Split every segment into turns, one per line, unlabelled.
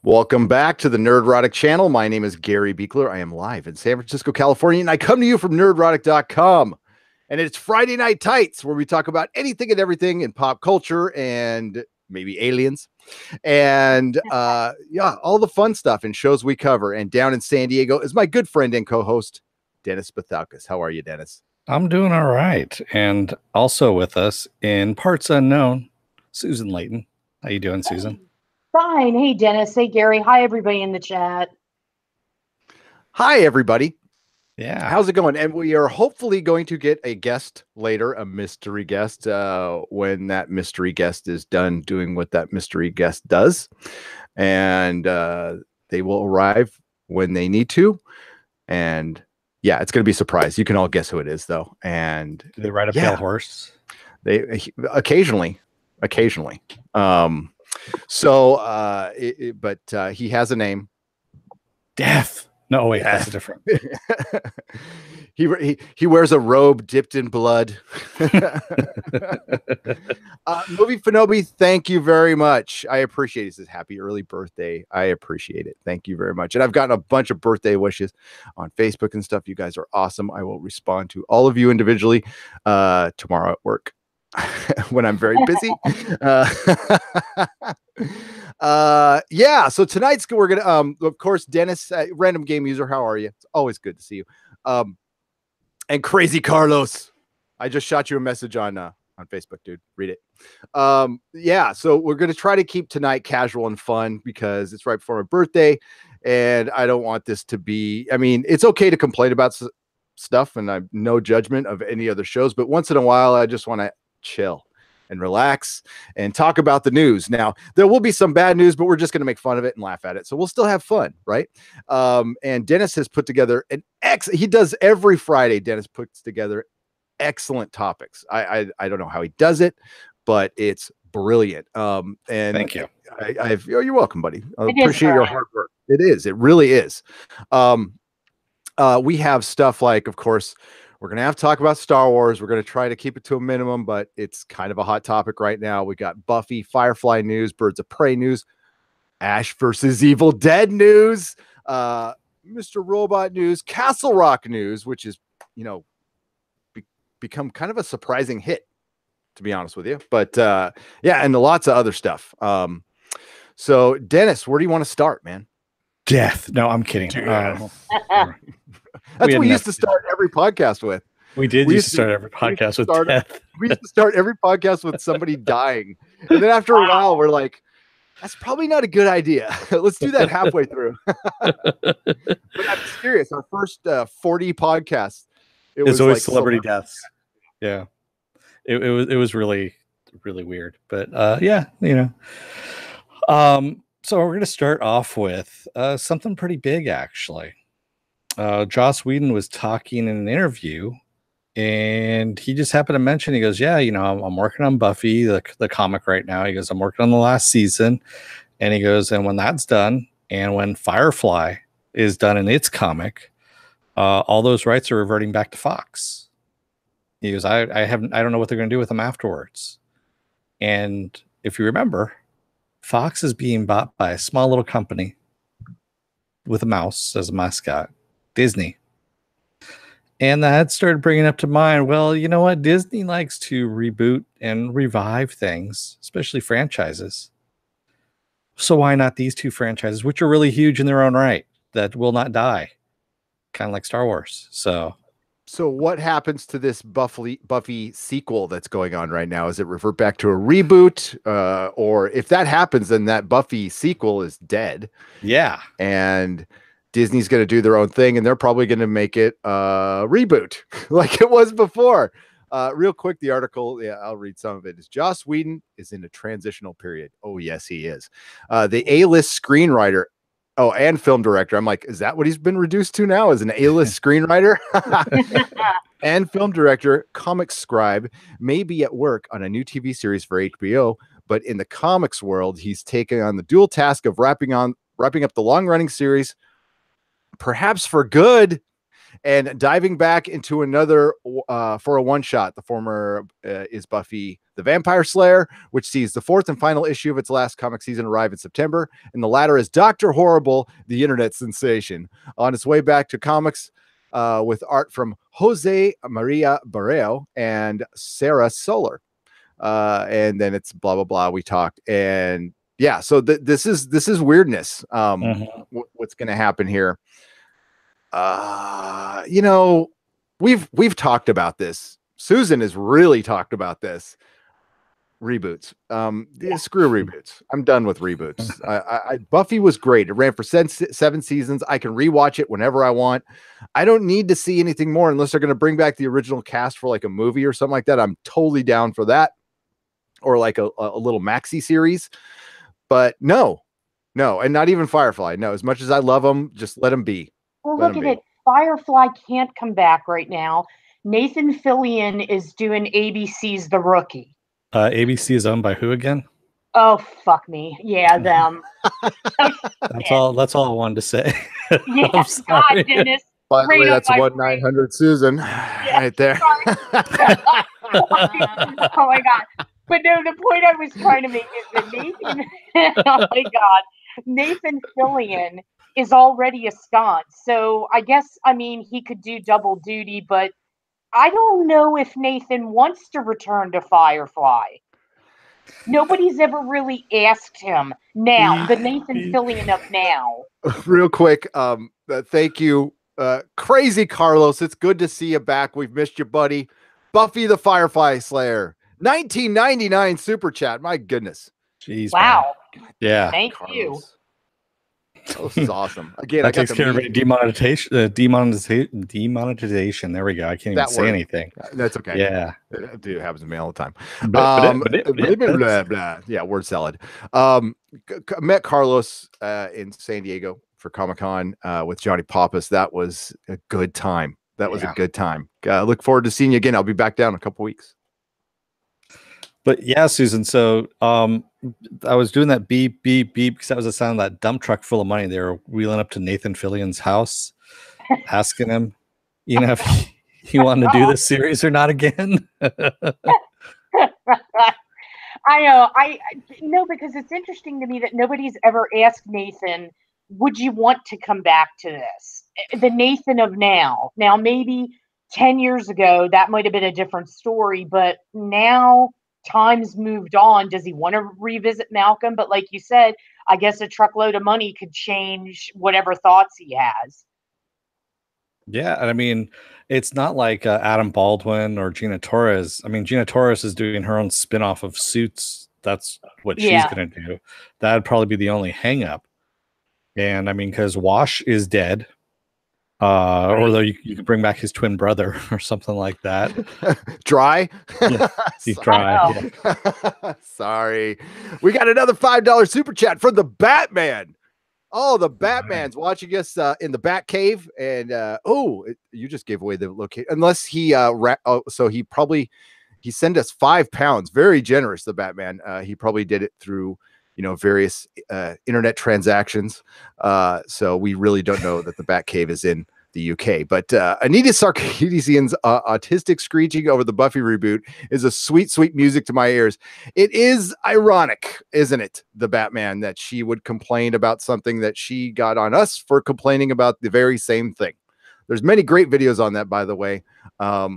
Welcome back to the Nerdrotic channel. My name is Gary Beekler. I am live in San Francisco, California, and I come to you from nerdrotic.com. And it's Friday Night Tights, where we talk about anything and everything in pop culture and maybe aliens. And yeah, all the fun stuff and shows we cover. And down in San Diego is my good friend and co-host, Dennis Bathalkas. How are you, Dennis?
I'm doing all right. And also with us in parts unknown, Susan Layton. How you doing, Susan?
Fine. Hey, Dennis. Hey, Gary. Hi, everybody in the chat.
Hi, everybody.
Yeah.
How's it going? And we are hopefully going to get a guest later, a mystery guest, when that mystery guest is done doing what that mystery guest does. And they will arrive when they need to. And yeah, it's going to be a surprise. You can all guess who it is, though. And
do they ride a pale horse?
They occasionally. But he has a name.
Death. No, wait, that's different.
He wears a robe dipped in blood. Movie Fanobi, thank you very much. I appreciate it. He says happy early birthday. I appreciate it. Thank you very much. And I've gotten a bunch of birthday wishes on Facebook and stuff. You guys are awesome. I will respond to all of you individually tomorrow at work. When I'm very busy. Yeah, so tonight's we're gonna of course, Dennis, random game user, how are you? It's always good to see you. And Crazy Carlos, I just shot you a message on Facebook, dude. Read it. Yeah, so we're gonna try to keep tonight casual and fun because it's right before my birthday, and I don't want this to be, I mean, it's okay to complain about stuff, and I'm no judgment of any other shows, but once in a while I just want to chill and relax and talk about the news. Now, there will be some bad news, but we're just going to make fun of it and laugh at it. So we'll still have fun, right? And Dennis has put together he does every Friday. Dennis puts together excellent topics. I don't know how he does it, but it's brilliant. And
thank you.
You're welcome, buddy. I appreciate your hard work. It is. It really is. We have stuff like, of course, we're going to have to talk about Star Wars. We're going to try to keep it to a minimum, but it's kind of a hot topic right now. We got Buffy, Firefly news, Birds of Prey news, Ash versus Evil Dead news, Mr. Robot news, Castle Rock news, which is, become kind of a surprising hit, to be honest with you. But yeah, and lots of other stuff. So, Dennis, where do you want to start, man?
Death. No, I'm kidding.
That's what we used to start every podcast with.
We did used to start every podcast with death.
We used to start every podcast with somebody dying. And then after a while, we're like, that's probably not a good idea. Let's do that halfway through. But I'm serious. Our first 40 podcasts,
it was always like celebrity deaths. Yeah. It was really, really weird. But yeah, so we're going to start off with something pretty big, actually. Joss Whedon was talking in an interview, and he just happened to mention, he goes, yeah, I'm working on Buffy, the comic right now. He goes, I'm working on the last season. And he goes, and when that's done, and when Firefly is done in its comic, all those rights are reverting back to Fox. He goes, I don't know what they're going to do with them afterwards. And if you remember, Fox is being bought by a small little company with a mouse as a mascot, Disney. And that started bringing up to mind, well, you know what? Disney likes to reboot and revive things, especially franchises. So why not these two franchises, which are really huge in their own right, that will not die, kind of like Star Wars. So
what happens to this Buffy sequel that's going on right now? Is it revert back to a reboot? Or if that happens, then that Buffy sequel is dead.
Yeah.
And Disney's going to do their own thing, and they're probably going to make it a reboot like it was before. Real quick, the article, I'll read some of it. Is Joss Whedon is in a transitional period. Oh, yes, he is. The A-list screenwriter, and film director. I'm like, is that what he's been reduced to now? As an A-list screenwriter and film director, comic scribe, may be at work on a new TV series for HBO, but in the comics world, he's taking on the dual task of wrapping up the long-running series, perhaps for good, and diving back into another for a one-shot. The former is Buffy the Vampire Slayer, which sees the 4th and final issue of its last comic season arrive in September, and the latter is Dr. Horrible, the internet sensation, on its way back to comics with art from Jose Maria Barreo and Sarah Solar. And then it's blah blah blah. We talked, and yeah, so this is weirdness. What's going to happen here? You know, we've talked about this. Susan has really talked about this. Reboots. Screw reboots. I'm done with reboots. Buffy was great. It ran for 7 seasons. I can rewatch it whenever I want. I don't need to see anything more unless they're going to bring back the original cast for like a movie or something like that. I'm totally down for that. Or like a little maxi series, but no, and not even Firefly. No, as much as I love them, just let them be.
Well, look at it. Firefly can't come back right now. Nathan Fillion is doing ABC's The Rookie.
ABC is owned by who again?
Oh, fuck me. Yeah, them.
That's all I wanted to say.
Yeah, God, Dennis.
By the way, that's 1-900 Susan right there.
Oh my God. But no, the point I was trying to make is that Nathan, oh my God, Nathan Fillion is already a sconce. So I guess, I mean, he could do double duty, but I don't know if Nathan wants to return to Firefly. Nobody's ever really asked him now, the Nathan Fillion of now.
Real quick, thank you, Crazy Carlos. It's good to see you back. We've missed you, buddy. Buffy the Firefly Slayer. 1999 super chat. My goodness.
Jeez.
Wow.
Man. Yeah.
Thank you.
Oh, this is awesome. Again,
that takes care of demonetization. Demonetization. There we go. I can't even say anything.
That's okay.
Yeah.
It happens to me all the time. Blah, blah. Yeah, word salad. Met Carlos in San Diego for Comic-Con with Johnny Pappas. That was a good time. That was a good time. Look forward to seeing you again. I'll be back down in a couple weeks.
But yeah, Susan, so I was doing that beep, beep, beep, because that was the sound of that dump truck full of money. They were wheeling up to Nathan Fillion's house, asking him, you know, if he wanted to do this series or not again.
I know. I know, because it's interesting to me that nobody's ever asked Nathan, would you want to come back to this? The Nathan of now. Now, maybe 10 years ago, that might have been a different story, but now time's moved on. Does he want to revisit Malcolm? But like you said, I guess a truckload of money could change whatever thoughts he has.
Yeah, and I mean, it's not like Adam Baldwin or Gina Torres. I mean, Gina Torres is doing her own spin-off of Suits. That's what she's going to do. That'd probably be the only hang-up. And I mean, because Wash is dead. Or though you could bring back his twin brother or something like that.
Dry?
Yeah, he's dry.
Yeah. Sorry. We got another $5 super chat from the Batman. Oh, the Batman's watching us in the Bat Cave. And you just gave away the location. Unless he so he sent us £5. Very generous, the Batman. He probably did it through various internet transactions. So we really don't know that the Batcave is in the UK. But Anita Sarkeesian's autistic screeching over the Buffy reboot is a sweet, sweet music to my ears. It is ironic, isn't it, the Batman, that she would complain about something that she got on us for complaining about the very same thing. There's many great videos on that, by the way. But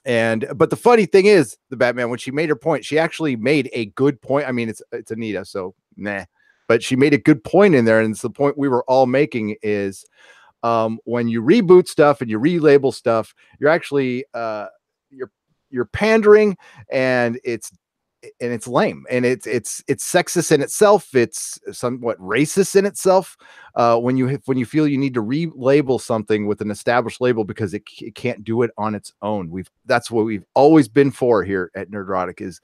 the funny thing is, the Batman, when she made her point, she actually made a good point. I mean, it's Anita, so nah, but she made a good point in there, and it's the point we were all making is when you reboot stuff and you relabel stuff, you're actually you're pandering, and it's lame, and it's sexist in itself. It's somewhat racist in itself. When you feel you need to relabel something with an established label because it can't do it on its own. That's what we've always been for here at Nerdrotic, is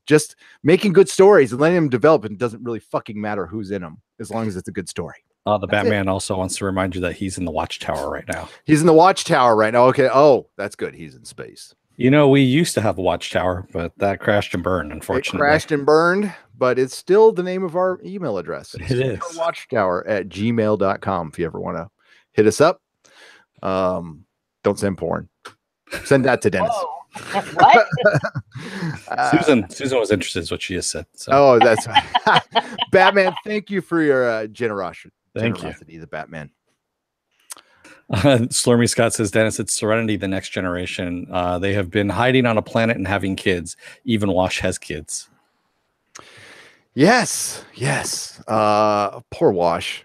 just making good stories and letting them develop. And it doesn't really fucking matter who's in them as long as it's a good story.
The Batman also wants to remind you that he's in the Watchtower right now.
He's in the Watchtower right now. Okay. Oh, that's good. He's in space.
We used to have a Watchtower, but that crashed and burned, unfortunately.
It crashed and burned, but it's still the name of our email address.
It is
watchtower@gmail.com if you ever want to hit us up. Don't send porn. Send that to Dennis.
What?
Susan was interested, is what she just said. So.
Oh, that's right. Batman. Thank you for your generosity.
Thank you.
The Batman.
Slurmy Scott says, Dennis, it's Serenity, the next generation. They have been hiding on a planet and having kids. Even Wash has kids.
Yes. Poor Wash.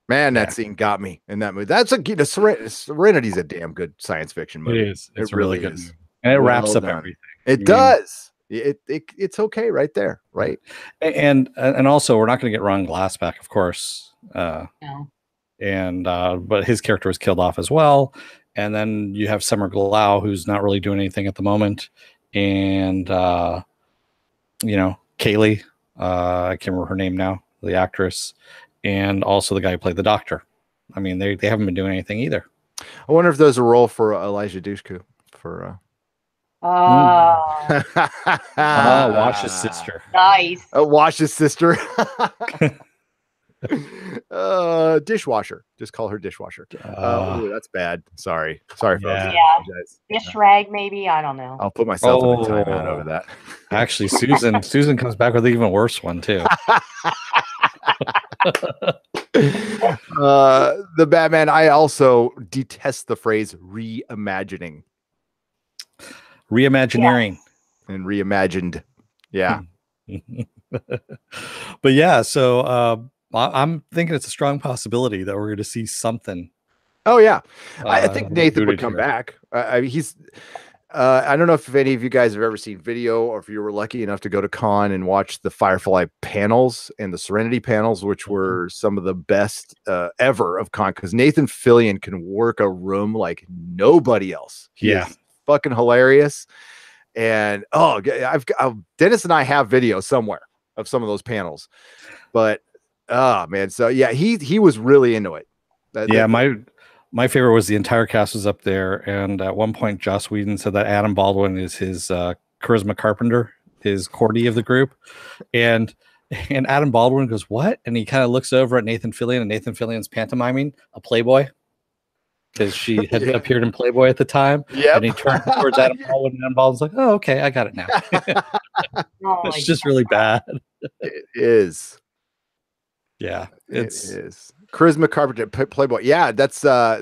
Man, that scene got me in that movie. That's Serenity's a damn good science fiction movie.
It is. It's
it
really
really
good.
is.
And it wraps up everything.
It does. It's okay right there, right?
And also, we're not going to get Ron Glass back, of course.
No.
And but his character was killed off as well. And then you have Summer Glau, who's not really doing anything at the moment. And Kaylee, I can't remember her name now, the actress, and also the guy who played the Doctor. I mean, they haven't been doing anything either.
I wonder if there's a role for Elijah Dushku for
Wash's sister.
Nice.
Wash's sister. Dishwasher. Just call her Dishwasher. Ooh, that's bad. Sorry, folks.
Yeah.
Apologize.
Dish rag, maybe. I don't know.
I'll put myself in a timeout over that.
Actually, Susan comes back with an even worse one too.
The Batman. I also detest the phrase reimagining.
Reimagineering.
And reimagined. Yeah.
But yeah, so I'm thinking it's a strong possibility that we're going to see something.
Oh yeah, I think Nathan would come
here.
back. He's. I don't know if any of you guys have ever seen video, or if you were lucky enough to go to con and watch the Firefly panels and the Serenity panels, which were some of the best ever of con. Because Nathan Fillion can work a room like nobody else. He is fucking hilarious. And Dennis and I have video somewhere of some of those panels, but man, so yeah, he was really into it.
My favorite was the entire cast was up there, and at one point Joss Whedon said that Adam Baldwin is his charisma carpenter, his Cordy of the group, and Adam Baldwin goes, "What?" And he kind of looks over at Nathan Fillion, and Nathan Fillion's pantomiming a Playboy because she had appeared in Playboy at the time.
Yeah,
and he turned towards Adam Baldwin, and Adam Baldwin's like, "Oh, okay, I got it now." It's just really bad.
It is.
Yeah,
it is. Charisma Carpenter, Playboy. Yeah, that's yeah.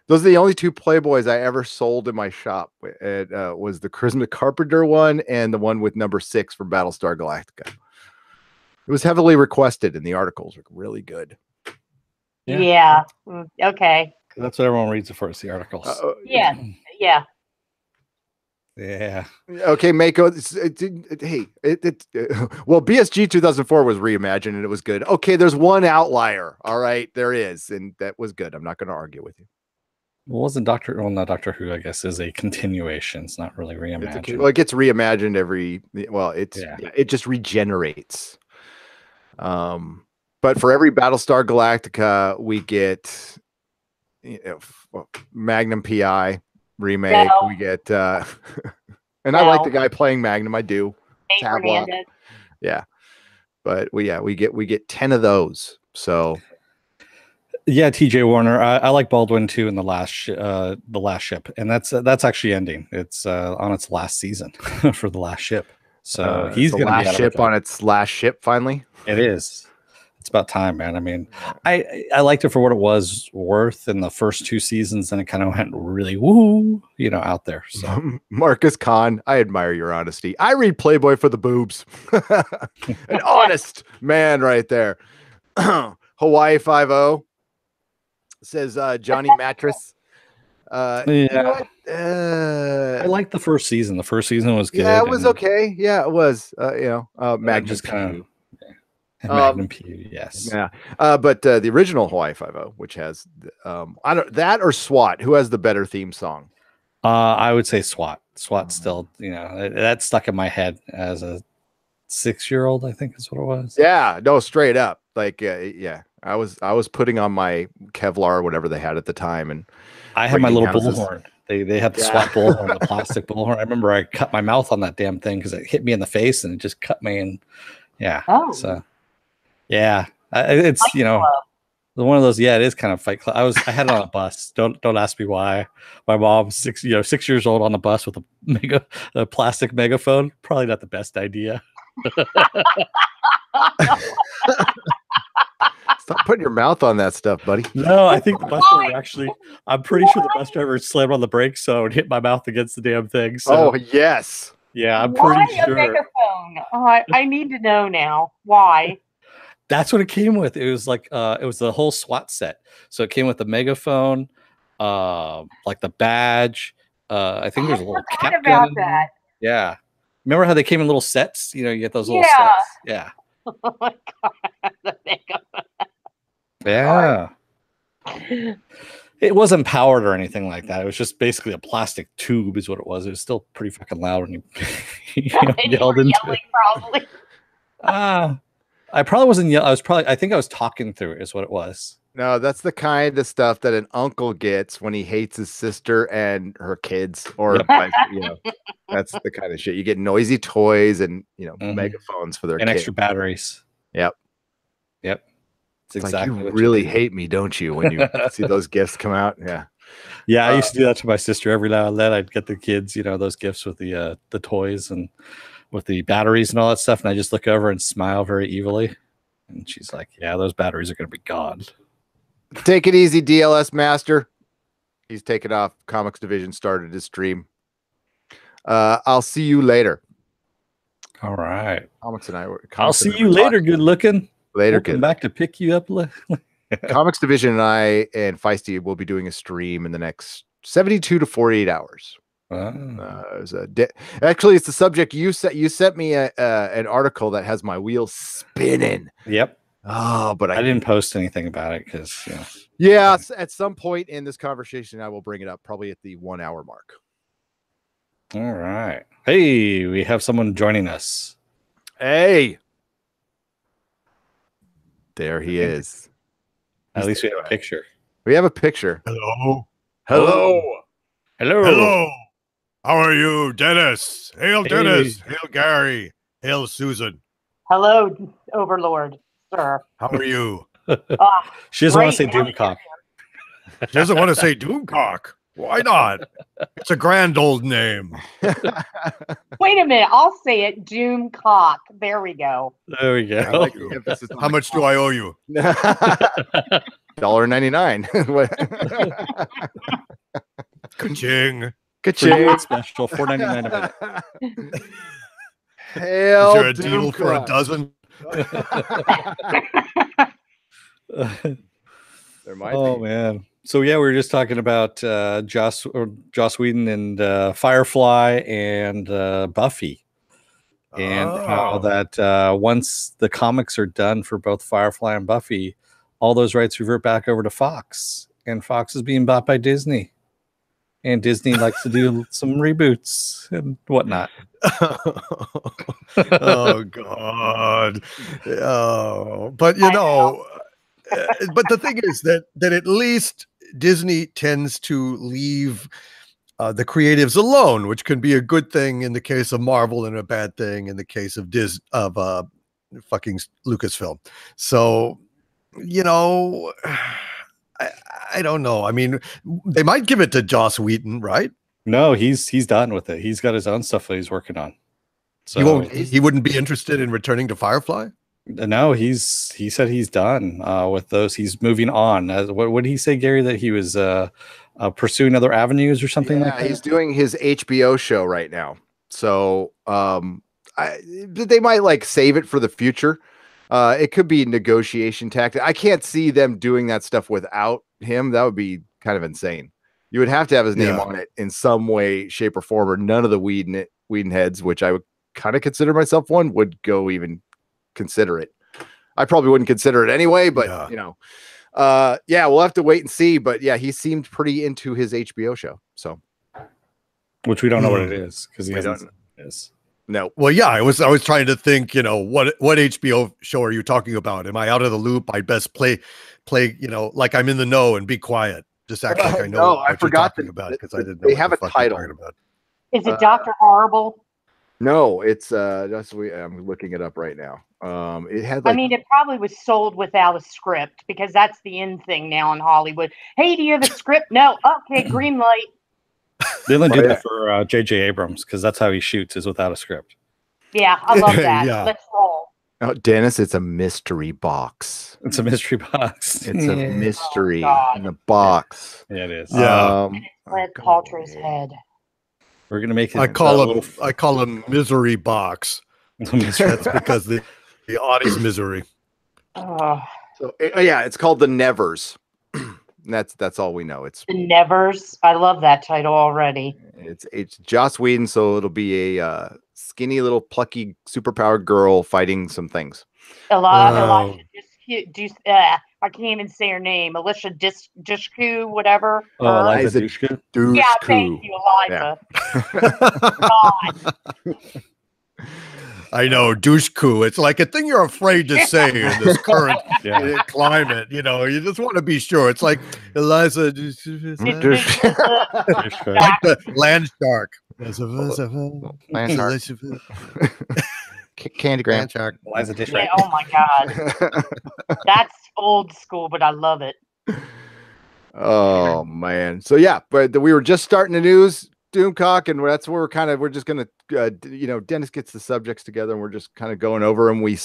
Those are the only two Playboys I ever sold in my shop. It was the Charisma Carpenter one and the one with number 6 from Battlestar Galactica. It was heavily requested, and the articles are really good.
Yeah. Okay.
That's what everyone reads it for, is the articles.
Yeah.
Yeah.
Okay, Mako. Well, BSG 2004 was reimagined and it was good. Okay, there's one outlier. All right, there is, and that was good. I'm not going to argue with you.
Well, wasn't not Doctor Who, I guess, is a continuation. It's not really reimagined.
Well, it gets reimagined it just regenerates. But for every Battlestar Galactica, we get Magnum PI remake. No. We get and I like the guy playing Magnum. I do. Yeah, but we get 10 of those. So
yeah, TJ Warner. I like Baldwin too in the last ship, and that's actually ending. It's on its last season for the last ship. So he's going to be
last ship on its last ship finally.
It is. It's about time, man. I mean, I liked it for what it was worth in the first 2 seasons, and it kind of went really out there. So
Marcus Kahn, I admire your honesty. I read Playboy for the boobs. An honest man right there. Hawaii 5-0 says Johnny Mattress.
I liked the first season. The first season was good.
Yeah, it was okay. Yeah, it was. Magnum
just kind of. Magnum PU, yes.
Yeah. But the original Hawaii 5-0, which has that or SWAT, who has the better theme song?
I would say SWAT. SWAT still, that stuck in my head as a 6-year-old, I think is what it was.
Yeah, no, straight up. Like I was putting on my Kevlar or whatever they had at the time, and
I had my little bullhorn. They had the SWAT bullhorn, the plastic bullhorn. I remember I cut my mouth on that damn thing because it hit me in the face and it just cut me. And yeah.
Oh.
So yeah, it's One of those, yeah, it is kind of Fight Club. I had it on a bus. Don't ask me why. My mom's 6 years old on a bus with a plastic megaphone. Probably not the best idea.
Stop putting your mouth on that stuff, buddy.
No, I think the bus driver I'm pretty sure the bus driver slammed on the brakes so and hit my mouth against the damn thing. So,
oh yes.
Yeah, I'm pretty sure.
Why a megaphone? I need to know now. Why?
That's what it came with. It was like it was the whole SWAT set. So it came with the megaphone, like the badge. I think there's a little cap gun. That. Yeah. Remember how they came in little sets? You get those little sets. Yeah.
Oh my god, the megaphone.
Yeah. It wasn't powered or anything like that. It was just basically a plastic tube, is what it was. It was still pretty fucking loud when you yelled into it.
Probably.
I probably wasn't yelling. I think I was talking through it, is what it was.
No, that's the kind of stuff that an uncle gets when he hates his sister and her kids, or that's the kind of shit. You get noisy toys and megaphones for their
and
kids.
Extra batteries.
Yep.
It's exactly.
Like you really hate me, don't you? When you see those gifts come out,
yeah. I used to do that to my sister every now and then. I'd get the kids, those gifts with the toys and with the batteries and all that stuff, and I just look over and smile very evilly, and she's like, "Yeah, those batteries are going to be gone."
Take it easy, DLS Master. He's taken off. Comics Division started his stream. I'll see you later.
All right.
I'll
see you later. Good looking.
Later.
Come back to pick you up.
Comics Division and I and Feisty will be doing a stream in the next 72 to 48 hours. Actually, it's the subject you sent me an article that has my wheels spinning.
Yep.
Oh, but
I didn't post anything about it because
at some point in this conversation I will bring it up, probably at the 1 hour mark.
All right. Hey, we have someone joining us.
Hey, there he is.
At least we have a picture.
We have a picture.
Hello. How are you, Dennis? Hail, Dennis. Hail, Gary. Hail, Susan.
Hello, Overlord, sir.
How are you?
She doesn't want to say Doomcock.
She doesn't want to say Doomcock. Why not? It's a grand old name.
Wait a minute. I'll say it. Doomcock. There we go.
There we go.
Like
how much do I owe you?
$1.99.
Ka-ching.
Ka-ching.
Special $4.99 a minute.
Hail,
is there a deal for a dozen?
There might
be. Man. So yeah, we were just talking about Joss Whedon and Firefly and Buffy, and how that once the comics are done for both Firefly and Buffy, all those rights revert back over to Fox, and Fox is being bought by Disney, and Disney likes to do some reboots and whatnot.
Oh God! Oh, but but the thing is that at least Disney tends to leave the creatives alone, which can be a good thing in the case of Marvel and a bad thing in the case of fucking Lucasfilm. So, I don't know. I mean, they might give it to Joss Whedon, right?
No, he's done with it. He's got his own stuff that he's working on. So
he wouldn't be interested in returning to Firefly?
No, he said he's done with those. He's moving on. What did he say, Gary? That he was pursuing other avenues or something like that?
He's doing his HBO show right now. So they might save it for the future. It could be negotiation tactic. I can't see them doing that stuff without him. That would be kind of insane. You would have to have his name on it in some way, shape, or form, or none of the Whedon heads, which I would kind of consider myself one, would go even consider it. I probably wouldn't consider it anyway, but we'll have to wait and see. But yeah, he seemed pretty into his HBO show. So,
which we don't know what it is because he hasn't.
No.
Well, yeah, I was trying to think, what HBO show are you talking about? Am I out of the loop? I best play, like I'm in the know and be quiet. Just act like I know what you're talking about because I didn't know.
They have a title.
About.
Is it Dr. Horrible?
No, it's I'm looking it up right now. It had
I
like
mean, it probably was sold without a script because that's the in thing now in Hollywood. Hey, do you have a script? No. Okay, green light.
They only do
yeah.
that for J.J. Abrams because that's how he shoots, is without a script.
Yeah, I love that.
Yeah.
Let's roll.
oh, Dennis, it's a mystery box.
It's a mystery box.
It's a mystery
God.
in the box.
Yeah, it is.
Yeah.
Let
go
Paltrow's
ahead.
head.
We're gonna make it.
I call him misery box. That's because the odd is misery.
Oh,
So yeah, it's called the Nevers. That's all we know. It's
the Nevers. I love that title already.
it's Joss Whedon, so it'll be a skinny little plucky superpowered girl fighting some things.
Elijah I can't even say her name. Alicia Dushku, whatever.
Oh,
Her.
Eliza
Eliza
Dushku.
Yeah,
Dushku.
thank you, Eliza. God.
I know, douche-coo. It's like a thing you're afraid to say in this current
Yeah.
climate. You know, you just want to be sure. It's like Eliza, like the land shark.
Land Candy Graham.
Land shark.
Eliza Dish.
Yeah, oh my God. That's old school, but I love it.
Oh man. So yeah, but we were just starting the news, Doomcock, and that's where we're just gonna Dennis gets the subjects together and we're just kind of going over them. We're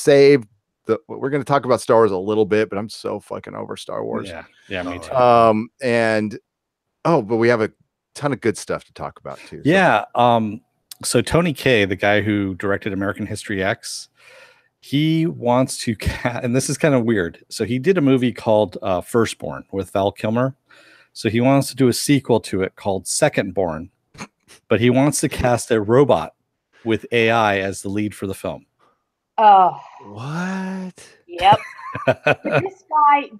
gonna talk about Star Wars a little bit, but I'm so fucking over Star Wars.
Yeah, me too.
But we have a ton of good stuff to talk about too. So.
Yeah. So Tony Kaye, the guy who directed American History X, he wants to and this is kind of weird. So he did a movie called Firstborn with Val Kilmer. So he wants to do a sequel to it called Secondborn, but he wants to cast a robot with AI as the lead for the film.
Oh,
What?
yep.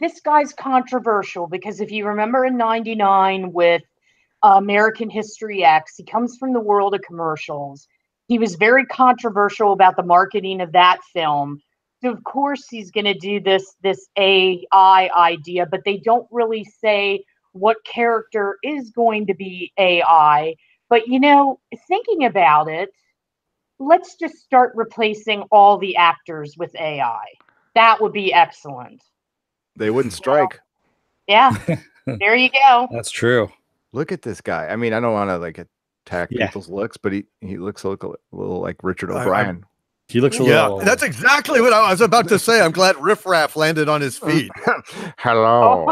This guy's controversial because if you remember in '99 with American History X, he comes from the world of commercials. He was very controversial about the marketing of that film. So of course he's going to do this AI idea, but they don't really say what character is going to be AI. But thinking about it, let's just start replacing all the actors with AI. That would be excellent.
They wouldn't strike.
Yeah, there you go.
That's true.
Look at this guy. I mean, I don't want to attack people's looks, but he looks a little like Richard O'Brien.
He looks a little.
Yeah, that's exactly what I was about to say. I'm glad Riff Raff landed on his feet.
Hello.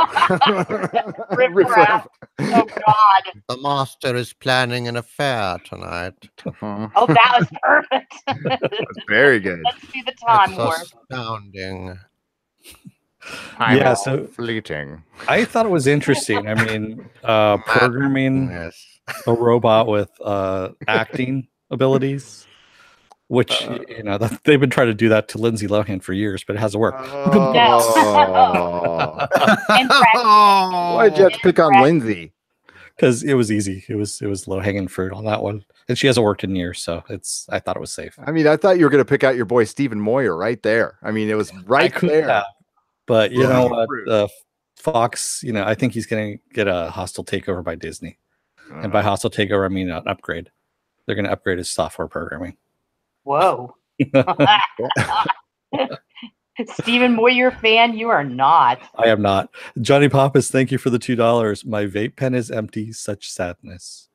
Riff Raff. Oh God.
The master is planning an affair tonight.
Oh, that was perfect.
That's very good.
Let's see the time war.
Astounding.
So
fleeting.
I thought it was interesting. I mean, programming a robot with acting abilities, which they've been trying to do that to Lindsay Lohan for years, but it hasn't worked.
Why'd you have to pick on Lindsay?
Because it was easy. It was low hanging fruit on that one, and she hasn't worked in years, so I thought it was safe.
I mean, I thought you were going to pick out your boy Stephen Moyer right there. I mean, it was right there.
But you know what? Fox, I think he's going to get a hostile takeover by Disney. And by hostile takeover, I mean an upgrade. They're going to upgrade his software programming.
Whoa. Stephen Moyer fan, you are not.
I am not. Johnny Pappas, thank you for the $2. My vape pen is empty. Such sadness.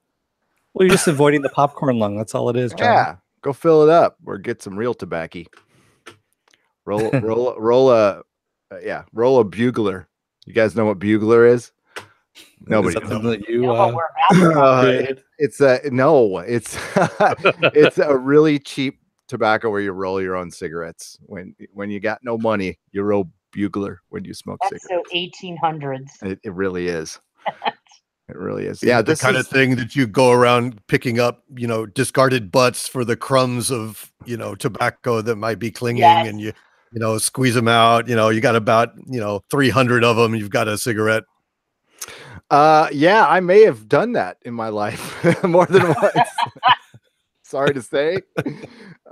Well, you're just avoiding the popcorn lung. That's all it is, Johnny.
Yeah, go fill it up or get some real tobacco. Roll a bugler. You guys know what bugler is? Nobody.
Is that something that you
it's it's a really cheap tobacco where you roll your own cigarettes. When you got no money, you roll bugler when you smoke
That's
cigarettes.
So 1800s.
It really is. It really is.
Yeah, the kind of thing that you go around picking up, discarded butts for the crumbs of, tobacco that might be clinging, and you squeeze them out. You got about 300 of them. You've got a cigarette.
Yeah, I may have done that in my life more than once. Sorry to say.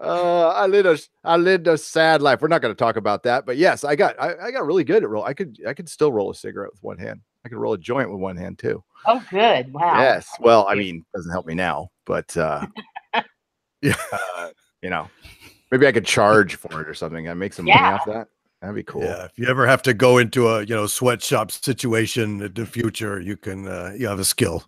I lived a sad life. We're not going to talk about that, but yes, I got really good at roll. I could still roll a cigarette with one hand. I could roll a joint with one hand too.
Oh, good. Wow.
Yes. Well, I mean, doesn't help me now, but Maybe I could charge for it or something. I make some money off that. That'd be cool.
Yeah, if you ever have to go into a sweatshop situation in the future, you can you have a skill.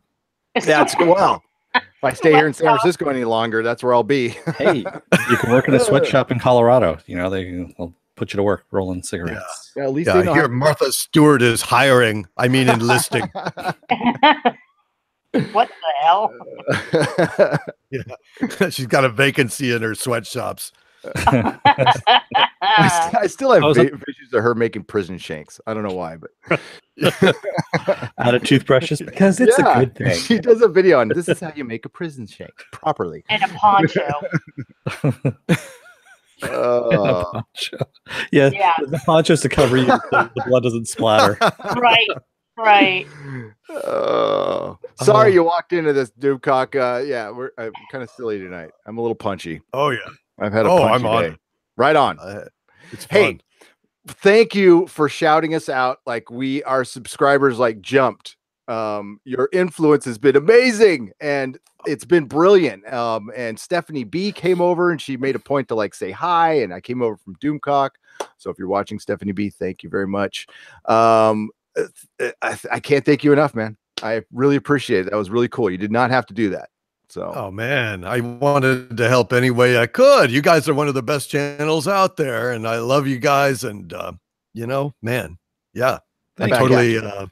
Yeah, it's well. If I stay here in San Francisco any longer, that's where I'll be.
Hey, you can work in a sweatshop in Colorado. They'll put you to work rolling cigarettes.
Yeah, at least they know
here Martha Stewart is hiring. I mean, enlisting.
What the hell?
Yeah, she's got a vacancy in her sweatshops.
I still have visions of her making prison shanks. I don't know why, but
out of toothbrushes because it's a good thing.
She does a video on this is how you make a prison shank properly.
And a poncho.
Poncho. Yeah, the poncho's to cover you so the blood doesn't splatter.
Right.
Sorry you walked into this, DOOMCOCK. I'm kind of silly tonight. I'm a little punchy.
Oh yeah.
I've had a punchy day. Right on.
It's fun.
Hey, thank you for shouting us out. Like our subscribers jumped. Your influence has been amazing and it's been brilliant. And Stephanie B came over and she made a point to say hi. And I came over from DOOMCOCK. So if you're watching, Stephanie B, thank you very much. I can't thank you enough, man. I really appreciate it. That was really cool. You did not have to do that. So,
oh man, I wanted to help any way I could. You guys are one of the best channels out there, and I love you guys. And man, yeah, I totally, I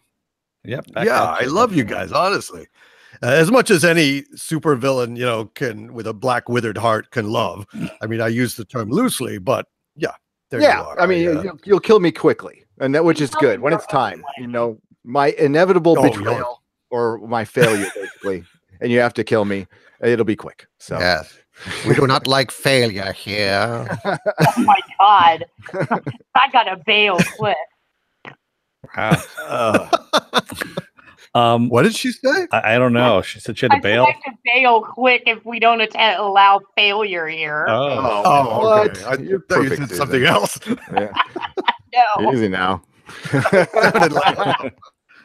love you guys. Honestly, as much as any supervillain, can with a black withered heart can love. I mean, I use the term loosely, but there you are.
I mean, you'll kill me quickly, and which is good when it's time. My inevitable betrayal or my failure, basically. And you have to kill me. It'll be quick. So
yes, we do not like failure here.
Oh my God, I got a bail quick.
Wow.
What did she say?
I don't know. She said she had to bail.
I to bail quick if we don't allow failure here.
Okay. I thought you said something else.
Yeah.
No.
Easy now.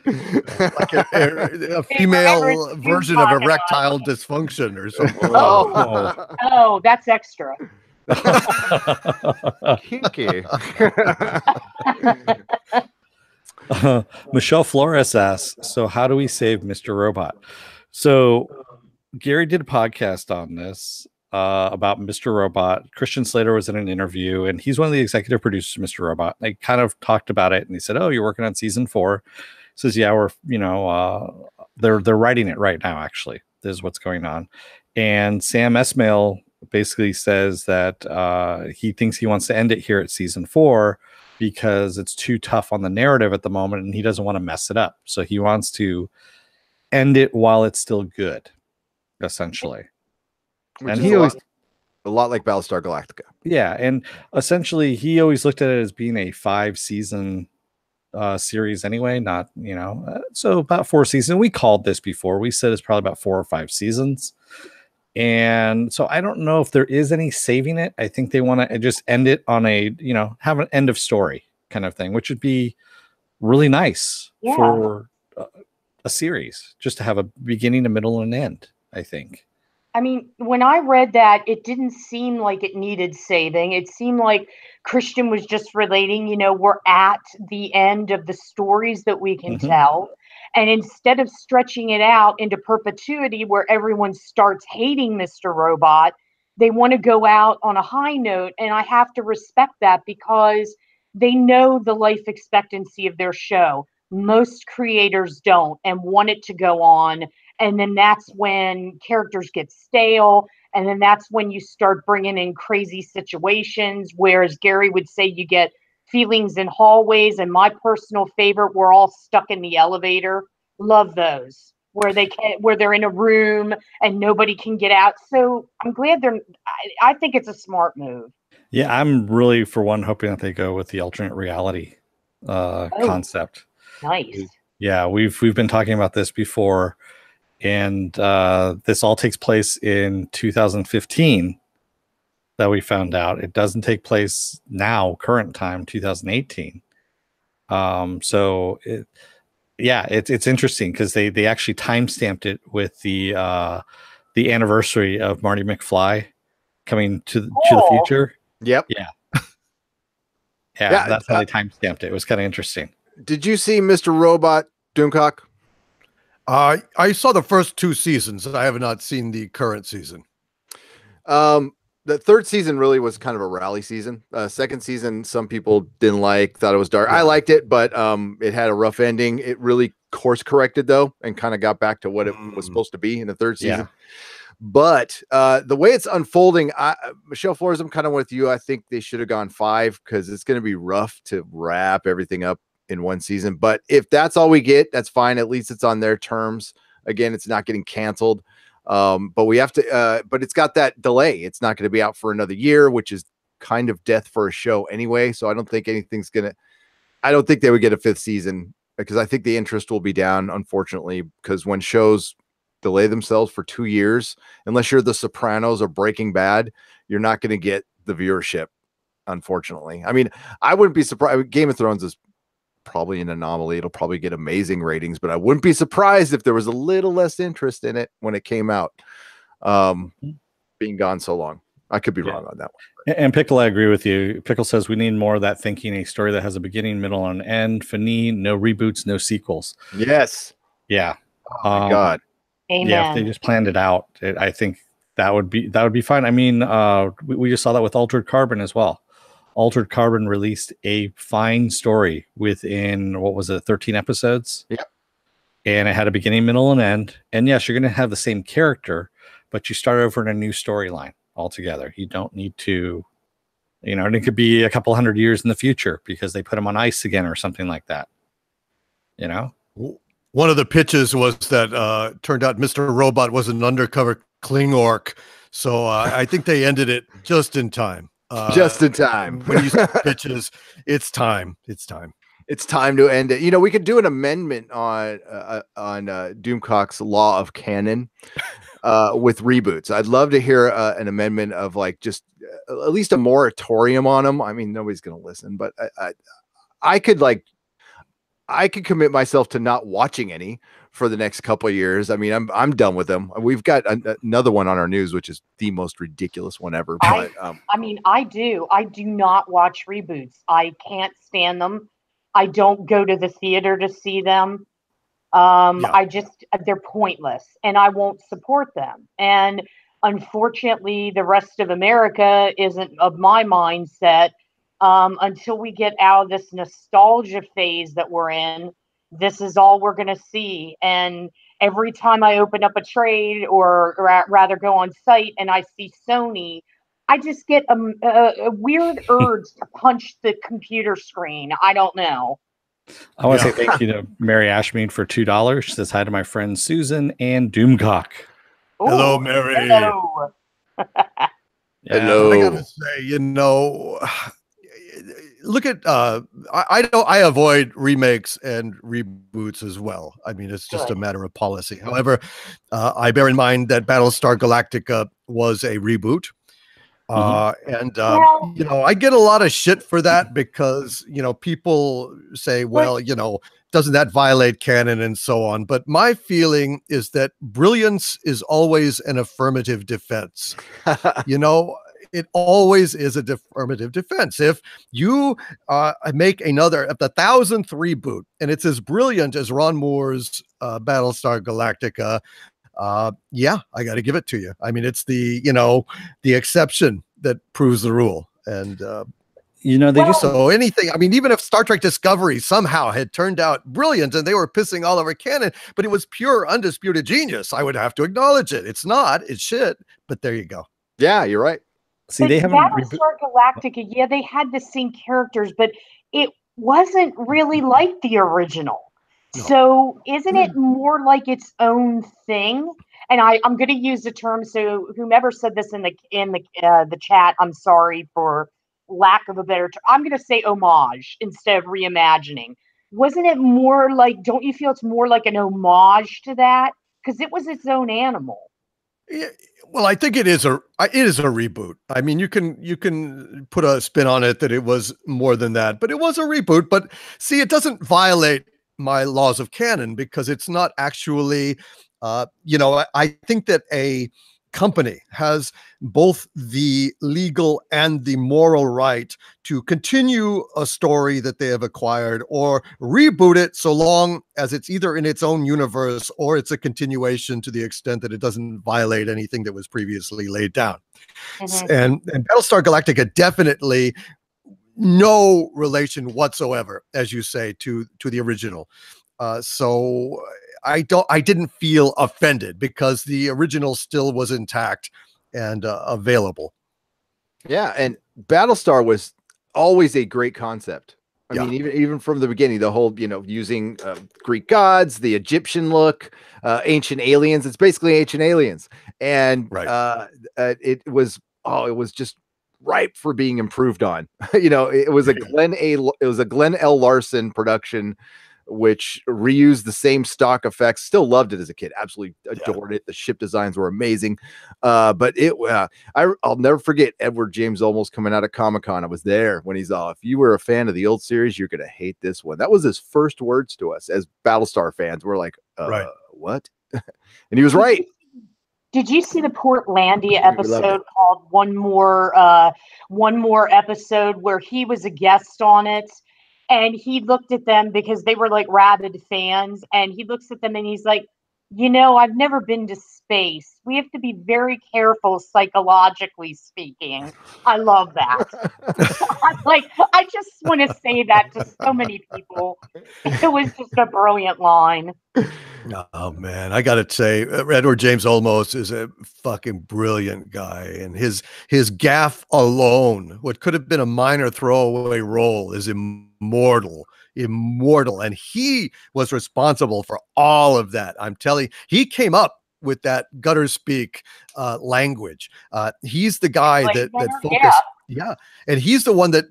Like a female version of erectile dysfunction or something.
Oh, that's extra.
Kinky.
Michelle Flores asks, so how do we save Mr. Robot? So Gary did a podcast on this about Mr. Robot. Christian Slater was in an interview, and he's one of the executive producers of Mr. Robot. They kind of talked about it, and he said, "Oh, you're working on season 4." Says, "Yeah, we're they're writing it right now. Actually, this is what's going on." And Sam Esmail basically says that he thinks he wants to end it here at season 4 because it's too tough on the narrative at the moment, and he doesn't want to mess it up. So he wants to end it while it's still good, essentially.
Which
and
is
he always
a lot like Battlestar Galactica.
Yeah, and essentially he always looked at it as being a 5-season series anyway, not so about 4 seasons. We called this before. We said it's probably about 4 or 5 seasons. And so I don't know if there is any saving it. I think they want to just end it on a, have an end of story kind of thing, which would be really nice for a series, just to have a beginning, a middle, and an end, I think.
I mean, when I read that, it didn't seem like it needed saving. It seemed like Christian was just relating, we're at the end of the stories that we can tell. And instead of stretching it out into perpetuity where everyone starts hating Mr. Robot, they want to go out on a high note. And I have to respect that because they know the life expectancy of their show. Most creators don't and want it to go on. And then that's when characters get stale. And then that's when you start bringing in crazy situations. Whereas Gary would say you get feelings in hallways. And my personal favorite, we're all stuck in the elevator. Love those where they're in a room and nobody can get out. So I'm glad I think it's a smart move.
Yeah, I'm really, for one, hoping that they go with the alternate reality concept.
Nice.
Yeah, we've been talking about this before. And this all takes place in 2015 that we found out. It doesn't take place now, current time, 2018. It's interesting because they actually time-stamped it with the anniversary of Marty McFly coming to the future.
Yep.
Yeah.
Yeah,
That's how they timestamped it. It was kind of interesting.
Did you see Mr. Robot Doomcock?
I saw the first 2 seasons, and I have not seen the current season.
The third season really was kind of a rally season. Second season, some people didn't like, thought it was dark.
Yeah.
I liked it, but it had a rough ending. It really course corrected though, and kind of got back to what it was supposed to be in the third season. But the way it's unfolding, Michelle Flores, I'm kind of with you. I think they should have gone 5 because it's going to be rough to wrap everything up in one season. But if that's all we get, that's fine. At least it's on their terms. Again, it's not getting canceled. But we have to, but it's got that delay. It's not going to be out for another year, which is kind of death for a show anyway. So I don't think I don't think they would get a 5th season because I think the interest will be down, unfortunately, because when shows delay themselves for 2 years, unless you're The Sopranos or Breaking Bad, you're not going to get the viewership, unfortunately. I mean, I wouldn't be surprised. Game of Thrones is probably an anomaly. It'll probably get amazing ratings, but I wouldn't be surprised if there was a little less interest in it when it came out, being gone so long. I could be wrong on that one.
And Pickle, I agree with you. Pickle says we need more of that thinking, a story that has a beginning, middle, and end. Fini, no reboots, no sequels.
Yes.
Yeah.
Oh my God.
Amen.
Yeah, if they just planned it out, I think that would be fine. I mean, we just saw that with Altered Carbon as well. Altered Carbon released a fine story within, what was it, 13 episodes?
Yeah.
And it had a beginning, middle, and end. And yes, you're going to have the same character, but you start over in a new storyline altogether. You don't need to, and it could be a couple hundred years in the future because they put them on ice again or something like that.
One of the pitches was that turned out Mr. Robot was an undercover Klingork. So I think they ended it just in time.
Just in time.
When you see pitches, it's time. It's time.
It's time to end it. We could do an amendment on Doomcock's law of canon with reboots. I'd love to hear an amendment of just at least a moratorium on them. I mean, nobody's going to listen, but I could commit myself to not watching any for the next couple of years. I mean, I'm done with them. We've got another one on our news, which is the most ridiculous one ever. But
I do not watch reboots. I can't stand them. I don't go to the theater to see them. They're pointless and I won't support them. And unfortunately, the rest of America isn't of my mindset. Until we get out of this nostalgia phase that we're in, this is all we're going to see. And every time I open up a trade or rather go on site and I see Sony, I just get a weird urge to punch the computer screen. I don't know.
I want to say thank you to Mary Ashmead for $2. She says hi to my friend Susan and Doomcock.
Ooh,
hello, Mary.
Hello.
Hello.
I gotta say, look at I avoid remakes and reboots as well. I mean, it's just a matter of policy. However, I bear in mind that Battlestar Galactica was a reboot. And I get a lot of shit for that because, people say, well, doesn't that violate canon and so on? But my feeling is that brilliance is always an affirmative defense. It always is a affirmative defense. If you make another, at the 1000th reboot, and it's as brilliant as Ron Moore's Battlestar Galactica, I got to give it to you. I mean, it's the exception that proves the rule. And, so anything, I mean, even if Star Trek Discovery somehow had turned out brilliant and they were pissing all over canon, but it was pure undisputed genius, I would have to acknowledge it. It's not, it's shit, but there you go.
Yeah, you're right.
See, they haven't.
Battlestar Galactica, they had the same characters, but it wasn't really like the original. No. So isn't it more like its own thing? And I'm going to use the term. So whomever said this in the chat, I'm sorry for lack of a better term. I'm going to say homage instead of reimagining. Wasn't it more like? Don't you feel it's more like an homage to that because it was its own animal?
Yeah, well, I think it is a reboot. I mean, you can put a spin on it that it was more than that, but it was a reboot. But see, it doesn't violate my laws of canon because it's not actually, I think that a company has both the legal and the moral right to continue a story that they have acquired or reboot it so long as it's either in its own universe or it's a continuation to the extent that it doesn't violate anything that was previously laid down. And Battlestar Galactica definitely no relation whatsoever, as you say, to the original. So I didn't feel offended because the original still was intact and available.
Yeah, and Battlestar was always a great concept. I mean, even from the beginning, the whole, using Greek gods, the Egyptian look, ancient aliens. It's basically ancient aliens, and it was just ripe for being improved on. It was a Glenn L. Larson production, which reused the same stock effects. Still loved it as a kid. Absolutely adored it. The ship designs were amazing. But I'll never forget Edward James Olmos coming out of Comic-Con. I was there when he's if you were a fan of the old series, you're going to hate this one. That was his first words to us as Battlestar fans. We're like, what? And he was right.
Did you see the Portlandia episode called One More Episode, where he was a guest on it? And he looked at them because they were like rabid fans. And he looks at them and he's like, I've never been to space. We have to be very careful psychologically speaking. I love that. I just want to say that to so many people. It was just a brilliant line.
Oh man, I gotta say, Edward James Olmos is a fucking brilliant guy, and his gaffe alone, what could have been a minor throwaway role, is immortal, and he was responsible for all of that. I'm telling you, he came up with that gutter speak language. He's the guy that focused. Yeah. And he's the one that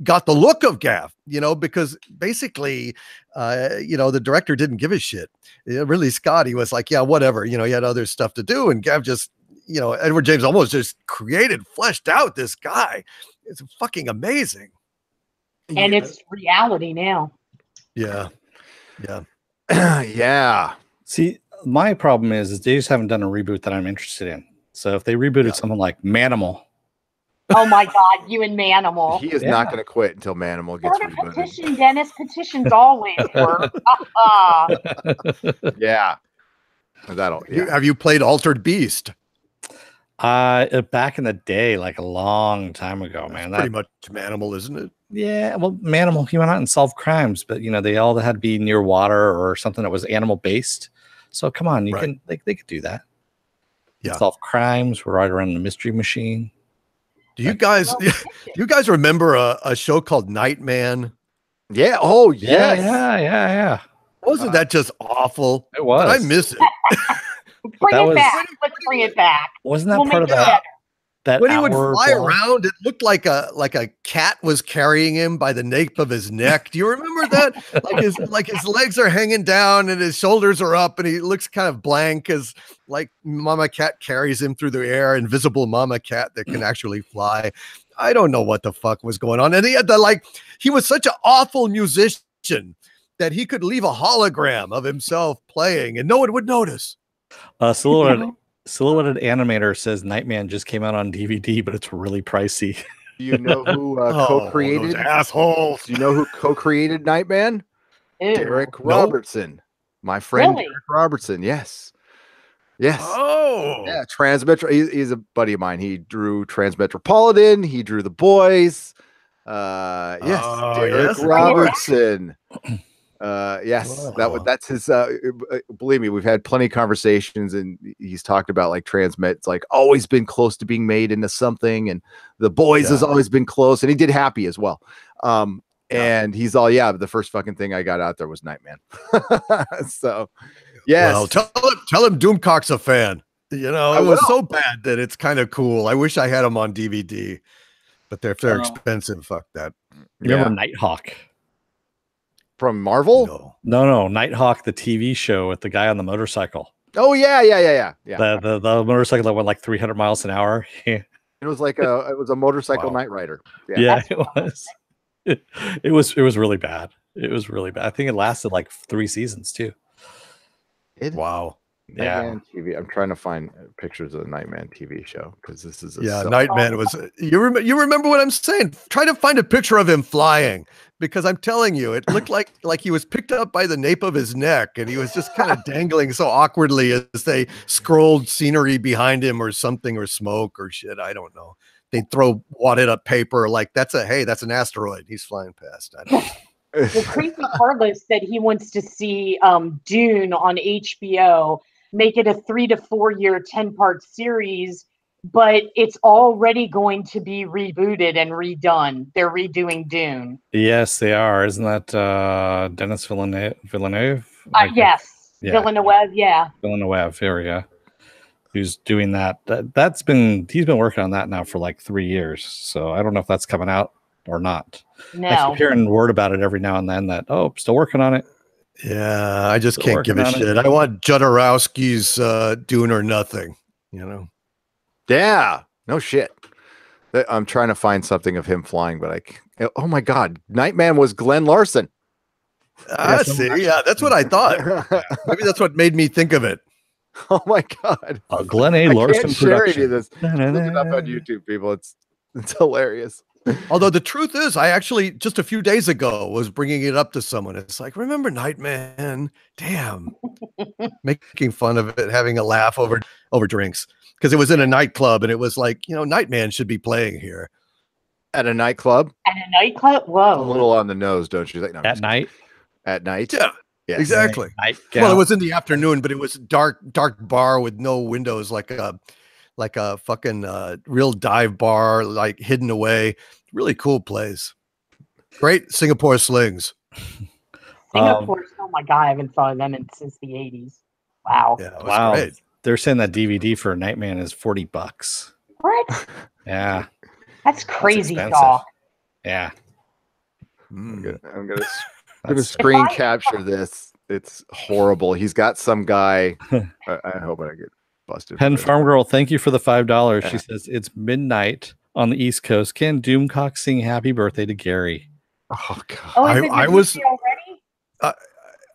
got the look of Gav, because basically, the director didn't give a shit. Really, Scott, he was like, yeah, whatever, he had other stuff to do. And Gav just, Edward James almost just fleshed out this guy. It's fucking amazing.
And it's reality now.
Yeah. Yeah.
Yeah.
See, my problem is they just haven't done a reboot that I'm interested in. So if they rebooted something like Manimal.
Oh my God, you and Manimal.
He is not going to quit until Manimal gets rebooted.
Petition, Dennis. Petitions always work.
Yeah.
Have you played Altered Beast?
Back in the day, like a long time ago, man.
That's pretty much Manimal, isn't it?
Yeah, well, Manimal, he went out and solved crimes, but they all had to be near water or something that was animal based. So come on, they could do that. Yeah, solve crimes. We're right around the mystery machine.
Do you guys remember a show called Nightman?
Yeah. Oh, yes.
Yeah.
Wasn't that just awful?
It was.
I miss it.
Bring it back. Let's bring it back.
Wasn't that part of that? That
when he would fly around, it looked like a cat was carrying him by the nape of his neck. Do you remember that? like his legs are hanging down and his shoulders are up, and he looks kind of blank as Mama Cat carries him through the air. Invisible Mama Cat that can actually fly. I don't know what the fuck was going on, and he had he was such an awful musician that he could leave a hologram of himself playing, and no one would notice.
Silhouetted Animator says Nightman just came out on DVD, but it's really pricey.
Do you know who co-created?
Those assholes.
Do you know who co-created Nightman? Derek Robertson. My friend Derek Robertson. Yes.
Oh.
Yeah, Transmetro. He's a buddy of mine. He drew Transmetropolitan. He drew The Boys. Derek Robertson. Yes, that's his. Believe me, we've had plenty of conversations, and he's talked about Transmet. It's always been close to being made into something, and The Boys has always been close, and he did Happy as well. And he's the first fucking thing I got out there was Nightman. So, yes.
Well, tell him Doomcock's a fan. It was so bad that it's kind of cool. I wish I had them on DVD, but they're expensive. Fuck that.
Remember Nighthawk?
From Marvel?
No, Nighthawk, the TV show with the guy on the motorcycle.
Oh yeah.
The motorcycle that went 300 miles an hour.
It was it was a motorcycle Knight Rider.
Yeah, it was. It was really bad. It was really bad. I think it lasted 3 seasons too.
Wow.
Nightman TV. I'm trying to find pictures of the Nightman TV show because this is
Nightman was. You remember what I'm saying? Try to find a picture of him flying because I'm telling you, it looked like he was picked up by the nape of his neck and he was just kind of dangling so awkwardly as they scrolled scenery behind him or something or smoke or shit. I don't know. They throw wadded up paper like that's an asteroid. He's flying past. I don't know.
Well, Crazy Carlos said he wants to see Dune on HBO, make it a 3 to 4 year 10-part series, but it's already going to be rebooted and redone. They're redoing Dune.
Yes, they are. Isn't that Denis Villeneuve?
Yes. Yeah. Villeneuve, yeah.
Villeneuve, here we go. Who's doing that? He's been working on that now for like 3 years. So I don't know if that's coming out or not.
No.
I keep hearing word about it every now and then that, still working on it.
Yeah, I just can't give a shit. I want Jodorowsky's Dune or nothing,
Yeah, no shit. I'm trying to find something of him flying, but I can't. Oh my God, Nightman was Glenn Larson.
See, yeah, that's what I thought. Maybe that's what made me think of it.
Oh my God,
Glenn A. Larson
can't share any
production.
of this. Look it up on YouTube, people. It's hilarious.
Although the truth is, I actually just a few days ago was bringing it up to someone. It's like, remember Nightman? Damn, making fun of it, having a laugh over drinks because it was in a nightclub and it was like, Nightman should be playing here
at a nightclub.
At a nightclub, whoa,
a little on the nose, don't you think? No,
at night.
At night,
yeah,
yes.
Exactly. Well, it was in the afternoon, but it was dark bar with no windows, like a fucking real dive bar, like hidden away. Really cool place. Great Singapore slings.
Singapore, oh my God, I haven't thought of them since the 80s. Wow.
Yeah,
wow.
Great.
They're saying that DVD for Nightman is $40.
What?
Yeah.
That's crazy talk.
Yeah.
I'm gonna screen capture this. It's horrible. He's got some guy. I hope I get busted.
Penn Farm Girl, thank you for the $5. Yeah. She says it's midnight on the East Coast. Can Doomcock sing "Happy Birthday" to Gary?
Oh God!
Oh, is I was already.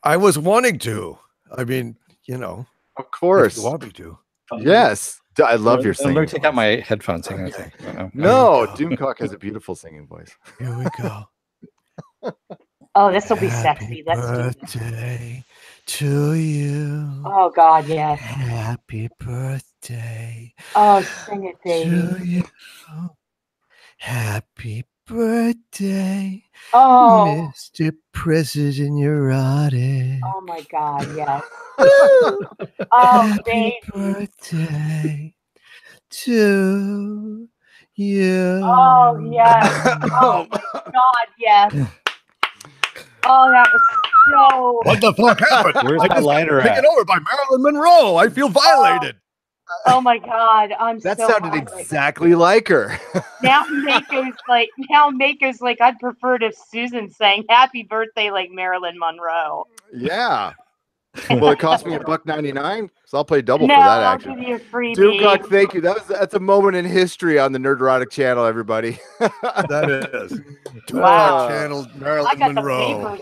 I was wanting to. I mean,
of course,
you want me to.
Yes, I love your singing.
Let me take out my headphones.
Okay. No, Doomcock has a beautiful singing voice.
Here we go.
Oh, this will be sexy. Let's
do it. To you.
Oh God, yes.
Happy birthday.
Oh, sing it, baby.
To you. Happy birthday.
Oh,
Mr. President, you're on it.
Oh my God, yes. Oh,
happy birthday to you.
Oh yes. Oh my God, yes. Oh, that was so.
What the fuck happened?
Where's my lighter at?
Taken over by Marilyn Monroe. I feel violated.
Oh my God,
that sounded exactly like her.
Now Mako's like, I'd prefer if Susan sang "Happy Birthday" like Marilyn Monroe.
Yeah. Well, it cost me $1.99, so I'll play double for that. Actually,
I'll give you a freebie.
Doomcock, thank you. That's a moment in history on the Nerdrotic channel, everybody.
That is.
Wow.
Channel Marilyn Monroe.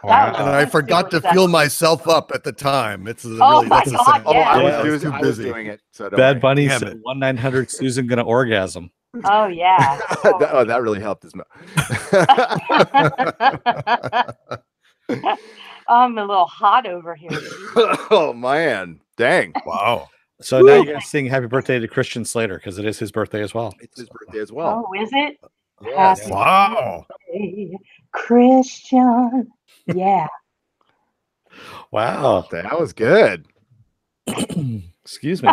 Wow.
And I forgot to fuel myself up at the time. It's
my God,
I was doing it. So
Bad Bunny said 1-900 Susan gonna orgasm.
Oh yeah.
that really helped his
I'm a little hot over here.
Oh man, dang!
Wow.
So now you're gonna sing "Happy Birthday" to Christian Slater because it is his birthday as well.
It's his birthday as well.
Oh, is it?
Yes.
Wow.
Christian. Yeah.
Wow,
that was good.
Excuse me.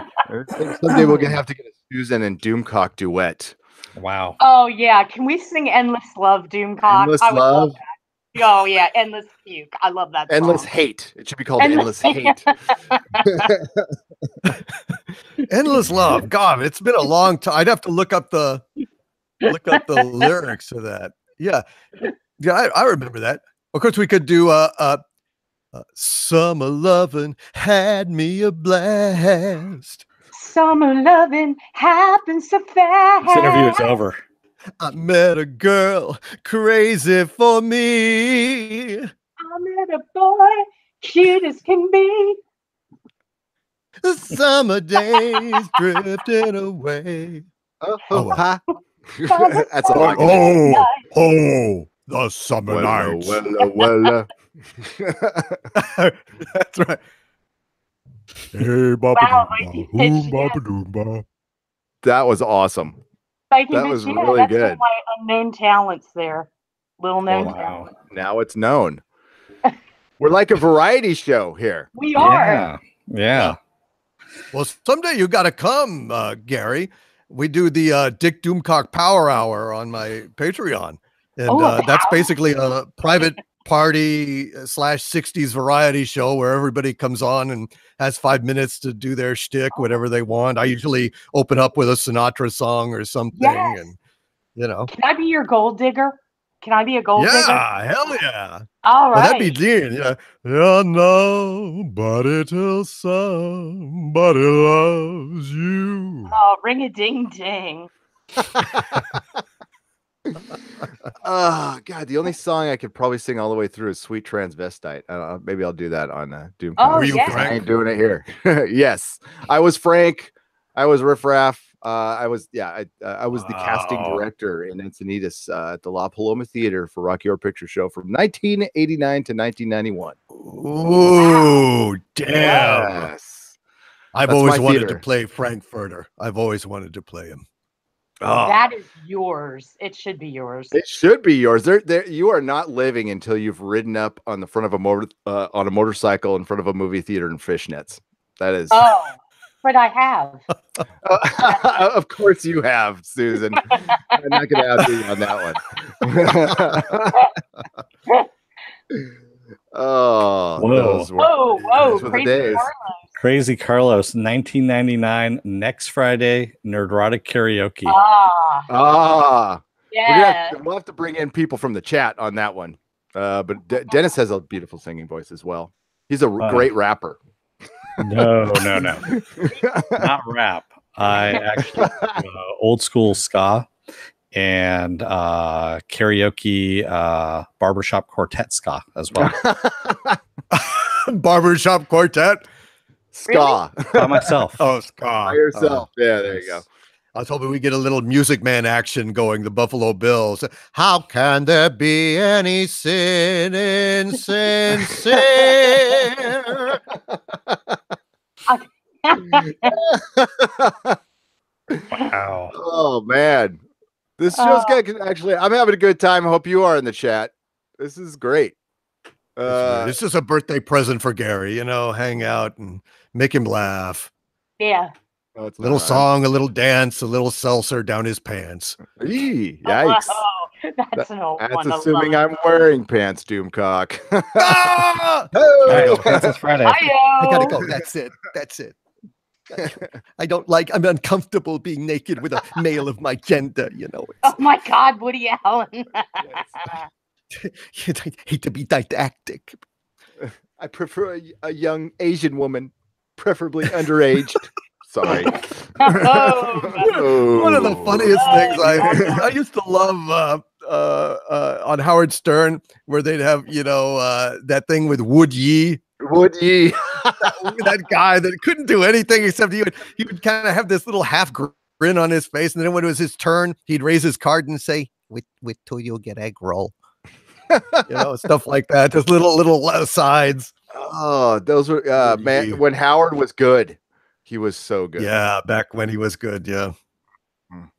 Someday we're gonna have to get a Susan and Doomcock duet.
Wow.
Oh yeah, can we sing "Endless Love," Doomcock?
Endless
I would
Love.
love that. Oh yeah, "Endless Puke." I love that song.
Endless Hate. It should be called Endless Hate.
Endless Love. God, it's been a long time. I'd have to look up the lyrics to that. Yeah, I remember that. Of course, we could do "Summer Lovin' Had Me a Blast."
Summer loving happens so fast.
This interview is over.
I met a girl crazy for me.
I met a boy, cute as can be.
The summer days drifting away.
Oh,
Oh, well.
ha. That's all I can do.
Oh, the summer nights.
Wella.
That's right. Hey, baba
Wow,
doomba,
Mikey
boom,
Fish,
baba doomba.
That was awesome.
Mikey
That
Fish,
was
yeah,
really
that's one
good.
of my unknown talents there. Little known
Wow.
talent.
Now it's known. We're like a variety show here.
We are.
Yeah.
Well, someday you got to come, Gary. We do the Dick Doomcock Power Hour on my Patreon. And that's basically a private party / 60s variety show where everybody comes on and has 5 minutes to do their shtick, whatever they want. I usually open up with a Sinatra song or something.
Yes.
And, you know.
Can I be your gold digger? Can I be a gold digger?
Yeah, hell yeah.
All right.
Well, that'd be Dean. Yeah. Yeah, nobody till somebody loves you.
Oh, ring a ding ding.
Oh God, the only song I could probably sing all the way through is "Sweet Transvestite." Maybe I'll do that on DoomCock.
Oh,
Were you
yeah.
I
Frank?
ain't doing it here. Yes, I was Frank. I was Riff Raff. I was the casting
Wow.
director in Encinitas at the La Paloma Theater for Rocky Horror Picture Show from 1989 to 1991.
Ooh, damn.
Yes.
I've
That's
always
my
wanted
theater.
to play Frankfurter. I've always wanted to play him.
Oh,
That is yours. It should be yours.
it should be yours. There, you are not living until you've ridden up on the front of a on a motorcycle in front of a movie theater in fishnets. That is.
Oh, but I have.
Of course you have, Susan. I'm not going to outdo you on that one. Oh,
Whoa.
those were
Whoa,
the
crazy
days.
Carlos.
Crazy Carlos, 1999, next Friday, Nerdrotic Karaoke.
Ah.
Yeah.
We'll have to bring in people from the chat on that one. But Dennis has a beautiful singing voice as well. He's a great rapper.
No. Not rap. I actually old school ska and karaoke barbershop quartet ska as well.
Barbershop Quartet.
Ska.
By myself.
Oh, ska.
By yourself. Yeah, there you go.
I was hoping we get a little Music Man action going. The Buffalo Bills. How can there be any sin in sincere?
Wow.
Oh man, this show's got actually. I'm having a good time. I hope you are in the chat. This is great.
It's just a birthday present for Gary. Hang out and make him laugh.
Yeah.
Oh, it's
A little
not.
song, a little dance, a little seltzer down his pants.
Eee, yikes!
Oh, that's an old
That's
one. to
assuming
love.
I'm wearing pants, Doomcock.
Ah!
All right, Princess Friday.
I gotta
Hi-yo.
go. That's it. I don't like. I'm uncomfortable being naked with a male of my gender.
Oh my God, Woody Allen.
I hate to be didactic.
I prefer a young Asian woman, preferably underage. Sorry.
Oh,
One of the funniest things I used to love on Howard Stern, where they'd have that thing with Wood Yee.
Would ye?
That guy that couldn't do anything except he would kind of have this little half grin on his face, and then when it was his turn, he'd raise his card and say, "Wait till you get egg roll," stuff like that. Just little sides.
Oh, those were man. When Howard was good, he was so good.
Yeah, back when he was good. Yeah,
Kind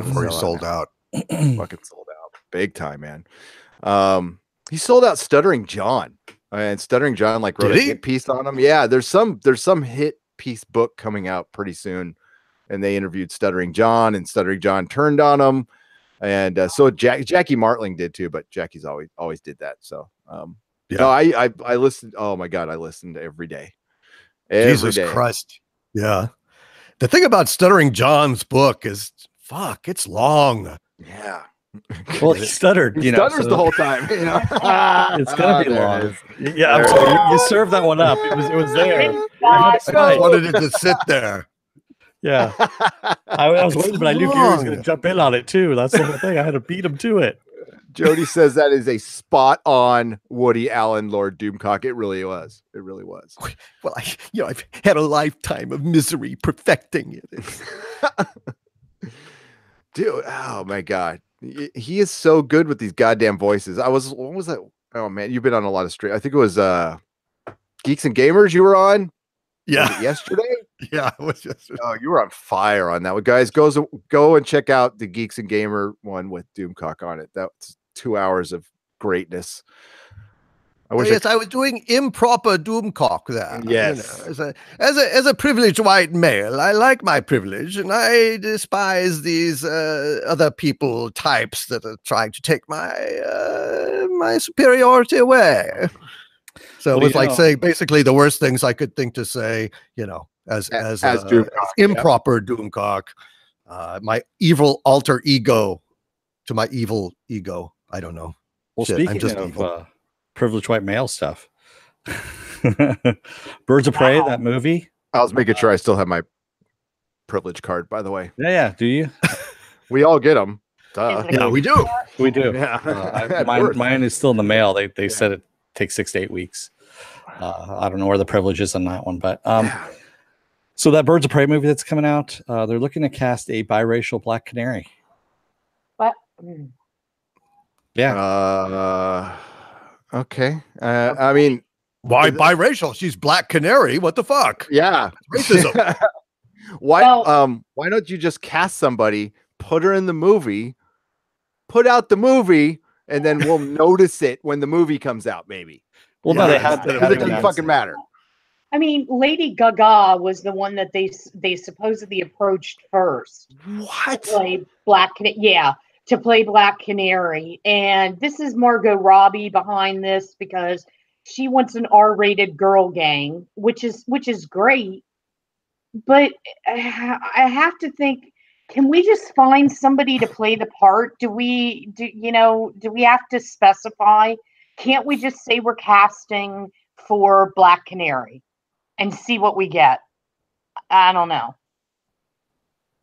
of
before he sold out.
Fucking sold out, big time, man. He sold out Stuttering John, and Stuttering John wrote
Did
a
he?
hit piece on him. Yeah, there's some hit piece book coming out pretty soon, and they interviewed Stuttering John, and Stuttering John turned on him, and so Jackie Martling did too, but Jackie's always did that. So
Yeah.
no, I listened. Oh my God, I listened every day. Every
Jesus
day.
Christ. Yeah. The thing about Stuttering John's book is, it's long.
Yeah.
Well, he stuttered.
He stutters the whole time.
It's gonna be
There it
long.
is.
Yeah, I'm sorry. You served that one up. It was there.
God.
I just wanted it to sit there.
Yeah, I was waiting, but I knew Gary was going
long.
to jump in on it too. That's the whole thing. I had to beat him to it.
Jody says that is a spot on Woody Allen, Lord Doomcock. It really was. It really was.
Well, I've had a lifetime of misery perfecting it.
Dude, oh my God. He is so good with these goddamn voices. What was that? Oh man, you've been on a lot of stream. I think it was Geeks and Gamers you were on.
Yeah.
Was it yesterday?
Yeah, it was yesterday.
Oh, you were on fire on that one. Guys, go and check out the Geeks and Gamer one with Doomcock on it. That's 2 hours of greatness. I
was doing improper Doomcock there.
Yes.
You know, as a privileged white male, I like my privilege, and I despise these other people types that are trying to take my superiority away. So it was like saying basically the worst things I could think to say, as improper Doomcock, my evil alter ego to my evil ego. I don't know.
Well, speaking of privileged white male stuff, Birds of Prey, that movie.
I was making sure I still have my privilege card, by the way.
Yeah. Do you?
We all get them.
Yeah, we do.
We do.
Yeah.
Mine is still in the mail. They said it takes 6 to 8 weeks. I don't know where the privilege is on that one, but so that Birds of Prey movie that's coming out, they're looking to cast a biracial Black Canary.
What?
Yeah. Okay. I mean,
why biracial? She's Black Canary. What the fuck?
Yeah.
Racism.
Why don't you just cast somebody, put her in the movie, put out the movie, and then we'll notice it when the movie comes out, maybe.
Well, no, they had
because it doesn't fucking matter.
I mean, Lady Gaga was the one that they supposedly approached first.
What?
To play to play Black Canary. And this is Margot Robbie behind this because she wants an R-rated girl gang, which is great. But I have to think, can we just find somebody to play the part? Do we have to specify? Can't we just say we're casting for Black Canary and see what we get? I don't know.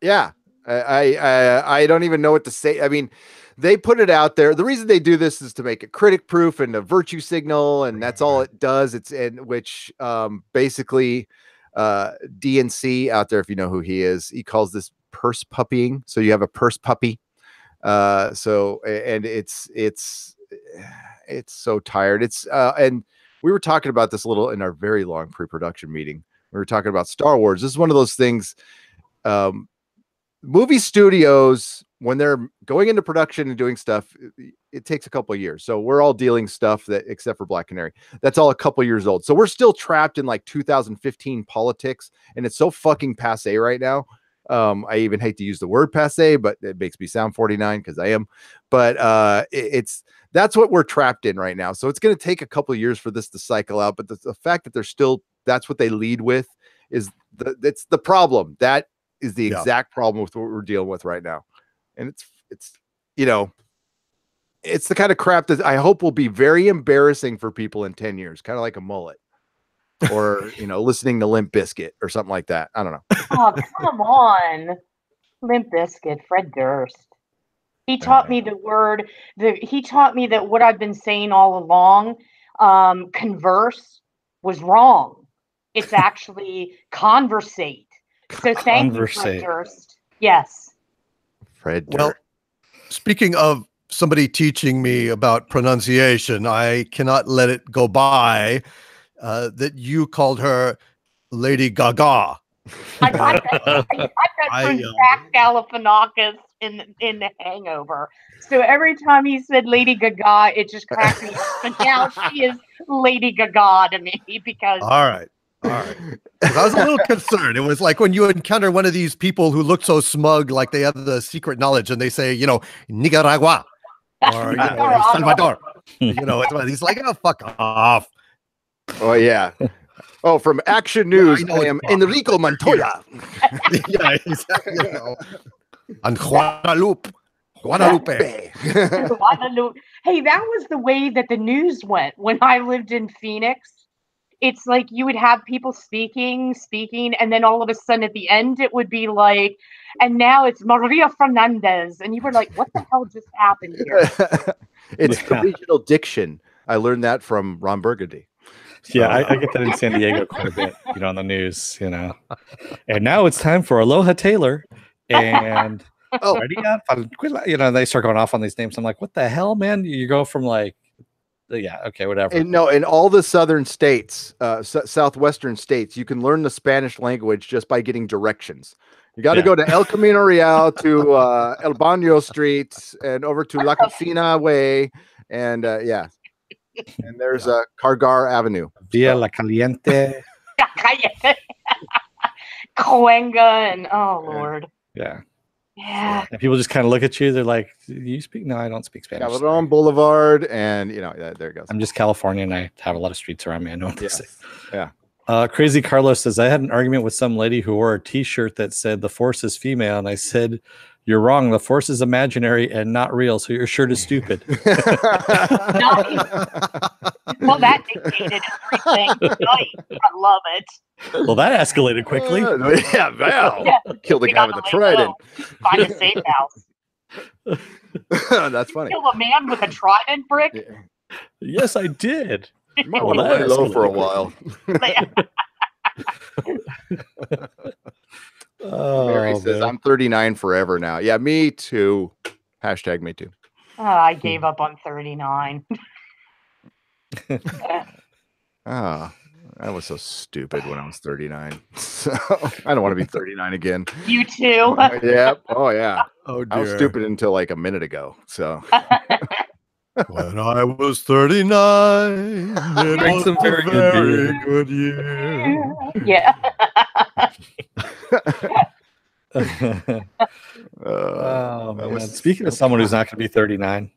Yeah. I don't even know what to say. I mean, they put it out there. The reason they do this is to make it critic proof and a virtue signal, and that's all it does. Basically DNC out there, if you know who he is, he calls this purse puppying. So you have a purse puppy. And it's so tired. And we were talking about this a little in our very long pre-production meeting. We were talking about Star Wars. This is one of those things. Movie studios, when they're going into production and doing stuff, it takes a couple of years. So we're all dealing stuff that, except for Black Canary, that's all a couple of years old. So we're still trapped in like 2015 politics, and it's so fucking passe right now. I even hate to use the word passe, but it makes me sound 49 because I am. But that's what we're trapped in right now. So it's going to take a couple of years for this to cycle out. But the fact that they're still, that's what they lead with, is it's the problem. That is the exact problem with what we're dealing with right now. And it's the kind of crap that I hope will be very embarrassing for people in 10 years, kind of like a mullet. Or listening to Limp Bizkit or something like that. I don't know.
Oh, come on. Limp Bizkit, Fred Durst. He taught me he taught me that what I've been saying all along, converse, was wrong. It's actually conversate. So thank you, Fred Durst. Yes.
Fred Durst.
Well, speaking of somebody teaching me about pronunciation, I cannot let it go by that you called her Lady Gaga.
I got that from Zach Galifianakis in The Hangover. So every time he said Lady Gaga, it just cracked me up. But now she is Lady Gaga to me because.
All right. I was a little concerned. It was like when you encounter one of these people who look so smug, like they have the secret knowledge, and they say, Nicaragua or El Salvador. He's like, oh, fuck off.
Oh yeah. Oh, from Action News, I am Enrico Montoya.
Yeah, exactly. And Guadalupe.
Hey, that was the way that the news went when I lived in Phoenix. It's like you would have people speaking, and then all of a sudden at the end it would be like, and now it's Maria Fernandez, and you were like, what the hell just happened here?
It's the regional diction. I learned that from Ron Burgundy.
Yeah, I get that in San Diego quite a bit, on the news, And now it's time for Aloha Taylor and they start going off on these names. I'm like, what the hell, man? You go from like, yeah, okay, whatever.
And no, in all the southern states, southwestern states, you can learn the Spanish language just by getting directions. You got to go to El Camino Real, to El Baño Street, and over to La Cocina Way, and and there's Cargar Avenue.
Via La Caliente.
Coenga, and oh Lord.
Yeah.
Yeah.
And people just kind of look at you. They're like, "You speak?" No, I don't speak Spanish.
Calderon Boulevard, and there it goes.
I'm just California, and I have a lot of streets around me. I know what to say.
Yeah.
Crazy Carlos says, I had an argument with some lady who wore a T-shirt that said the Force is female, and I said, "You're wrong. The Force is imaginary and not real. So your shirt is stupid."
Well, that dictated everything. Nice. I love it.
Well, that escalated quickly.
Killed the guy with the trident.
Find a safe house.
That's funny.
Kill a man with a trident brick.
Yeah.
Yes, I did.
You might want to lay low for a while. Mary says, I'm 39 forever now. Yeah, me too. Hashtag me too.
Oh, I gave up on 39.
I was so stupid when I was 39. So I don't want to be 39 again.
You too.
Yeah. Oh, yeah.
Oh, dear.
I was stupid until like a minute ago. So
when I was 39, it was a very good year.
Yeah.
Oh, man. Speaking of someone who's not going to be 39,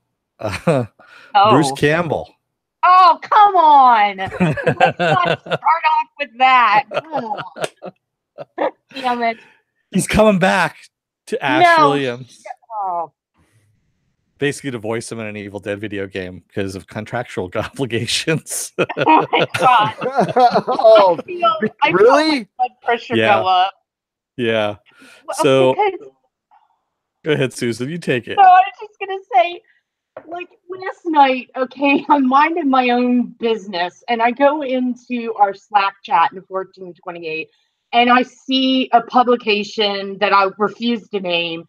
Bruce Campbell.
Oh, come on. Let's not start off with that. Come on. Damn it.
He's coming back to Ash Williams.
Oh.
Basically to voice him in an Evil Dead video game because of contractual obligations.
Oh, my God.
Oh,
I
really?
feel my blood pressure go up.
Yeah.
Well,
So,
because,
go ahead, Susan. You take it.
so I was just going to say, like last night, okay, I'm minding my own business and I go into our Slack chat in 1428 and I see a publication that I refuse to name.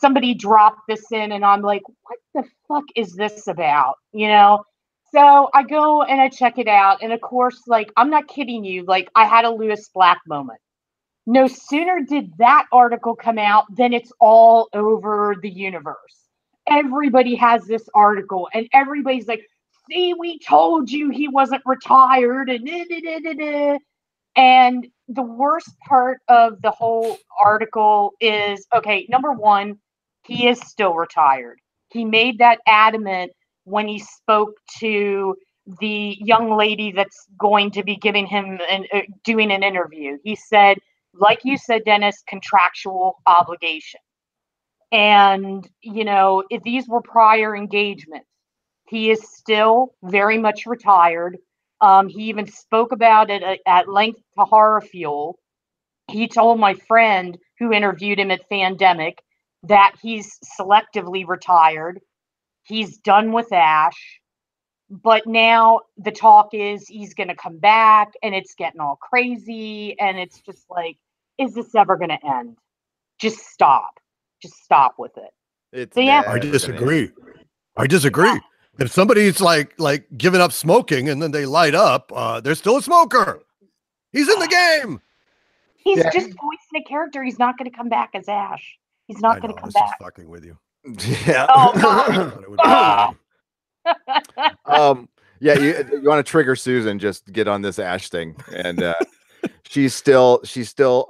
Somebody dropped this in and I'm like, what the fuck is this about? So I go and I check it out. And of course, like, I'm not kidding you. Like, I had a Lewis Black moment. No sooner did that article come out than it's all over the universe. Everybody has this article and everybody's like, see, we told you he wasn't retired. And the worst part of the whole article is, okay, number one, he is still retired. He made that adamant when he spoke to the young lady that's going to be giving him doing an interview. He said, like you said, Dennis, contractual obligation. And, if these were prior engagements, he is still very much retired. He even spoke about it at length to Horror Fuel. He told my friend who interviewed him at Fandemic that he's selectively retired. He's done with Ash. But now the talk is he's going to come back and it's getting all crazy. And it's just like, is this ever going to end? Just stop. Just stop with it.
I disagree. If somebody's like giving up smoking and then they light up, they're still a smoker. He's in the game.
He's just voicing a character. He's not going to come back as Ash. He's not going to come back.
Just fucking with you.
Yeah.
Oh,
yeah. You want to trigger Susan? Just get on this Ash thing, and she's still. Susan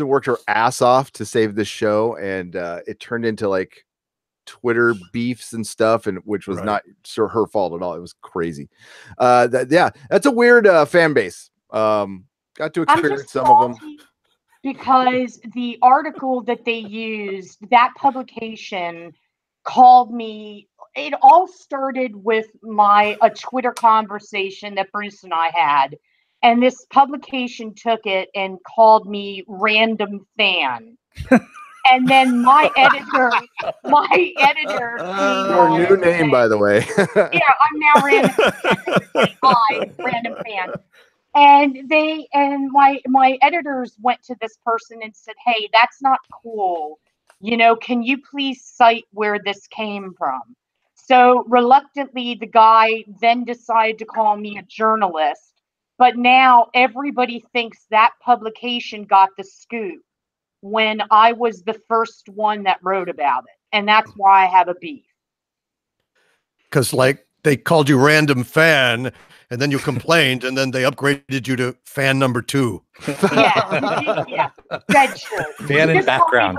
worked her ass off to save this show, and it turned into like Twitter beefs and stuff, and which was not her fault at all. It was crazy. That's a weird fan base. Got to experience some of them
because the article that they used, that publication called me. It all started with a Twitter conversation that Bruce and I had, and this publication took it and called me random fan. And then my editor,
Your new name, by the way.
yeah, I'm now random fan. And my editors went to this person and said, "Hey, that's not cool. You know, can you please cite where this came from?" So reluctantly, the guy then decided to call me a journalist. But now everybody thinks that publication got the scoop when I was the first one that wrote about it. And that's why I have a beef.
Because, like, they called you random fan, and then you complained, and then they upgraded you to fan number 2.
Yeah, red shirt.
Fan in background.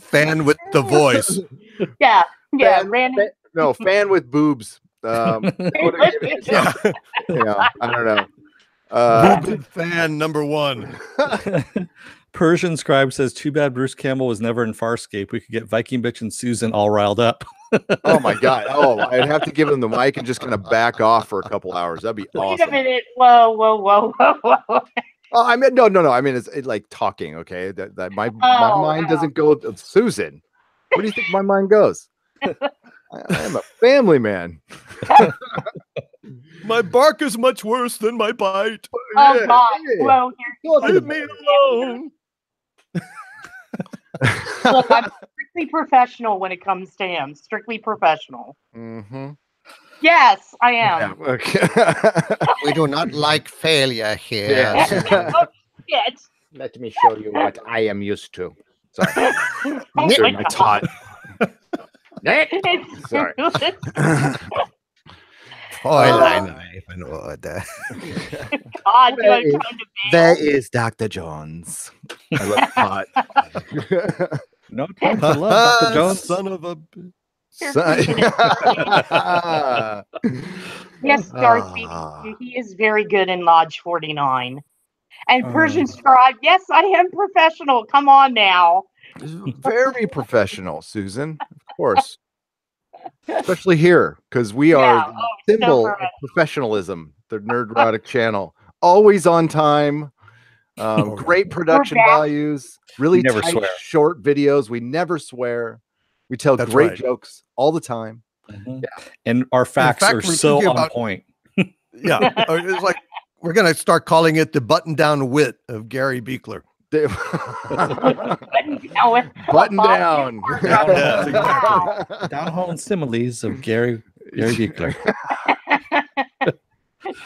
Fan with the voice.
Yeah,
fan with boobs. I don't know.
Boob fan number 1.
Persian Scribe says, "Too bad Bruce Campbell was never in Farscape. We could get Viking Bitch and Susan all riled up."
Oh my God! Oh, I'd have to give him the mic and just kind of back off for a couple hours. That'd be awesome.
Wait a minute! Whoa!
Oh, I mean, no. I mean, it's like talking. Okay, that my mind doesn't go. Susan, where do you think my mind goes? I am a family man.
My bark is much worse than my bite.
Oh God! Well,
leave me alone.
Look, I'm strictly professional when it comes to him. Strictly professional.
Mm-hmm.
Yes, I am.
Yeah, okay.
We do not like failure here.
Yeah.
Oh, shit.
Let me show you what I am used to. Sorry.
Oh,
During
my
my
God.
tot. Sorry.
Fräulein Ravenwood.
God, you are trying to
There is Dr. Jones. I love pot.
No time to love Dr. Jones.
Son of a...
Yes, Darcy, he is very good in Lodge 49. And Persian Scribe, yes, I am professional. Come on now.
Very professional, Susan. Of course. Especially here, because we are the symbol of professionalism, the Nerdrotic channel. Always on time. Great production values. Really
never
tight,
swear.
short videos. We never swear. We tell
That's
great
right.
jokes all the time.
Mhm. And our facts
fact,
are
we're
so
thinking
on
about-
point.
Yeah. It's like, we're going to start calling it the button-down wit of Gary Beekler.
Button down.
Yes, exactly.
Down home similes of Gary Beekler.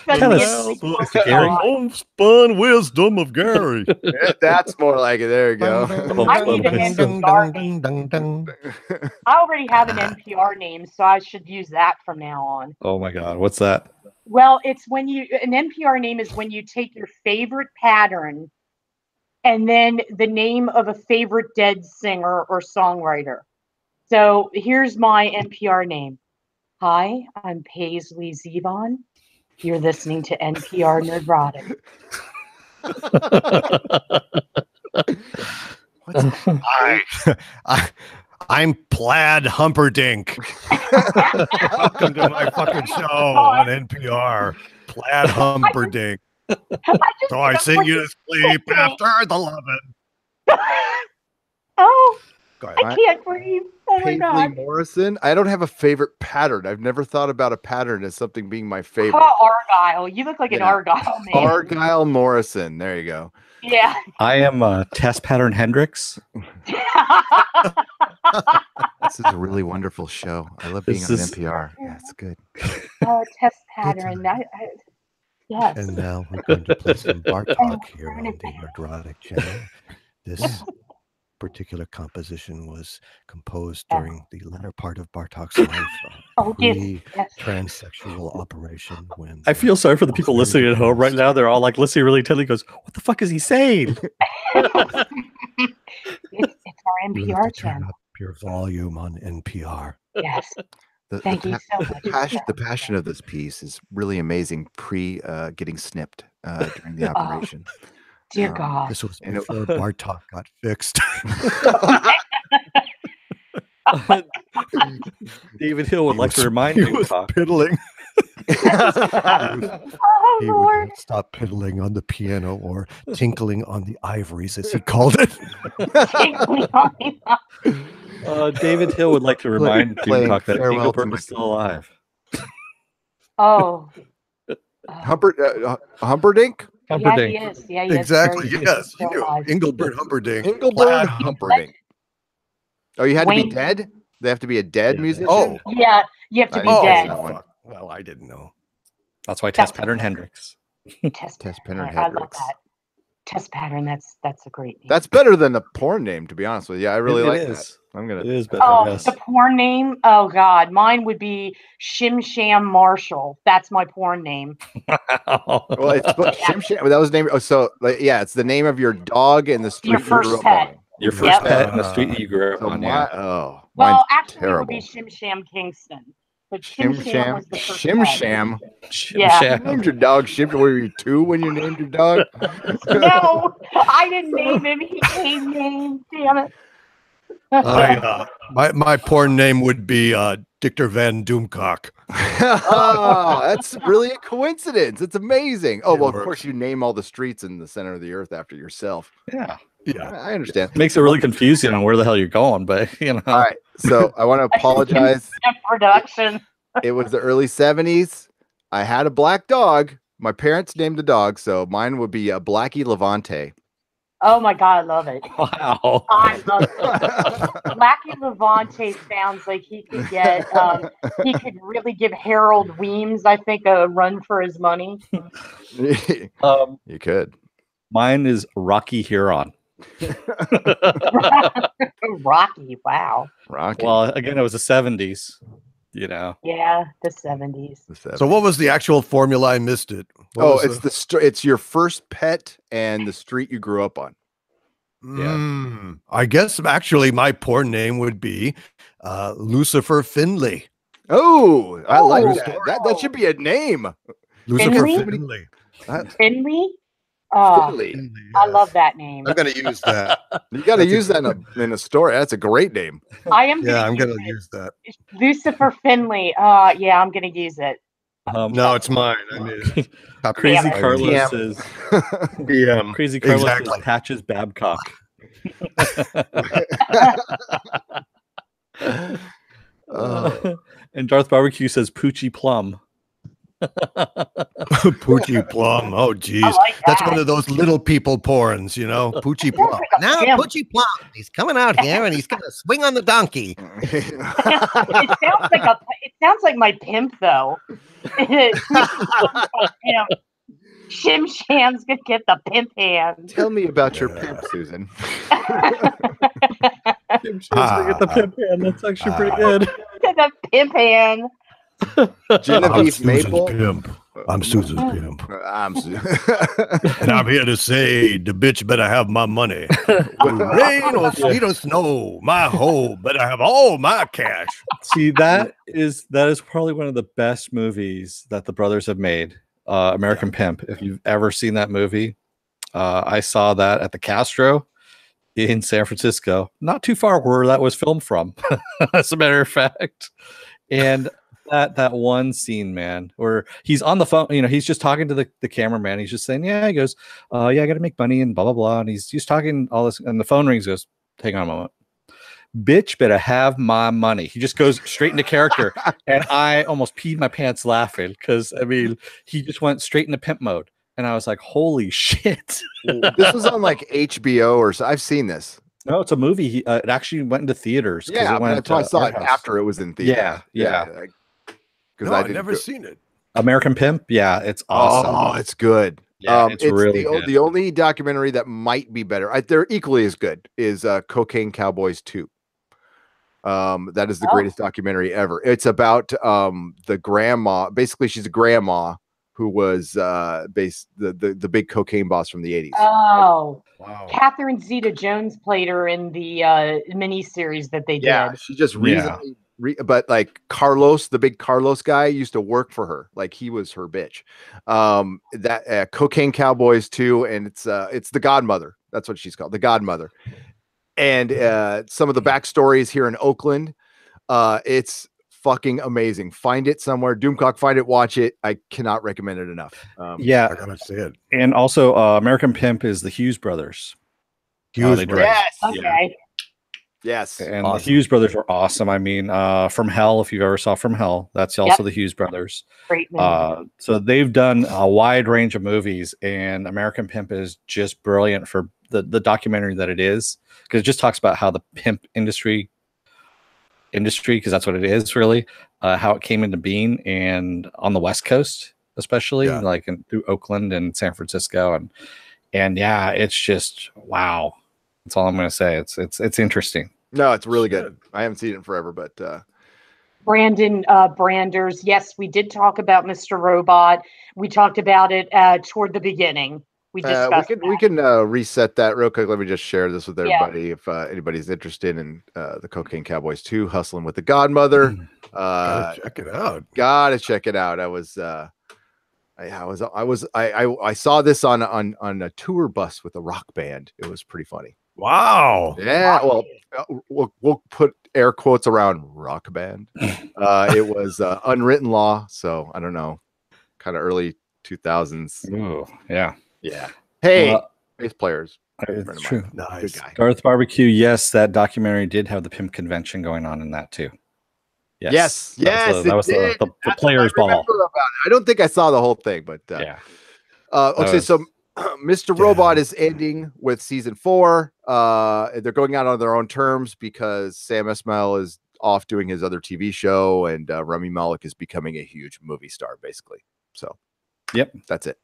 Tell
Tell
us,
us, Mr. Gary.
Homespun wisdom of Gary.
That's more like it. There you go.
I need an NPR name. I already have an NPR name, so I should use that from now on.
Oh my God, what's that?
Well, it's when an NPR name is when you take your favorite pattern and then the name of a favorite dead singer or songwriter. So here's my NPR name. Hi, I'm Paisley Zevon. You're listening to NPR Nerdrotic.
I'm Plaid Humperdinck. Welcome to my fucking show on NPR. Plaid Humperdinck. So I sing you to sleep after the lovin'.
Oh,
Go ahead.
I can't breathe. Oh my
Paisley
God.
Morrison. I don't have a favorite pattern. I've never thought about a pattern as something being my favorite.
Oh, Argyle. You look like an Argyle man.
Argyle Morrison. There you go.
Yeah.
I am Test Pattern Hendrix.
This is a really wonderful show. I love being
This
on
is-
NPR. Yeah, it's good.
Test pattern. Yes.
And now we're going to play some Bartok here on the Nerdrotic channel. This particular composition was composed during the latter part of Bartok's life.
Oh, yes.
Transsexual operation. When
I feel sorry for the people listening at home right now. They're all like listening really intently. Goes, what the fuck is he saying?
It's our
you
NPR
have to turn
channel.
up your volume on NPR.
Yes. Thank you so much.
The passion of this piece is really amazing. Getting snipped during the operation.
Dear God.
This was before Bartok got fixed.
David Hill would like to remind
he
you,
was
Talk.
piddling.
Oh,
He would
Lord.
not stop piddling on the piano or tinkling on the ivories, as he called it.
David Hill would like to remind
playing
DOOMCOCK that
Farewell to
Engelbert is still alive.
Oh.
Humperdinck?
Yeah,
Humperdinck.
he is. Yeah, he is.
Exactly.
Very-
Yes.
still
You know,
alive.
Engelbert Humperdinck.
Engelbert Humperdinck. Oh, you had to be
Wayne-
dead? They have to be a dead
Yeah.
musician?
Oh.
Yeah, you have to
I
be
didn't
dead.
know that one.
Fuck. Well, I didn't know.
That's why Test Pattern Hendrix.
Test
Pattern
I love
Hendrix.
that. Test pattern. That's a great name.
That's better than the porn name, to be honest with you. I really
It
like
is.
that. I'm gonna.
It is better.
Oh,
Yes.
the porn name? Oh God, mine would be Shim Sham Marshall. That's my porn name.
Well, it's Shim Sham. That was the name. Oh, so yeah, it's the name of your dog and the street
Your
you
first
grew up
pet.
on.
Your first
Yep.
pet in the street you grew up
So
on.
my,
Yeah.
oh,
Well,
mine's
actually,
terrible.
it would be Shim Sham Kingston. But Shim
Shim
Sham
Sham.
was the first
Shim
pet.
Sham.
Yeah.
You named your dog Shim. Were you 2 when you named your dog?
No, I didn't name him. He gave names. Damn it.
My porn name would be Dictor Van Doomcock.
Oh, that's really a coincidence. It's amazing. Oh,
It
well, of
works.
course, you name all the streets in the center of the earth after yourself.
Yeah.
Yeah.
I understand.
Makes it really confusing on where the hell you're going, but you know.
All right. So I want to apologize.
Production.
It was the early 70s. I had a black dog. My parents named the dog, so mine would be a Blackie Levante.
Oh my God, I love it.
Wow.
I love it. Blackie Levante sounds like he could get, he could really give Harold Weems, I think, a run for his money.
You could.
Mine is Rocky Huron.
Rocky, wow.
Rocky.
Well, again, it was the 70s. You know.
Yeah, the 70s.
The 70s.
So what was the actual formula? I missed it. What
Oh,
was
it's it's your first pet and the street you grew up on.
I guess actually my porn name would be Lucifer Finley.
Oh, I like
Oh.
that. That should be a name.
Lucifer
Finley?
Finley.
Finley? Oh,
Finley.
I love that name.
I'm gonna use that.
You got to
That's a
use that in a story. That's a great name.
I am
Yeah, I'm
gonna
gonna use that.
Lucifer Finley. Yeah, I'm gonna use it.
No, it's mine. I mean,
Crazy
Damn it.
Carlos
TM.
is
DM.
Crazy Carlos
Exactly.
is Patches Babcock. And Darth Barbecue says Poochie Plum.
Poochie Plum. Oh, geez.
I like
That's
that.
one of those little people porns, you know? Poochie Plum.
Like a
Now,
pimp.
Poochie Plum, he's coming out here and he's going to swing on the donkey.
It sounds like my pimp though. Shim Sham's gonna get the pimp hand.
Tell me about your pimp, Susan.
Get the pimp hand. That's actually pretty good.
The pimp hand.
I'm
Genevieve
Susan's
Maple.
pimp. I'm Susan's pimp.
I'm
And I'm here to say the bitch better have my money. With rain or sleet or snow, my hoe better have all my cash.
See, that is probably one of the best movies that the brothers have made. American Pimp. If you've ever seen that movie, I saw that at the Castro in San Francisco, not too far where that was filmed from, as a matter of fact. And that one scene, man, where he's on the phone, you know, he's just talking to the cameraman. He's just saying, yeah, he goes, yeah, I got to make money and blah, blah, blah. And he's just talking all this. And the phone rings, goes, hang on a moment. Bitch better have my money. He just goes straight into character. And I almost peed my pants laughing because, I mean, he just went straight into pimp mode. And I was like, holy shit.
This was on like HBO or so. I've seen this.
No, it's a movie. It actually went into theaters.
Yeah,
it went
that's why I
into
saw it
art house.
after it was in theater.
Yeah.
Because
No,
I
I've
didn't
never
go-
seen it.
American Pimp. Yeah, it's awesome.
Oh, it's good.
Yeah, it's really good.
The only documentary that might be better. They're equally as good. Is Cocaine Cowboys 2. That is the greatest documentary ever. It's about the grandma. Basically, she's a grandma who was the big cocaine boss from the 80s.
Oh,
Wow.
Catherine Zeta-Jones played her in the miniseries that they
Yeah,
did.
she just recently. But like Carlos, the big Carlos guy, used to work for her. Like he was her bitch. That Cocaine Cowboys 2, and it's the Godmother. That's what she's called, the Godmother. And some of the backstories here in Oakland. It's fucking amazing. Find it somewhere. Doomcock, find it, watch it. I cannot recommend it enough.
Yeah,
I gotta see it.
and also American Pimp is the Hughes brothers.
Hughes
they
brothers.
Yes.
Okay.
Yes.
And
Awesome.
the Hughes brothers were awesome. I mean, From Hell, if you ever saw From Hell, that's also the Hughes brothers.
Great movie.
So they've done a wide range of movies, and American Pimp is just brilliant for the documentary that it is, because it just talks about how the pimp industry, because that's what it is really, how it came into being, and on the West Coast, especially like through Oakland and San Francisco, and yeah, it's just wow. That's all I'm going to say. It's interesting.
No, it's really good. I haven't seen it in forever, but
Brandon Branders. Yes, we did talk about Mr. Robot. We talked about it toward the beginning. We discussed
we can reset that real quick. Let me just share this with everybody. If anybody's interested in the Cocaine Cowboys 2, Hustling with the Godmother,
Gotta check it out.
gotta check it out. I saw this on a tour bus with a rock band. It was pretty funny.
Wow.
Yeah, well, we'll put air quotes around rock band. It was Unwritten Law, so I don't know, kind of early 2000s.
Ooh, yeah.
Yeah. Hey, bass players.
It's true.
Nice.
Good guy.
Garth Barbecue, yes, that documentary did have the pimp convention going on in that too.
Yes.
That was
it
the
did.
players'
That's what I
ball.
remember about it. I don't think I saw the whole thing, but
Yeah.
okay, so Mr. Robot is ending with season 4. They're going out on their own terms because Sam Esmail is off doing his other TV show, and Rami Malek is becoming a huge movie star, basically. So,
yep,
that's it.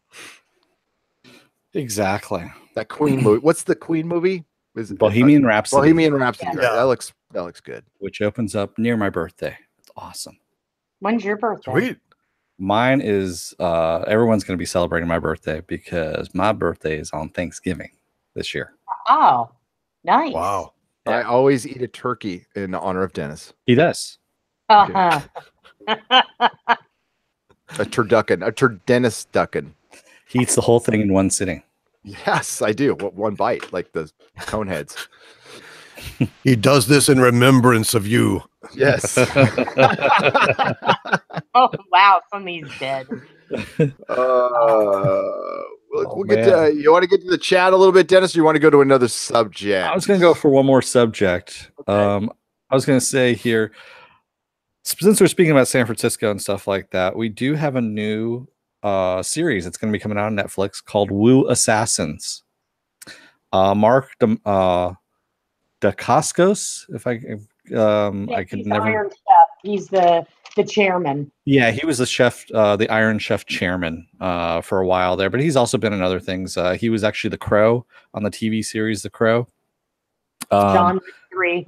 Exactly.
That Queen movie. What's the Queen movie? Is it
Bohemian Rhapsody?
Bohemian Rhapsody.
Yeah.
Right? That looks good.
Which opens up near my birthday. It's awesome.
When's your birthday?
Sweet.
Mine is everyone's going to be celebrating my birthday because my birthday is on Thanksgiving this year.
Oh, nice.
Wow.
I always eat a turkey in honor of Dennis.
He does.
Uh-huh.
A turducken, Dennis ducken.
He eats the whole thing in one sitting.
Yes, I do. One bite, like the cone heads.
He does this in remembrance of you.
Yes.
Oh, wow. Somebody's dead.
We'll get to, you want to get to the chat a little bit, Dennis, or you want to go to another subject?
I was going to go for one more subject.
Okay.
I was going to say here, since we're speaking about San Francisco and stuff like that, we do have a new series that's going to be coming out on Netflix called Woo Assassins. Mark Dacascos, if I can
he's
never.
Iron Chef. He's the chairman.
Yeah, he was the chef, the Iron Chef chairman for a while there, but he's also been in other things. He was actually the Crow on the TV series The Crow.
John 3.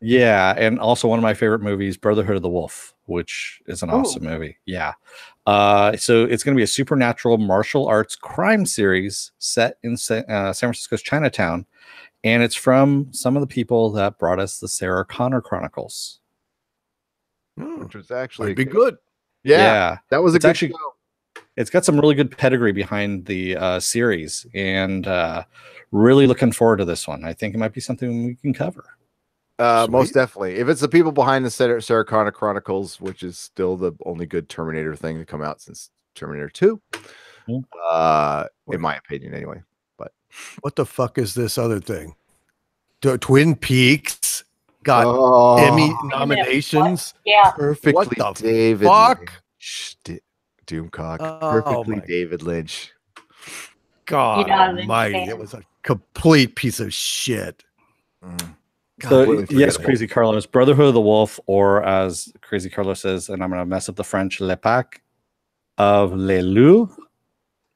Yeah, and also one of my favorite movies, Brotherhood of the Wolf, which is an awesome movie. Yeah. So it's going to be a supernatural martial arts crime series set in San Francisco's Chinatown, and it's from some of the people that brought us the Sarah Connor Chronicles.
Which was actually
Might be good.
Yeah, that was a
It's
good
actually-
show.
It's got some really good pedigree behind the series, and really looking forward to this one. I think it might be something we can cover.
Most definitely. If it's the people behind the Sarah Connor Chronicles, which is still the only good Terminator thing to come out since Terminator 2, in my opinion, anyway. But
What the fuck is this other thing? Twin Peaks got Emmy nominations.
Yeah.
Perfectly
What the
David
fuck?
Lynch. Doomcock.
Oh,
Perfectly
my-
David Lynch.
God
You're not an
almighty.
fan.
It was a complete piece of shit.
So,
Completely
yes,
forgettable.
Crazy Carlos, Brotherhood of the Wolf, or as Crazy Carlos says, and I'm going to mess up the French, Le Pack of Les Loups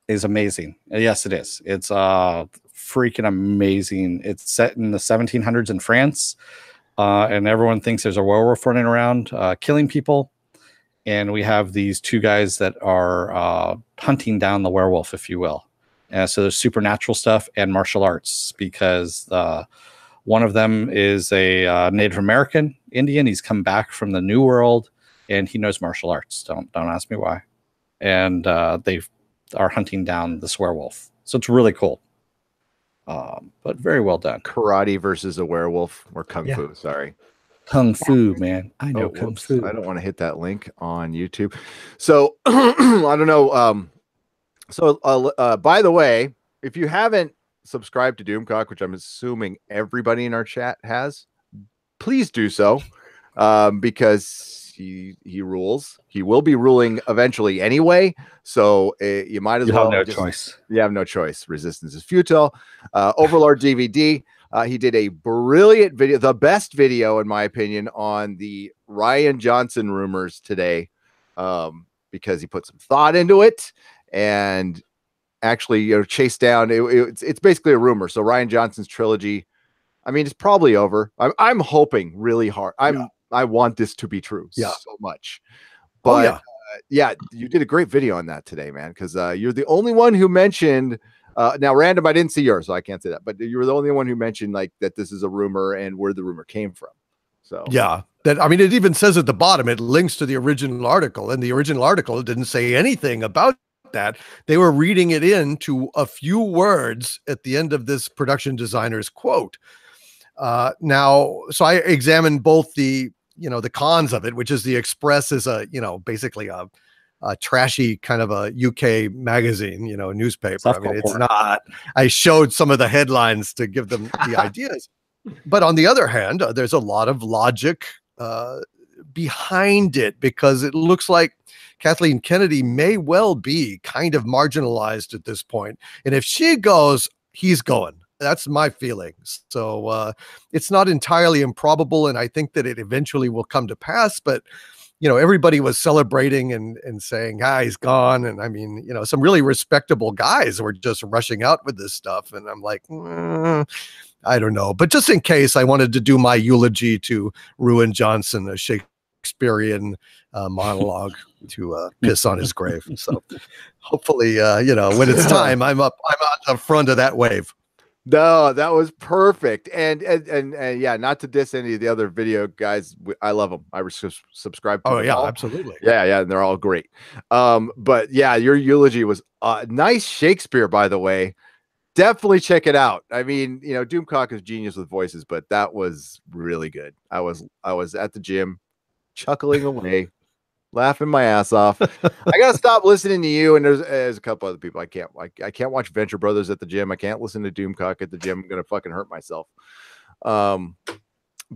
is amazing. Yes, it is. It's freaking amazing. It's set in the 1700s in France, and everyone thinks there's a werewolf running around killing people. And we have these two guys that are hunting down the werewolf, if you will. So there's supernatural stuff and martial arts, because one of them is a Native American Indian. He's come back from the New World, and he knows martial arts. Don't ask me why. And they are hunting down this werewolf. So it's really cool, but very well done.
Karate versus a werewolf, or kung fu. Sorry.
Kung Fu, man. I know
Oh,
Kung
whoops.
Fu.
I don't want to hit that link on YouTube. So I don't know. By the way, if you haven't subscribed to Doomcock, which I'm assuming everybody in our chat has, please do so, because he rules. He will be ruling eventually anyway. So you might as well.
Have no choice.
You have no choice. Resistance is futile. Overlord DVD. He did a brilliant video, the best video in my opinion, on the Rian Johnson rumors today, because he put some thought into it and actually chased down. It's basically a rumor. So Rian Johnson's trilogy, I mean, it's probably over. I'm hoping really hard. I want this to be true so much. But yeah, you did a great video on that today, man, because you're the only one who mentioned. Now, random, I didn't see yours, so I can't say that. But you were the only one who mentioned like that this is a rumor and where the rumor came from. So
that, I mean, it even says at the bottom, it links to the original article, and the original article didn't say anything about that. They were reading it into a few words at the end of this production designer's quote. Now, so I examined both the cons of it, which is the Express is basically a trashy kind of a UK magazine, newspaper. I mean, it's not. I showed some of the headlines to give them the ideas. But on the other hand, there's a lot of logic behind it, because it looks like Kathleen Kennedy may well be kind of marginalized at this point. And if she goes, he's going. That's my feeling. So it's not entirely improbable. And I think that it eventually will come to pass. But everybody was celebrating and saying, he's gone. And I mean, some really respectable guys were just rushing out with this stuff. And I'm like, I don't know. But just in case, I wanted to do my eulogy to Ri'an Johnson, a Shakespearean monologue to piss on his grave. So hopefully, when it's time, I'm on the front of that wave.
No, that was perfect. And yeah, not to diss any of the other video guys. I love them. I subscribe to them all.
Absolutely.
Yeah, and they're all great. But yeah, your eulogy was nice Shakespeare, by the way. Definitely check it out. I mean, Doomcock is genius with voices, but that was really good. I was at the gym chuckling away, laughing my ass off. I gotta stop listening to you. And there's a couple other people I can't watch Venture Brothers at the gym. I can't listen to Doomcock at the gym. I'm gonna fucking hurt myself.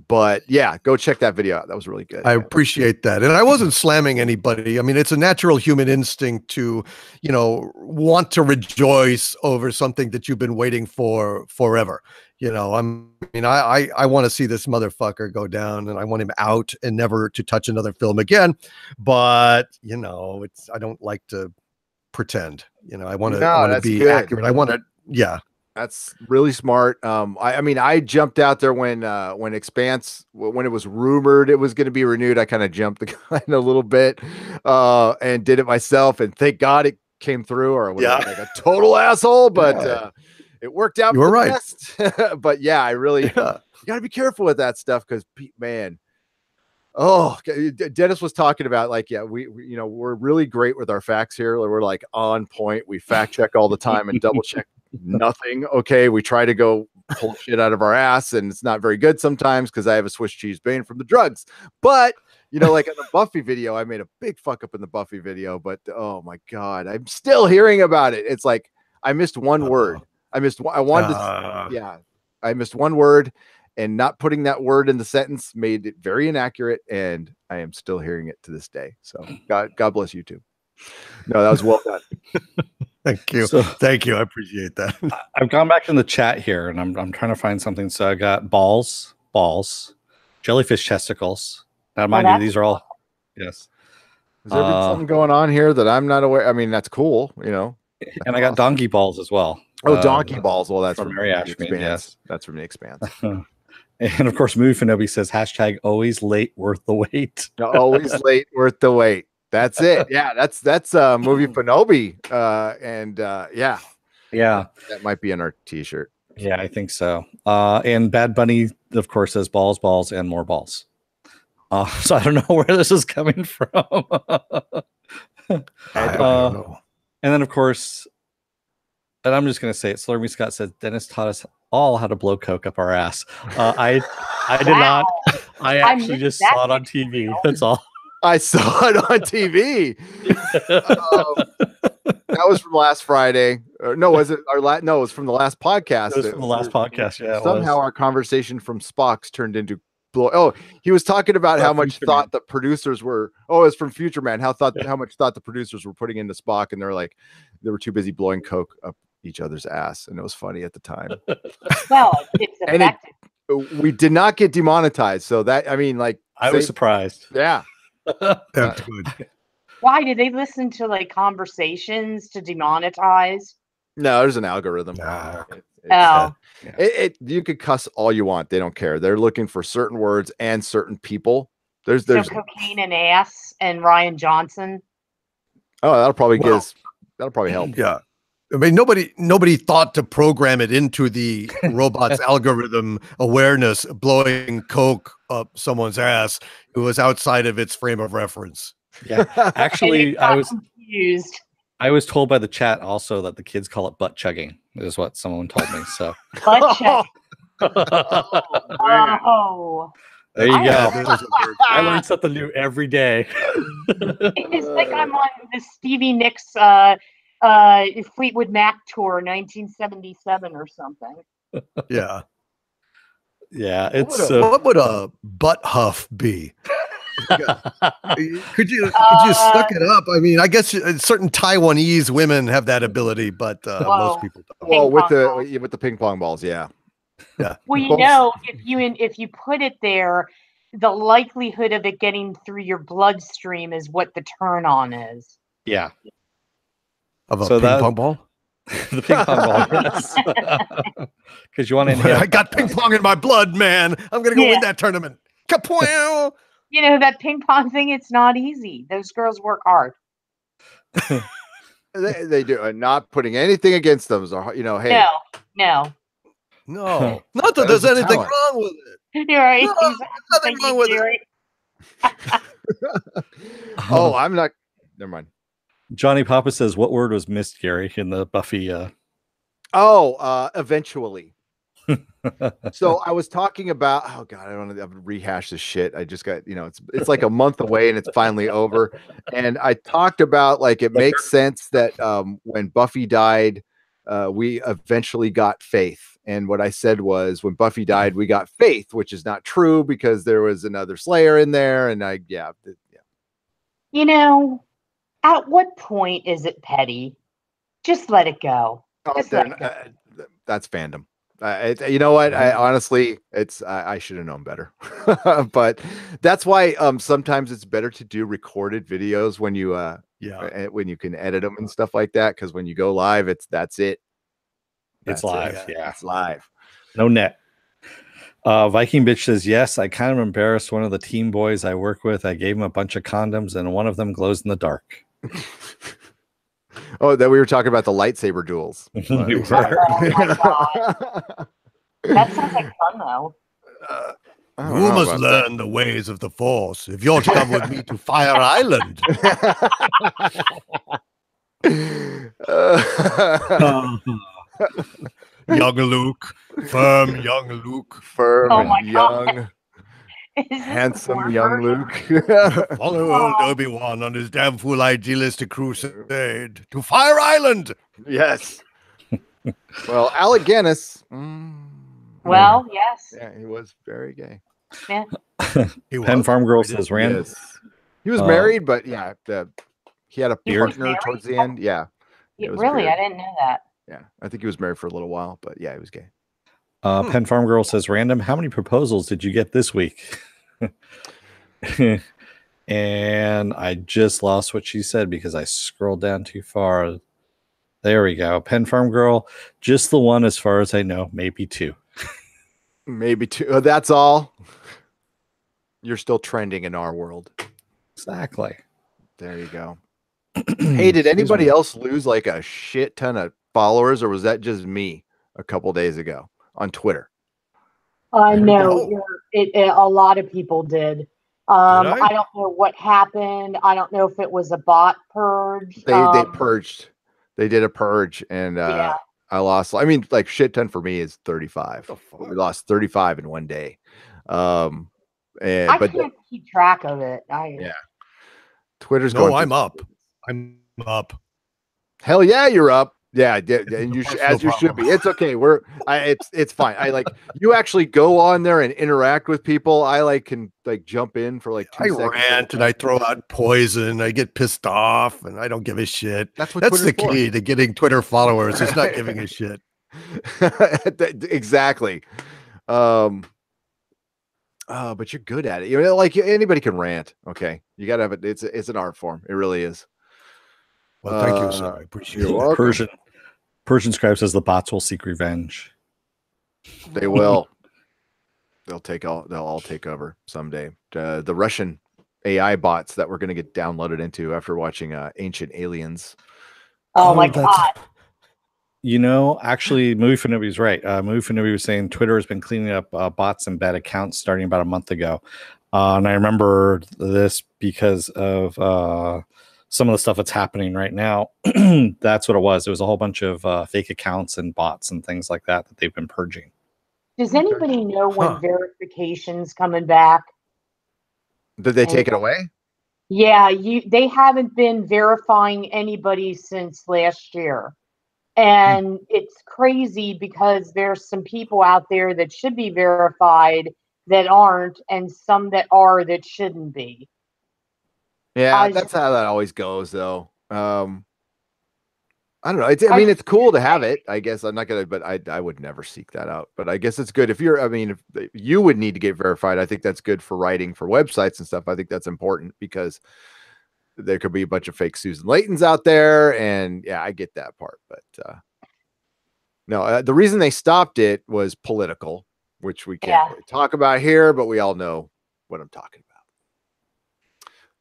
But yeah, go check that video out. That was really good.
I appreciate that. And I wasn't slamming anybody. I mean, it's a natural human instinct to, want to rejoice over something that you've been waiting for forever. I want to see this motherfucker go down, and I want him out and never to touch another film again. But, I don't like to pretend, I want to be
good.
accurate. I want to,
That's really smart. I mean, I jumped out there when Expanse, when it was rumored it was going to be renewed. I kind of jumped the gun a little bit and did it myself. And thank God it came through, or I would have like a total asshole. But it worked out.
You were right.
Best. But yeah, I really you got to be careful with that stuff, because man. Oh, Dennis was talking about we're really great with our facts here. We're like on point. We fact check all the time and double check nothing. Okay. We try to go pull shit out of our ass, and it's not very good sometimes because I have a Swiss cheese vein from the drugs. But like in the Buffy video, I made a big fuck up in the Buffy video, but oh my God, I'm still hearing about it. It's like I missed one word. I missed one word. And not putting that word in the sentence made it very inaccurate, and I am still hearing it to this day. So God bless you too. No, that was well done.
Thank you. Thank you. I appreciate that.
I've gone back in the chat here, and I'm trying to find something. So I got balls, jellyfish testicles. Now, mind you, these are all yes.
Is there something going on here that I'm not aware? I mean, that's cool,
And I got donkey balls as well.
Oh, donkey balls. Well, that's
from Mary Ashman. Yes,
that's from the Expanse.
And of course, Movie Fanobi says # always late, worth the wait.
Always late, worth the wait. That's it. Yeah, that's Movie Fanobi. That might be in our t-shirt.
Yeah, I think so. And Bad Bunny, of course, says balls, and more balls. So I don't know where this is coming from.
I don't know.
And then, of course, and I'm just going to say it. Slurmy Scott says Dennis taught us all how to blow coke up our ass. I did not. I
I
actually
missed
just
that
saw it on TV. That's all.
I saw it on TV. That was from last Friday. No, was it our No, it was from the last podcast.
It was from the last podcast. Yeah, it
Somehow
was.
our conversation from Spock's turned into Oh, he was talking about how much
Future
thought
Man.
the producers were. Oh, it's from Future Man. How much thought the producers were putting into Spock, and they're like, they were too busy blowing coke up each other's ass, and it was funny at the time.
Well, it's
And
effective.
we did not get demonetized, so that, I mean, like,
I was surprised.
yeah.
That's good.
Why did they listen to like conversations to demonetize?
No, there's an algorithm.
Nah.
Oh,
You could cuss all you want. They don't care. They're looking for certain words and certain people. There's
so cocaine and ass and Rian Johnson.
oh, that'll probably
Well,
that'll probably help.
Yeah. I mean, nobody thought to program it into the robot's algorithm awareness, blowing coke up someone's ass. It was outside of its frame of reference.
Yeah, actually, I was
confused.
told by the chat also that the kids call it butt chugging. Is what someone told me. So
Butt check.
there
Oh,
you
I
go.
Yeah, there's a word.
I learn something new every day.
it's like I'm on the Stevie Nicks Fleetwood Mac tour, 1977 or something.
Yeah.
Yeah, it's
What would a butt huff be? Could you suck it up? I mean, I guess certain Taiwanese women have that ability, but most people don't.
Well, with
Ping
the ping pong balls, yeah.
Yeah.
Well, you know, if you put it there, the likelihood of it getting through your bloodstream is what the turn on is.
yeah.
Of a
So
ping pong ball?
The ping pong ball, yes. Because you want to inhale.
I got ping pong in my blood, man. I'm gonna go win that tournament. Kapow!
You know, that ping pong thing, it's not easy. Those girls work hard.
They do, and not putting anything against them. So, you know, hey,
No.
No, not that
That
there's
is a
anything
talent.
wrong with it.
You're right.
No, nothing wrong with it.
oh, I'm not. Never mind.
Johnny Papa says, "What word was missed, Gary, in the Buffy?"
Eventually. So I was talking about. Oh God, I don't want to rehash this shit. I just got, it's like a month away and it's finally over. And I talked about, like, it makes sense that when Buffy died, we eventually got Faith. And what I said was, when Buffy died, we got Faith, which is not true because there was another Slayer in there. And yeah.
You know, at what point is it petty? Just let it go. Just let it go.
That's fandom. You know what? I honestly, I should have known better. But that's why sometimes it's better to do recorded videos when you when you can edit them and stuff like that. Because when you go live, that's it.
It's live. Yeah,
it's live.
No net. Viking Bitch says, yes, I kind of embarrassed one of the teen boys I work with. I gave him a bunch of condoms and one of them glows in the dark.
Oh, that we were talking about the lightsaber duels.
We
Oh
were.
my God. That sounds like fun, though.
You must learn the ways of the Force if you're to come with me to Fire Island. Young Luke, firm young Luke.
Firm,
Oh my
young,
Is this the
handsome
porn
young
version?
Luke.
Follow old Obi-Wan on his damn fool idealistic crusade to Fire Island.
Yes. Well, Alec Guinness.
Well, yes.
Yeah, he was very gay.
Yeah.
Pen Farm Girl says, Rand.
Yes. He was married, but yeah, he had a
He was
partner towards the
married?
end. Yeah. It was
Really?
weird.
I didn't know that.
Yeah. I think he was married for a little while, but yeah, he was gay.
Pen Farm Girl says, random, how many proposals did you get this week? And I just lost what she said because I scrolled down too far. There we go. Pen Farm Girl, just the one as far as I know, maybe two.
Maybe two. That's all. You're still trending in our world.
Exactly.
There you go. Hey, did anybody else lose like a shit ton of followers, or was that just me a couple days ago on Twitter?
No, a lot of people did.
I?
I don't know what happened. I don't know if it was a bot purge.
They purged. They did a purge, and
Yeah.
I lost. I mean, like, shit ton for me is 35. We lost 35 in one day.
I
but
can't keep track of it.
yeah, Twitter's
No,
going.
I'm up. I'm up.
Hell yeah, you're up. Yeah, and you
Personal
as you should be.
problem.
It's okay. It's fine. I like you actually go on there and interact with people. I like can like jump in for like 2
I
seconds.
rant and I throw out poison. I get pissed off and I don't give a shit.
That's what
That's the
Twitter's for.
key to getting Twitter followers. Is not giving a shit.
Exactly. But you're good at it. You know, like anybody can rant. Okay, you gotta have it. It's an art form. It really is.
Well, thank you, sir. I appreciate
You're
it.
welcome.
Persian Scribe says the bots will seek revenge.
They will. They'll all take over someday. The Russian AI bots that we're going to get downloaded into after watching Ancient Aliens.
Oh my God.
You know, actually, Movie for Newbies right. Movie for Newbies was saying Twitter has been cleaning up bots and bad accounts starting about a month ago. And I remember this because of some of the stuff that's happening right now. That's what it was. It was a whole bunch of fake accounts and bots and things like that they've been purging.
Does anybody know when verification's coming back?
Did they take it away?
Yeah, they haven't been verifying anybody since last year. And it's crazy because there's some people out there that should be verified that aren't, and some that are that shouldn't be.
Yeah, that's how that always goes, though. I don't know. I mean, it's cool to have it. I guess I'm not gonna, but I would never seek that out. But I guess it's good if you're. I mean, if you would need to get verified, I think that's good for writing for websites and stuff. I think that's important because there could be a bunch of fake Susan Laytons out there, and yeah, I get that part. But no, the reason they stopped it was political, which we can't really talk about here, but we all know what I'm talking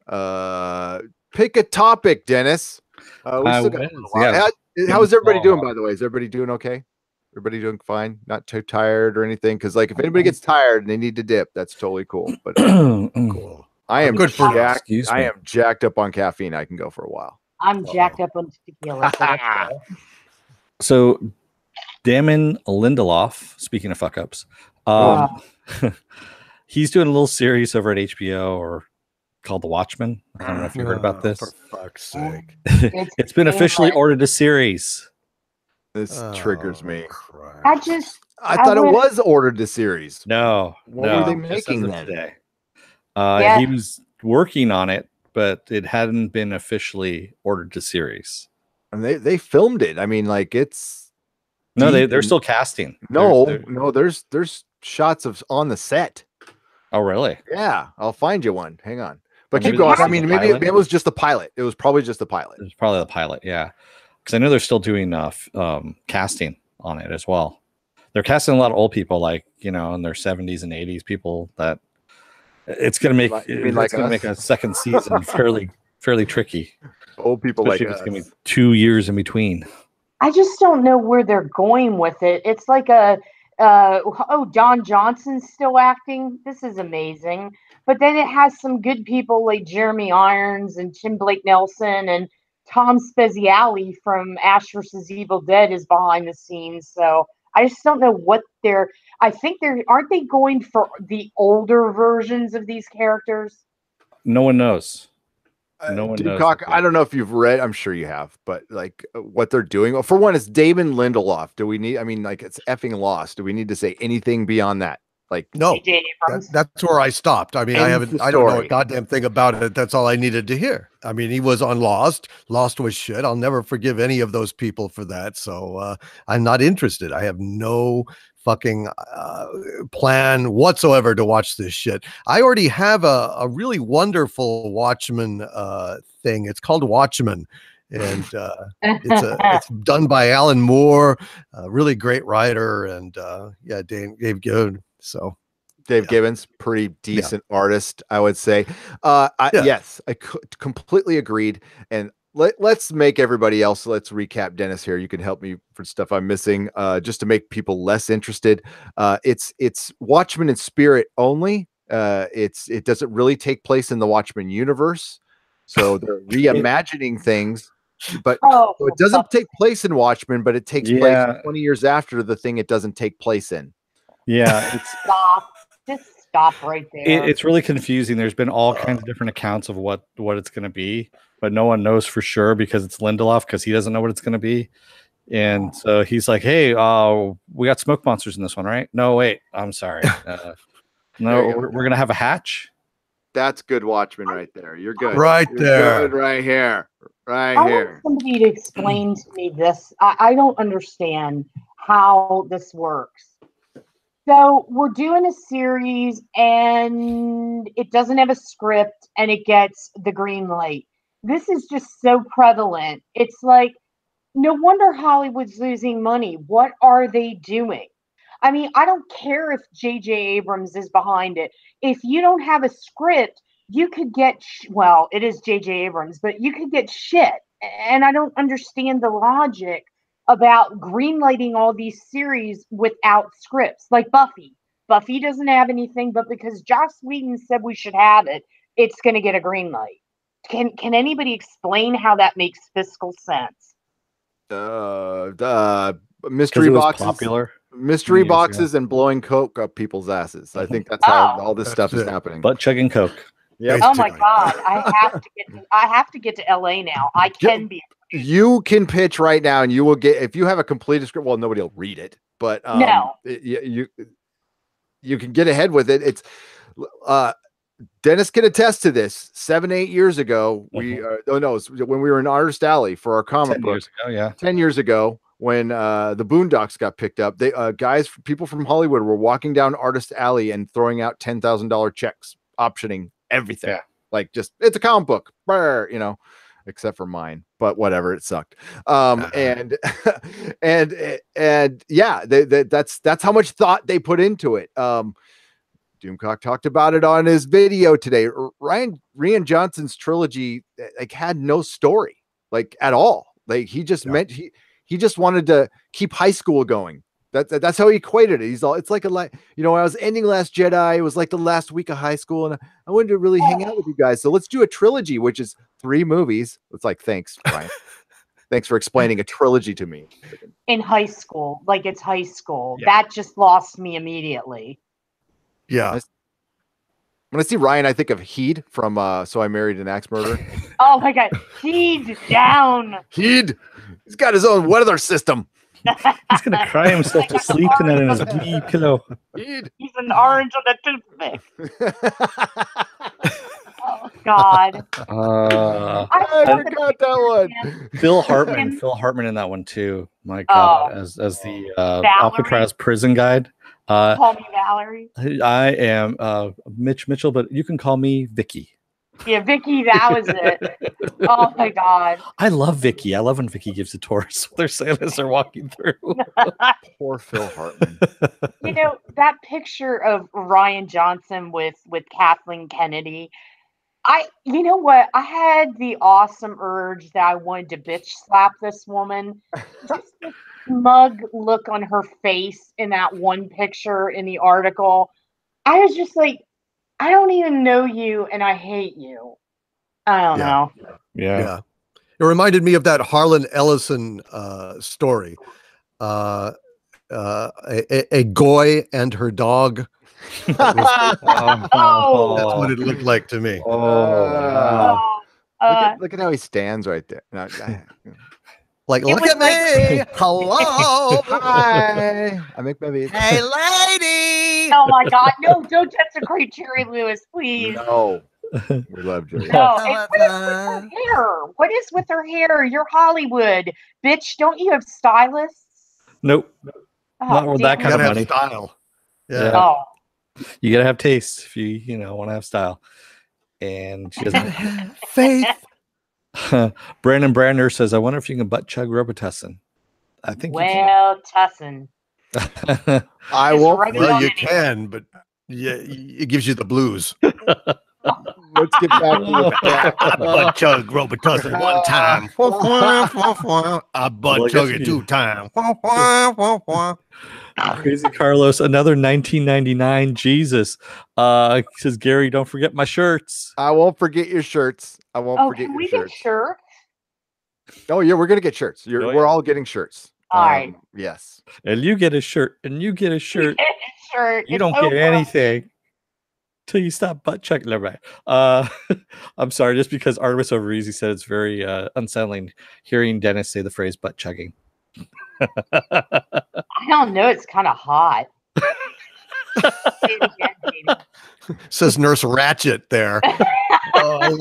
about. Pick a topic, Dennis. We still got a little while. How is everybody doing, by the way? Is everybody doing okay? Everybody doing fine? Not too tired or anything? Because like if anybody gets tired and they need to dip, that's totally cool. But
cool.
I am
good for
jacked. I am jacked up on caffeine. I can go for a while.
I'm jacked up on tequila.
So Damon Lindelof, speaking of fuck ups, he's doing a little series over at HBO or called The Watchmen. I don't know if you heard about this.
For fuck's sake.
It's been officially ordered a series.
This triggers me.
I
thought it was ordered to series.
No.
What were they making then?
Today? He was working on it, but it hadn't been officially ordered to series.
And they filmed it. I mean, like it's
they're still casting.
No, there's shots of on the set.
Oh, really?
Yeah, I'll find you one. Hang on. But keep going. I mean, maybe it was just the pilot. It was probably just the pilot.
It was probably the pilot, yeah. Because I know they're still doing casting on it as well. They're casting a lot of old people, like in their 70s and 80s, people that it's going to make a second season fairly tricky.
Old people
especially
like
it's going to be 2 years in between.
I just don't know where they're going with it. It's like Don Johnson's still acting. This is amazing. But then it has some good people like Jeremy Irons and Tim Blake Nelson, and Tom Spezialy from Ash vs. Evil Dead is behind the scenes. So I just don't know what I think aren't they going for the older versions of these characters?
No one knows. No one knows.
I don't know if you've read, I'm sure you have, but like what they're doing. Well, for one, it's Damon Lindelof. Do we need, I mean, like it's effing Lost. Do we need to say anything beyond that? Like,
no, that's where I stopped. I mean, I don't know a goddamn thing about it. That's all I needed to hear. I mean, he was on Lost. Lost was shit. I'll never forgive any of those people for that. So I'm not interested. I have no fucking plan whatsoever to watch this shit. I already have a really wonderful Watchmen thing. It's called Watchmen. And it's done by Alan Moore, a really great writer, and Dave Gibbons. So
Dave Gibbons, pretty decent artist, I would say. Yes, I completely agreed. And let's make everybody else. Let's recap. Dennis here, you can help me for stuff I'm missing, just to make people less interested. It's Watchmen in spirit only. It doesn't really take place in the Watchmen universe, so they're reimagining things. But so it doesn't take place in Watchmen, but it takes place 20 years after the thing it doesn't take place in.
Yeah,
stop. stop right there.
It's really confusing. There's been all kinds of different accounts of what it's going to be, but no one knows for sure because it's Lindelof, because he doesn't know what it's going to be. And so he's like, hey, we got smoke monsters in this one, right? No, wait, I'm sorry. No, we're going to have a hatch.
That's good Watchmen right there. You're good.
Right
You're
there.
good right here. Right
I
here.
want somebody to explain to me this. I don't understand how this works. So we're doing a series and it doesn't have a script and it gets the green light. This is just so prevalent. It's like, no wonder Hollywood's losing money. What are they doing? I mean, I don't care if J.J. Abrams is behind it. If you don't have a script, you could get, well, it is J.J. Abrams, but you could get shit. And I don't understand the logic about greenlighting all these series without scripts. Like Buffy. Buffy doesn't have anything, but because Joss Whedon said we should have it, it's going to get a green light. Can anybody explain how that makes fiscal sense?
Mystery boxes,
popular.
mystery boxes, and blowing coke up people's asses. I think that's how all this stuff is happening.
Butt chugging coke.
Yeah.
Oh my God! I have to get to LA now. I can be.
You can pitch right now, and you will get, if you have a completed script. Well, nobody will read it, but
No.
you can get ahead with it. It's Dennis can attest to this. 7-8 years ago, we when we were in Artist Alley for our comic
10
book.
years ago, yeah.
10 years ago, when the Boondocks got picked up, they people from Hollywood were walking down Artist Alley and throwing out $10,000 checks, optioning everything.
Yeah.
Like, just, it's a comic book, except for mine, but whatever, it sucked. And yeah, that's how much thought they put into it. DOOMCOCK talked about it on his video today. Rian Johnson's trilogy had no story at all. He just he just wanted to keep high school going. That's how he equated it. It's like when I was ending Last Jedi, it was like the last week of high school, and I wanted to really hang out with you guys. So let's do a trilogy, which is 3 movies. It's like, thanks, Brian. Thanks for explaining a trilogy to me.
In high school, it's high school. Yeah. That just lost me immediately.
Yeah.
When I see Ryan, I think of Heed from So I Married an Axe Murderer.
Oh my God, Heed down.
Heed. He's got his own weather system.
He's gonna cry himself to sleep tonight in his blue pillow.
Heed.
He's an orange on a toothpick. Oh God.
I forgot that one.
Phil Hartman in that one too. My God, as the Alcatraz prison guide.
Call me Valerie.
I am Mitch Mitchell, but you can call me Vicky.
Yeah, Vicky, that was it. Oh my God.
I love Vicky. I love when Vicky gives a tour so they're saying as they're walking through.
Poor Phil Hartman.
That picture of Rian Johnson with Kathleen Kennedy. You know what? I had the awesome urge that I wanted to bitch slap this woman. Just the smug look on her face in that one picture in the article. I was just like, I don't even know you and I hate you. I don't know.
Yeah.
It reminded me of that Harlan Ellison story. A goy and her dog. That's what it looked like to me.
Look at how he stands right there.
Look at me. Hello.
Hi. I make babies.
Hey, lady.
Oh my God. No, don't desecrate Jerry Lewis, please.
No. We love Jerry.
No. What is with her hair? What is with her hair? You're Hollywood. Bitch, don't you have stylists?
Nope. Not with that kind of money.
Style.
Yeah.
Oh.
You gotta have taste if you want to have style. And she doesn't have
faith.
Brandon Brander says, I wonder if you can butt chug Robitussin. I think
Tussin.
I won't.
Well, you can, but yeah, it gives you the blues.
Let's get back to the
butt chug Robitussin one time. I butt chug it 2 times.
Crazy Carlos, another 1999. Jesus. Says, Gary, don't forget my shirts.
I won't forget your shirts. I won't forget your shirts.
Get shirts?
Oh yeah, we're gonna get shirts. We're all getting shirts.
All right.
Yes.
And you get a shirt, and you get a shirt.
You
don't get anything. till you stop butt checking. Never mind. I'm sorry, just because Artemis over easy said it's very unsettling hearing Dennis say the phrase butt chugging.
I don't know. It's kind of hot. Say it again, baby.
Says Nurse Ratchet there. Oh,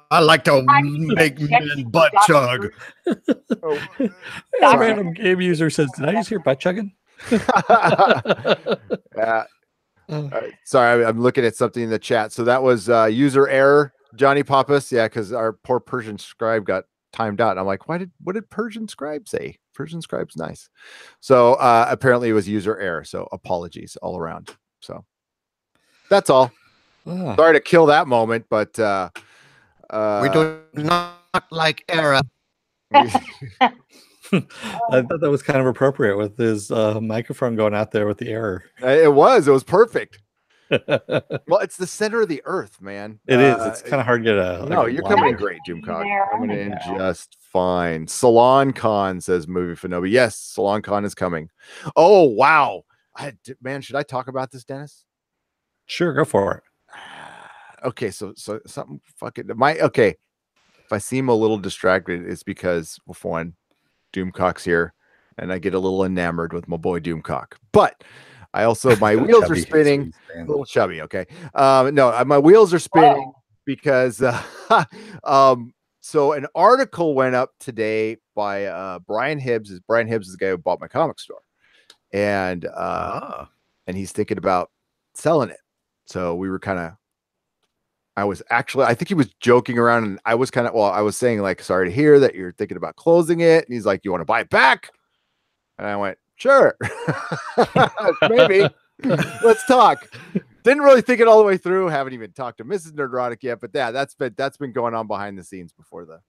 I like to make men butt chug.
A random game user says, "Did I just hear butt chugging?"
Sorry, I'm looking at something in the chat. So that was user error, Johnny Pappas. Yeah, because our poor Persian scribe got timed out. And I'm like, what did Persian scribe say? Persian scribe's nice. So apparently it was user error. So apologies all around. So that's all. Sorry to kill that moment, but
we do not like error.
I thought that was kind of appropriate with his microphone going out there with the error.
It was perfect. Well, it's the center of the earth, man.
It is. It's kind of hard to get a.
No, you're coming in great, DOOMCOCK. Coming in just fine. Salon Con says Movie Fanobi. Yes, Salon Con is coming. Oh wow, man, should I talk about this, Dennis?
Sure, go for it.
Okay, so something fucking okay. If I seem a little distracted, it's because, well, for one, DOOMCOCK's here, and I get a little enamored with my boy DOOMCOCK. But I also my wheels are spinning. A little chubby, okay. No, my wheels are spinning because so an article went up today by Brian Hibbs. Brian Hibbs is the guy who bought my comic store, and he's thinking about selling it. So we were kind of. I think he was joking around, and I was kind of, I was saying, like, sorry to hear that you're thinking about closing it. And he's like, you want to buy it back? And I went, sure, maybe. Let's talk. Didn't really think it all the way through. Haven't even talked to Mrs. Nerdrotic yet, but yeah, that's been going on behind the scenes before the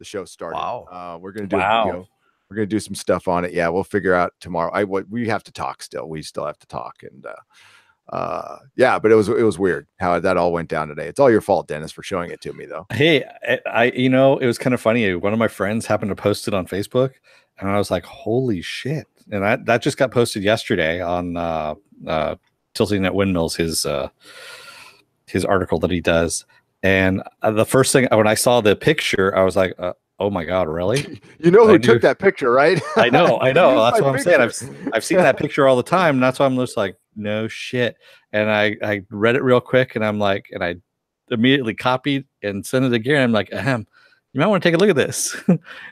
show started.
Wow.
We're gonna do we're gonna do some stuff on it. Yeah, we'll figure out tomorrow. We have to talk still. We still have to talk, and yeah, but it was weird how that all went down today. It's all your fault, Dennis, for showing it to me, though.
Hey, it was kind of funny. One of my friends happened to post it on Facebook, and I was like, holy shit. And that just got posted yesterday on Tilting at Windmills, his article that he does. And the first thing when I saw the picture, I was like, oh my God, really?
You know who took that picture, right?
I know. That's what I'm saying. I've seen that picture all the time. And that's why I'm just like, no shit. And I read it real quick, and I'm like, and I immediately copied and sent it again. I'm like, you might want to take a look at this.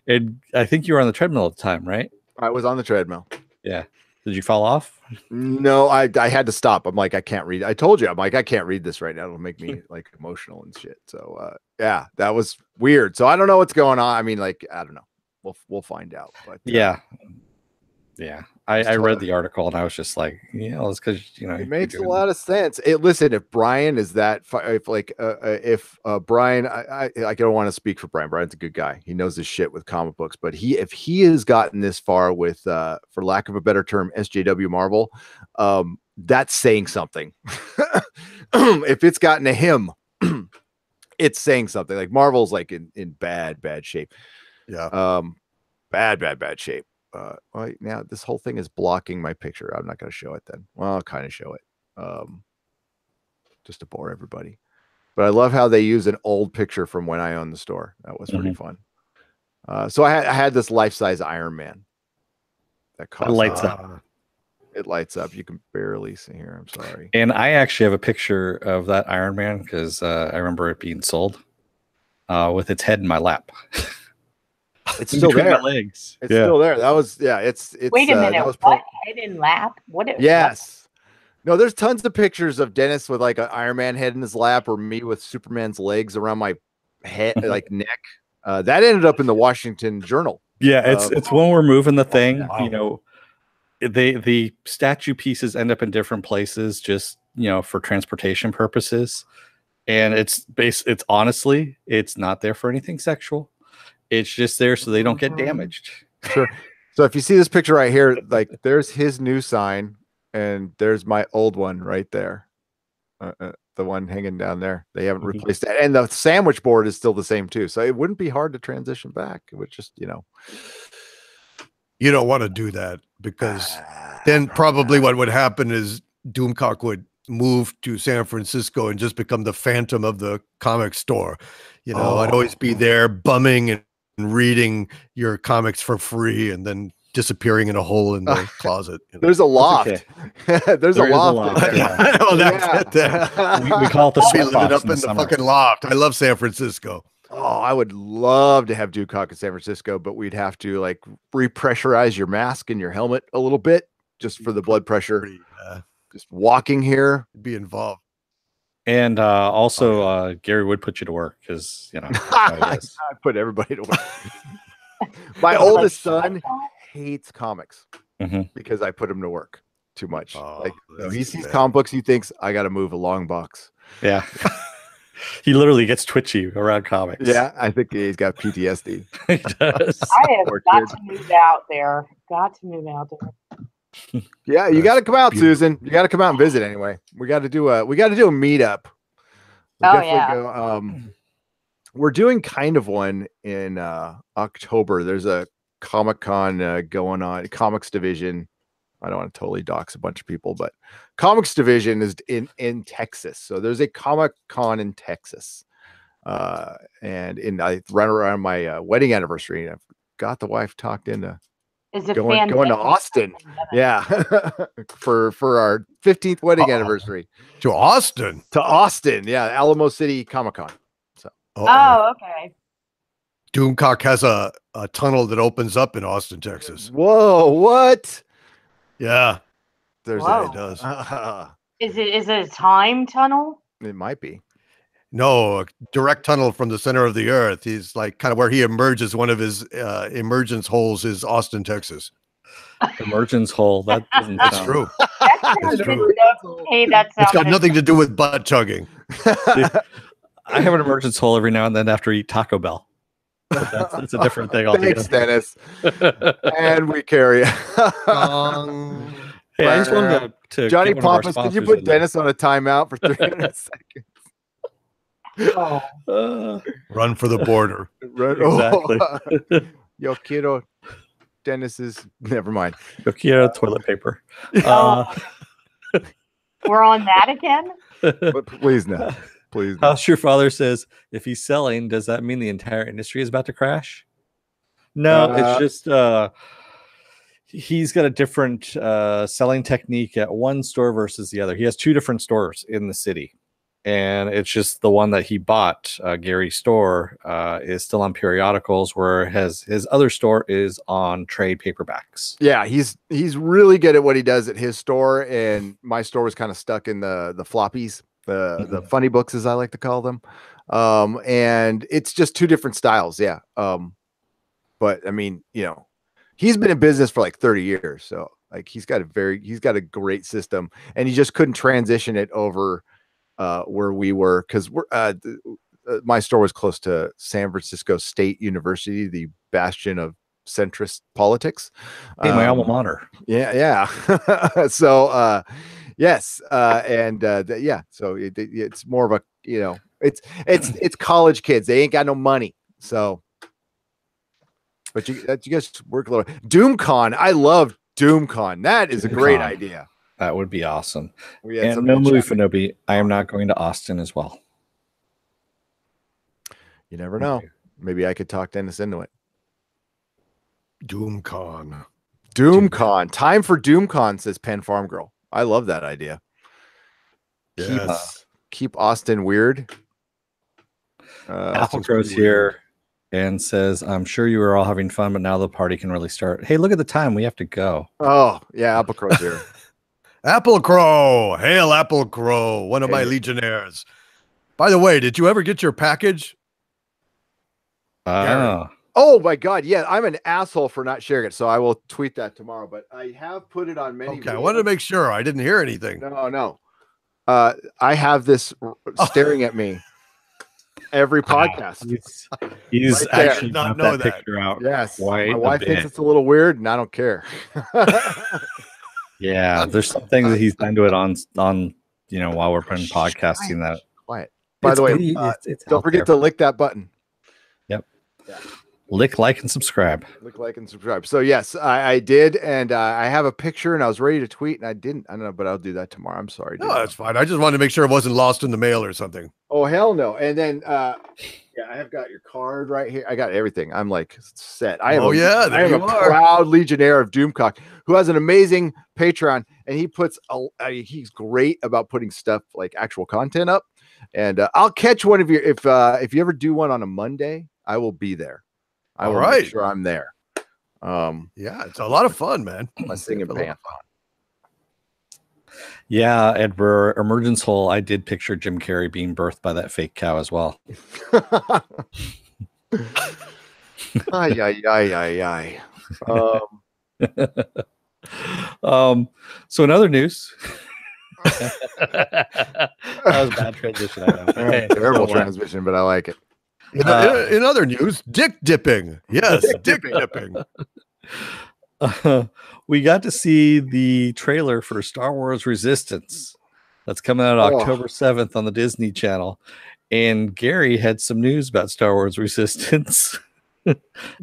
And I think you were on the treadmill at the time, right?
I was on the treadmill.
Yeah. Did you fall off?
No, I had to stop. I'm like, I can't read. I told you, I'm like, I can't read this right now. It'll make me like emotional and shit. So yeah, that was weird. So I don't know what's going on. I mean, like, I don't know. We'll find out. But
yeah. I read the article, and I was just like, it's because
it makes a lot of sense. Listen, if Brian is that, if Brian, I don't want to speak for Brian. Brian's a good guy. He knows his shit with comic books. But if he has gotten this far with, for lack of a better term, SJW Marvel, that's saying something. If it's gotten to him, it's saying something. Like Marvel's like in bad shape.
Yeah.
Bad shape. Well, now this whole thing is blocking my picture. I'm not going to show it then. Well, I'll kind of show it, just to bore everybody. But I love how they use an old picture from when I owned the store. That was pretty fun. So I had this life-size Iron Man. That
lights up.
It lights up. You can barely see here. I'm sorry.
And I actually have a picture of that Iron Man because I remember it being sold with its head in my lap.
It's still there.
Legs.
It's still there. That was It's
wait a minute. What head and lap? What?
Yes. No, there's tons of pictures of Dennis with like an Iron Man head in his lap, or me with Superman's legs around my head, like neck. That ended up in the Washington Journal.
Yeah, it's when we're moving the thing. Wow. The statue pieces end up in different places, just for transportation purposes. And it's honestly, it's not there for anything sexual. It's just there so they don't get damaged.
Sure. So if you see this picture right here, like there's his new sign, and there's my old one right there. The one hanging down there. They haven't replaced that. And the sandwich board is still the same too. So it wouldn't be hard to transition back. It would just,
You don't want to do that, because then probably what would happen is DOOMCOCK would move to San Francisco and just become the phantom of the comic store. You know, I'd always be there bumming and reading your comics for free and then disappearing in a hole in the closet. You know?
There's a loft.
Okay.
There's a loft.
Yeah.
I know that.
We call it the
Be
sweat
living
box
up in the
summer.
fucking loft. I love San Francisco.
Oh, I would love to have DOOMCOCK in San Francisco, but we'd have to like repressurize your mask and your helmet a little bit just for the blood pressure. Just walking here.
Be involved.
And also, Gary would put you to work because, you know, how it
I
is.
put everybody to work. My oldest son hates comics because I put him to work too much. Like, you know, he sees comic books, he thinks I got to move a long box.
Yeah. He literally gets twitchy around comics.
Yeah, I think he's got PTSD.
He does.
I have
Poor
got
kid.
to move out there. Got to move out there.
Yeah, you got to come out,
beautiful.
Susan. You got to come out and visit anyway. We got to do a meetup. We
Oh,
definitely
yeah.
go, we're doing kind of one in October. There's a Comic-Con going on, comics division. I don't want to totally dox a bunch of people, but comics division is in Texas. So there's a Comic-Con in Texas. And I run around my wedding anniversary, and I've got the wife talked into
Is it
going to Austin. Yeah. for our 15th wedding anniversary.
To Austin.
To Austin. Yeah. Alamo City Comic-Con.
Oh, okay.
DOOMCOCK has a tunnel that opens up in Austin, Texas.
Whoa, what?
Yeah,
There's
Whoa.
it does.
Is it a time tunnel?
It might be.
No, a direct tunnel from the center of the earth. He's like kind of where he emerges. One of his emergence holes is Austin, Texas.
Emergence hole. That doesn't
That's
sound
true.
That sounds
true.
good. Hey, that sounds
It's got nothing to do with butt chugging.
I have an emergence hole every now and then after I eat Taco Bell. But that's a different thing altogether.
Thanks, Dennis. And we carry.
Hey, I just wanted to
Johnny
get one of our
Pompous, did you
sponsors
put
in there.
Dennis on a timeout for 300 seconds?
Run for the border.
Right.
Exactly.
Yo quiero Dennis's. Never mind.
Nokia toilet paper.
We're on that again?
But please no. Please no.
House Your Father says, if he's selling, does that mean the entire industry is about to crash? No, it's just he's got a different selling technique at one store versus the other. He has two different stores in the city. And it's just the one that he bought, Gary's store, is still on periodicals, where his other store is on trade paperbacks.
Yeah, he's really good at what he does at his store, and my store was kind of stuck in the floppies, the funny books, as I like to call them. And it's just two different styles. Yeah. But I mean, you know, he's been in business for like 30 years. So like he's got a great system, and he just couldn't transition it over where we were, because we're my store was close to San Francisco State University, the bastion of centrist politics.
Hey, my alma mater.
Yeah. So yes, and yeah, so it's more of a, you know, it's college kids, they ain't got no money, so but you guys work a little. DOOMCON, I love DOOMCON. That is a great idea.
That would be awesome.
We had
And
some
no movie
chat.
for Nobi. I am not going to Austin as well.
You never know. Maybe I could talk Dennis into it.
DOOMCON.
DOOMCON. Time for DOOMCON, says Penn Farm Girl. I love that idea.
Yes.
Keep Austin weird.
Apple Crow's here and says, I'm sure you were all having fun, but now the party can really start. Hey, look at the time. We have to go.
Oh, yeah, Apple Crow's here.
Apple Crow. Hail Apple Crow, one of my
Hey.
legionnaires. By the way, did you ever get your package?
Oh,
Oh my God. Yeah, I'm an asshole for not sharing it. So I will tweet that tomorrow, but I have put it on many.
Okay, I wanted to make sure. I didn't hear anything.
No. I have this staring at me every podcast.
he's
Right there.
actually
Not
got
know
that
that.
picture out.
Yes.
Quite
My
a
wife thinks
bit.
it's a little weird, and I don't care.
Yeah, there's some things that he's done to it on you know, while we're putting podcasting that.
Quiet. By the way,
it's
don't
out
forget
there.
to lick that button.
Yep.
Yeah.
Lick, like, and subscribe.
Click like and subscribe. So yes, I did, and I have a picture, and I was ready to tweet, and I didn't. I don't know, but I'll do that tomorrow. I'm sorry.
No, that's fine. I just wanted to make sure it wasn't lost in the mail or something.
Oh hell no! And then yeah, I have got your card right here. I got everything. I'm like set. I am a proud legionnaire of Doomcock who has an amazing Patreon, and he puts he's great about putting stuff like actual content up. And I'll catch one of you if you ever do one on a Monday. I will be there. I will make sure I'm there.
Yeah, it's a lot of fun, man.
My singing band.
Yeah, at Emergence Hole, I did picture Jim Carrey being birthed by that fake cow as well.
Ay, ay, ay, ay,
ay. So in other news, that was a bad transition. I know. Okay,
terrible transmission, but I like it.
In other news, dick dipping. Yes, dick dipping.
We got to see the trailer for Star Wars Resistance. That's coming out October 7th on the Disney Channel. And Gary had some news about Star Wars Resistance.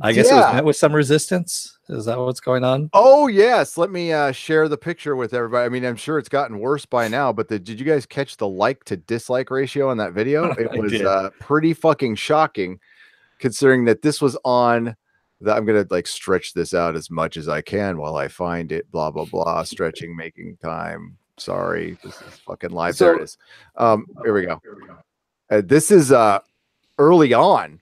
I guess it was met with some resistance. Is that what's going on?
Oh, yes. Let me share the picture with everybody. I mean, I'm sure it's gotten worse by now, but did you guys catch the like to dislike ratio on that video? It was pretty fucking shocking, considering that this was on the, I'm going to like stretch this out as much as I can while I find it, blah, blah, blah, stretching, making time. Sorry. This is fucking live. So, there it is. Here we go. This is early on.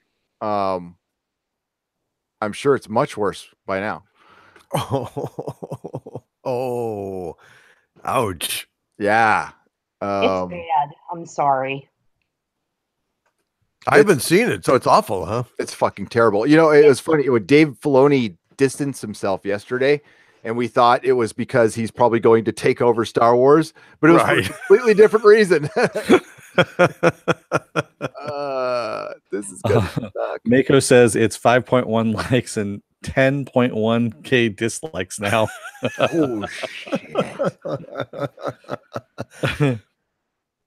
I'm sure it's much worse by now.
Oh, ouch.
Yeah.
It's bad. I'm sorry.
I haven't seen it, so it's awful, huh?
It's fucking terrible. You know, it was funny. Dave Filoni distanced himself yesterday, and we thought it was because he's probably going to take over Star Wars, but it was for a completely different reason. This is good.
Mako says it's 5.1 likes and 10.1k dislikes now.
Oh shit.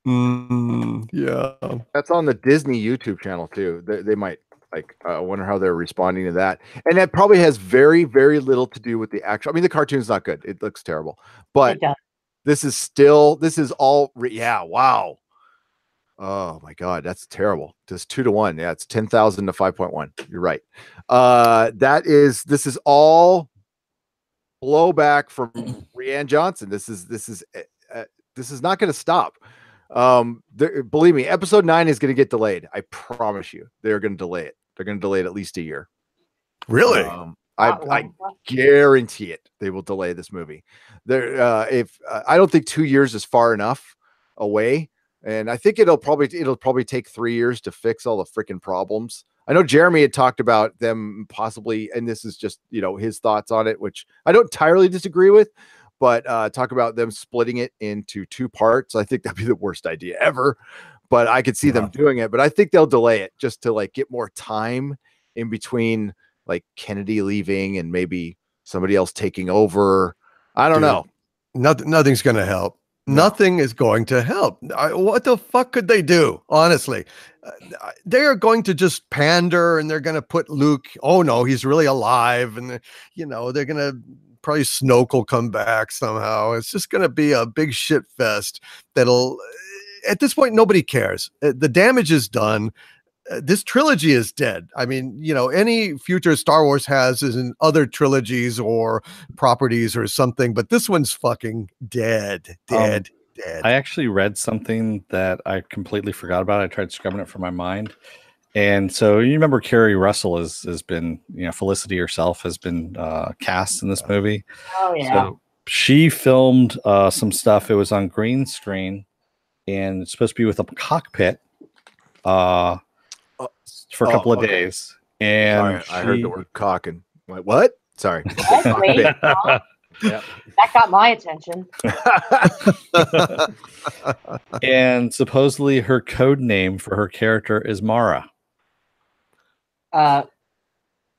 Yeah,
that's on the Disney YouTube channel too. They might like wonder how they're responding to that, and that probably has very, very little to do with the actual. I mean, the cartoon's not good; it looks terrible, but this is all. Yeah, wow. Oh my God, that's terrible. Just 2-1. Yeah, it's 10,000 to 5.1. You're right. This is all blowback from Ri'an Johnson. This is not going to stop. Believe me, episode 9 is going to get delayed. I promise you, they're going to delay it. They're going to delay it at least a year.
Really?
I guarantee it. They will delay this movie. I don't think 2 years is far enough away. And I think it'll probably take 3 years to fix all the freaking problems. I know Jeremy had talked about them possibly, and this is just, his thoughts on it, which I don't entirely disagree with, but talk about them splitting it into 2 parts. I think that'd be the worst idea ever, but I could see them doing it. But I think they'll delay it just to like get more time in between, like Kennedy leaving and maybe somebody else taking over. I don't know.
Nothing's going to help. Nothing is going to help. What the fuck could they do? Honestly, they are going to just pander, and they're going to put Luke. Oh no, he's really alive, and they're going to probably Snoke will come back somehow. It's just going to be a big shit fest. That'll, at this point, nobody cares. The damage is done. This trilogy is dead. I mean, any future Star Wars has is in other trilogies or properties or something, but this one's fucking dead. Dead.
I actually read something that I completely forgot about. I tried scrubbing it from my mind. And so you remember Kerry Russell has been, Felicity herself has been cast in this movie.
Oh, yeah.
So she filmed some stuff. It was on green screen, and it's supposed to be with a cockpit. For a couple of days, and
I heard the word cock and like, what? Sorry.
That got my attention.
And supposedly her code name for her character is Mara.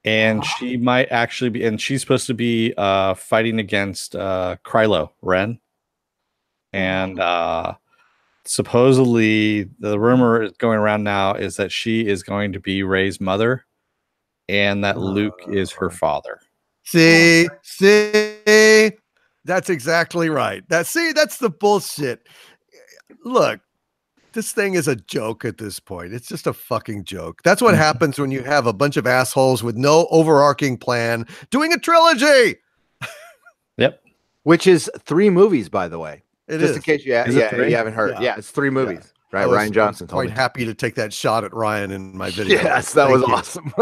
And she might actually be, and she's supposed to be fighting against Kylo Ren, and supposedly the rumor going around now is that she is going to be Rey's mother, and that Luke is her father.
See, that's exactly right. That's the bullshit. Look, this thing is a joke at this point. It's just a fucking joke. That's what happens when you have a bunch of assholes with no overarching plan doing a trilogy.
Yep.
Which is 3 movies, by the way.
It
Just
is.
in case you haven't heard. Yeah, it's 3 movies. Right, Rian Johnson told
quite
me.
happy to take that shot at Ryan in my video.
Yes, that was awesome.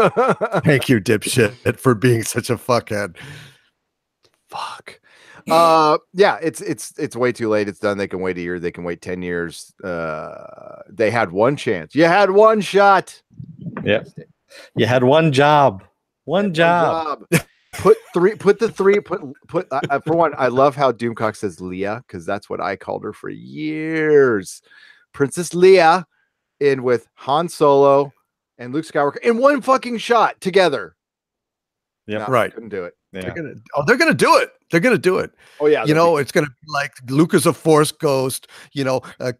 Thank you, dipshit, for being such a fuckhead.
Fuck. Yeah, it's way too late. It's done. They can wait a year. They can wait 10 years. They had one chance. You had one shot.
Yeah. You had one job. One job.
For one, I love how Doomcock says Leia, because that's what I called her for years. Princess Leia in with Han Solo and Luke Skywalker in one fucking shot together.
Yeah,
right.
Couldn't do it.
Yeah.
They're gonna do it. They're gonna do it.
Oh yeah.
It's gonna be like Luke is a Force ghost.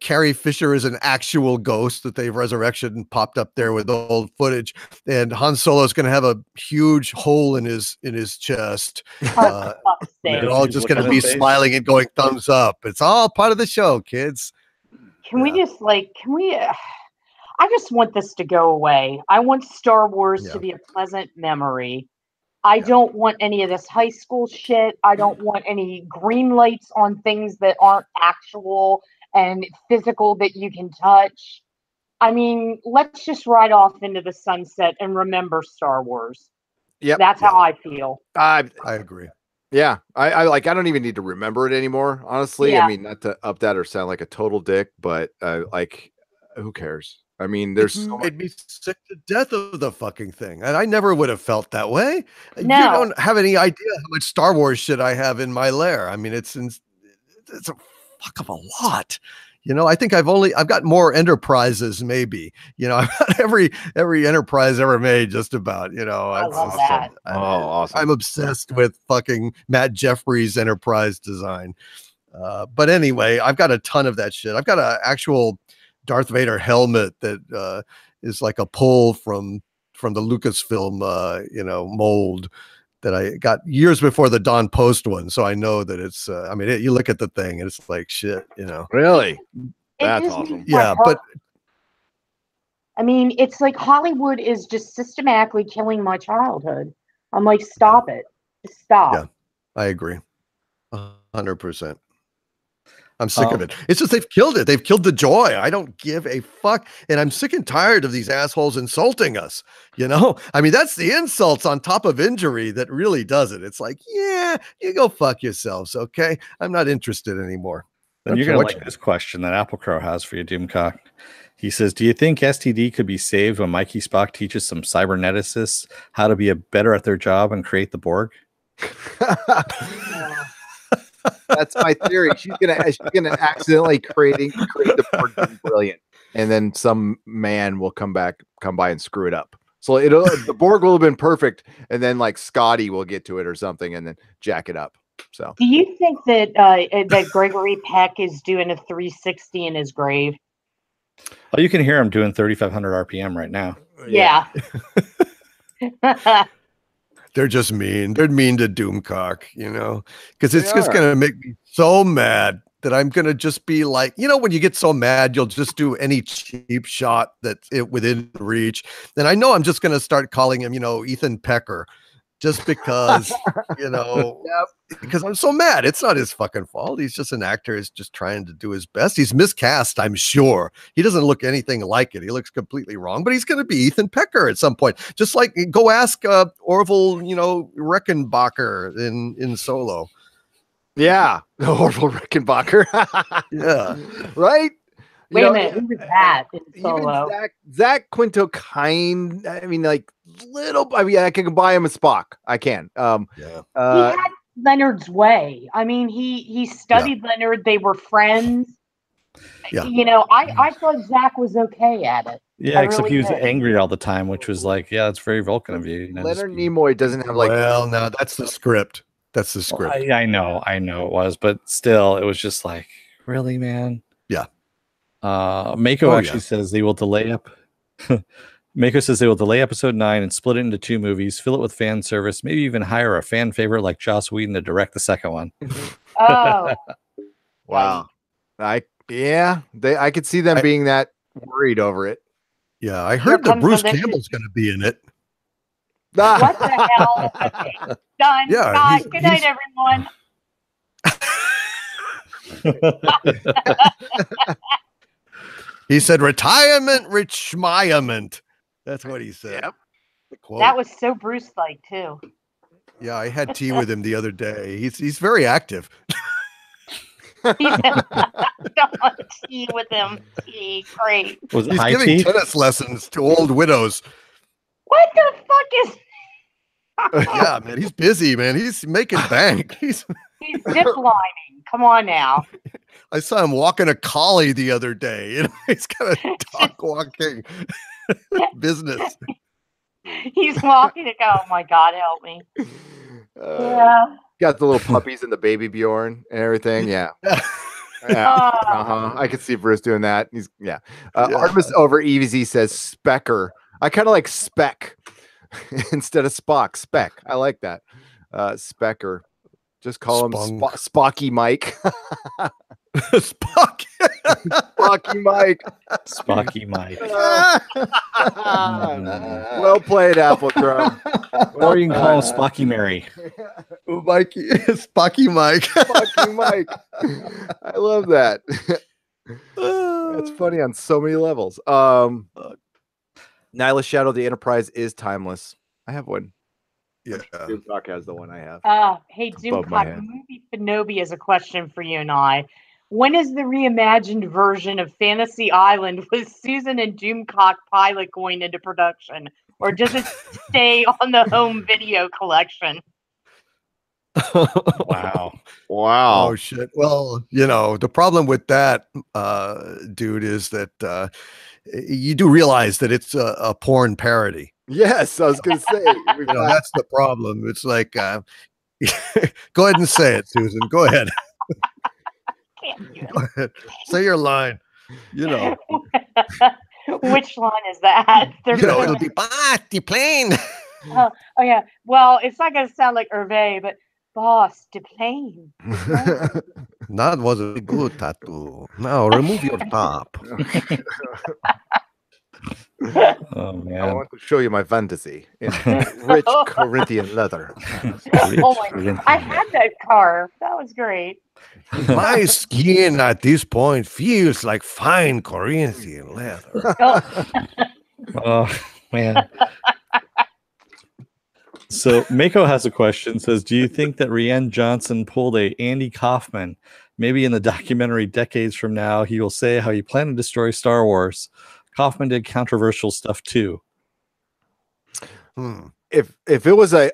Carrie Fisher is an actual ghost that they've resurrected and popped up there with old footage. And Han Solo is gonna have a huge hole in his chest. They're all just gonna be smiling and going thumbs up. It's all part of the show, kids.
I just want this to go away. I want Star Wars to be a pleasant memory. I don't want any of this high school shit. I don't want any green lights on things that aren't actual and physical that you can touch. I mean, let's just ride off into the sunset and remember Star Wars.
Yeah,
that's how I feel.
I agree.
Yeah, I don't even need to remember it anymore, honestly.
Yeah.
I mean, not to up that or sound like a total dick, but who cares? I mean, there's so
made me sick to death of the fucking thing, and I never would have felt that way.
No.
You don't have any idea how much Star Wars shit I have in my lair. I mean, it's a fuck of a lot. I think I've got more Enterprises, maybe. I've got every Enterprise ever made, just about.
I love that.
Awesome.
I'm obsessed with fucking Matt Jeffries' Enterprise design. But anyway, I've got a ton of that shit. I've got an actual Darth Vader helmet that is like a pull from the Lucasfilm mold that I got years before the Don Post one, so I know that it's you look at the thing and it's like shit.
Really, that's awesome.
Yeah, but
I mean, it's like Hollywood is just systematically killing my childhood. I'm like, stop it, just stop.
Yeah, I agree, 100%. I'm sick of it. It's just they've killed it. They've killed the joy. I don't give a fuck. And I'm sick and tired of these assholes insulting us. I mean, that's the insults on top of injury that really does it. It's like, yeah, you go fuck yourselves. Okay. I'm not interested anymore.
Then you're going to like this question that Apple Crow has for you, Doomcock. He says, do you think STD could be saved when Mikey Spock teaches some cyberneticists how to be better at their job and create the Borg?
That's my theory. She's gonna accidentally create the Borg brilliant, and then some man will come by and screw it up. So the Borg will have been perfect, and then like Scotty will get to it or something, and then jack it up. So,
do you think that Gregory Peck is doing a 360 in his grave?
Oh, you can hear him doing 3,500 RPM right now.
Yeah.
They're just mean. They're mean to Doomcock, because it's just going to make me so mad that I'm going to just be like, when you get so mad, you'll just do any cheap shot that's within reach. And I know I'm just going to start calling him, Ethan Pecker, just because, because I'm so mad. It's not his fucking fault. He's just an actor. He's just trying to do his best. He's miscast, I'm sure. He doesn't look anything like it. He looks completely wrong, but he's going to be Ethan Pecker at some point. Just like go ask Orville, Reckenbacher in Solo.
Yeah, Orville Reckenbacher.
Yeah,
right.
Wait a minute, who was that in Solo?
Zach Quinto kind. I mean, like little. I mean, I can buy him a Spock. I can.
He had Leonard's way. I mean, he studied Leonard. They were friends.
Yeah.
I thought Zach was okay at it.
Yeah, except he was angry all the time, which was like, yeah, it's very Vulcan of you.
Leonard Nimoy doesn't have like.
Well, no, that's the script. That's the script.
Well, I know it was, but still, it was just like, really, man.
Yeah.
Mako actually says they will delay Mako says they will delay episode 9 and split it into 2 movies, fill it with fan service, maybe even hire a fan favorite like Joss Whedon to direct the second one.
Oh,
Wow. I could see them being that worried over it.
Yeah, I heard that
comes
Bruce
the-
Campbell's going to be in it.
what the hell? Okay, done.
Yeah,
Bye. Good night, everyone.
He said retirement, richmiament. That's what he said.
Yep.
The quote.
That was so Bruce-like too.
Yeah, I had tea with him the other day. He's very active.
Don't tea with him. Tea, great.
Was it
He's
high
giving
tea?
tennis lessons to old widows.
What the fuck is?
Yeah, man, he's busy, man. He's making bank.
He's ziplining. Come on now.
I saw him walking a collie the other day. You know, he's got a dog walking business.
He's walking to go. Oh my God, help me. Yeah.
Got the little puppies and the baby Bjorn and everything. Yeah. Yeah. I could see Bruce doing that. Artemis over EVZ says Specker. I kind of like Speck instead of Spock. Speck. I like that. Specker. Just call him Spocky Mike.
Spock.
Spocky Mike.
Spocky Mike.
Well played, Apple Crow.
Or you can call him Spocky Mary.
Mikey, Spocky Mike.
Spocky Mike. I love that. That's funny on so many levels. Nyla Shadow, the Enterprise is timeless. I have one.
Yeah.
DOOMCOCK has the one I have.
Hey,
above my
DOOMCOCK,
head.
movie Finobi has a question for you and I. When is the reimagined version of Fantasy Island with Susan and DOOMCOCK pilot going into production? Or does it stay on the home video collection?
Wow.
Wow.
Oh shit. Well, you know, the problem with that, dude, is that you do realize that it's a porn parody.
Yes, I was going to say.
You know, that's the problem. It's like, go ahead and say it, Susan. Go ahead. Go ahead. Say your line. You know.
Which line is that?
You know, it'll be the plane.
Oh yeah. Well, it's not going to sound like Hervé, but boss, the plane.
That was a good tattoo. Now remove your top.
Oh
I
man.
want to show you my fantasy in rich Corinthian leather.
Oh my God. I had that car. That was great.
My skin at this point feels like fine Corinthian leather.
Oh man. So Mako has a question. Says, do you think that Rian Johnson pulled a Andy Kaufman? Maybe in the documentary decades from now, he will say how he planned to destroy Star Wars. Kaufman did controversial stuff too.
If it was an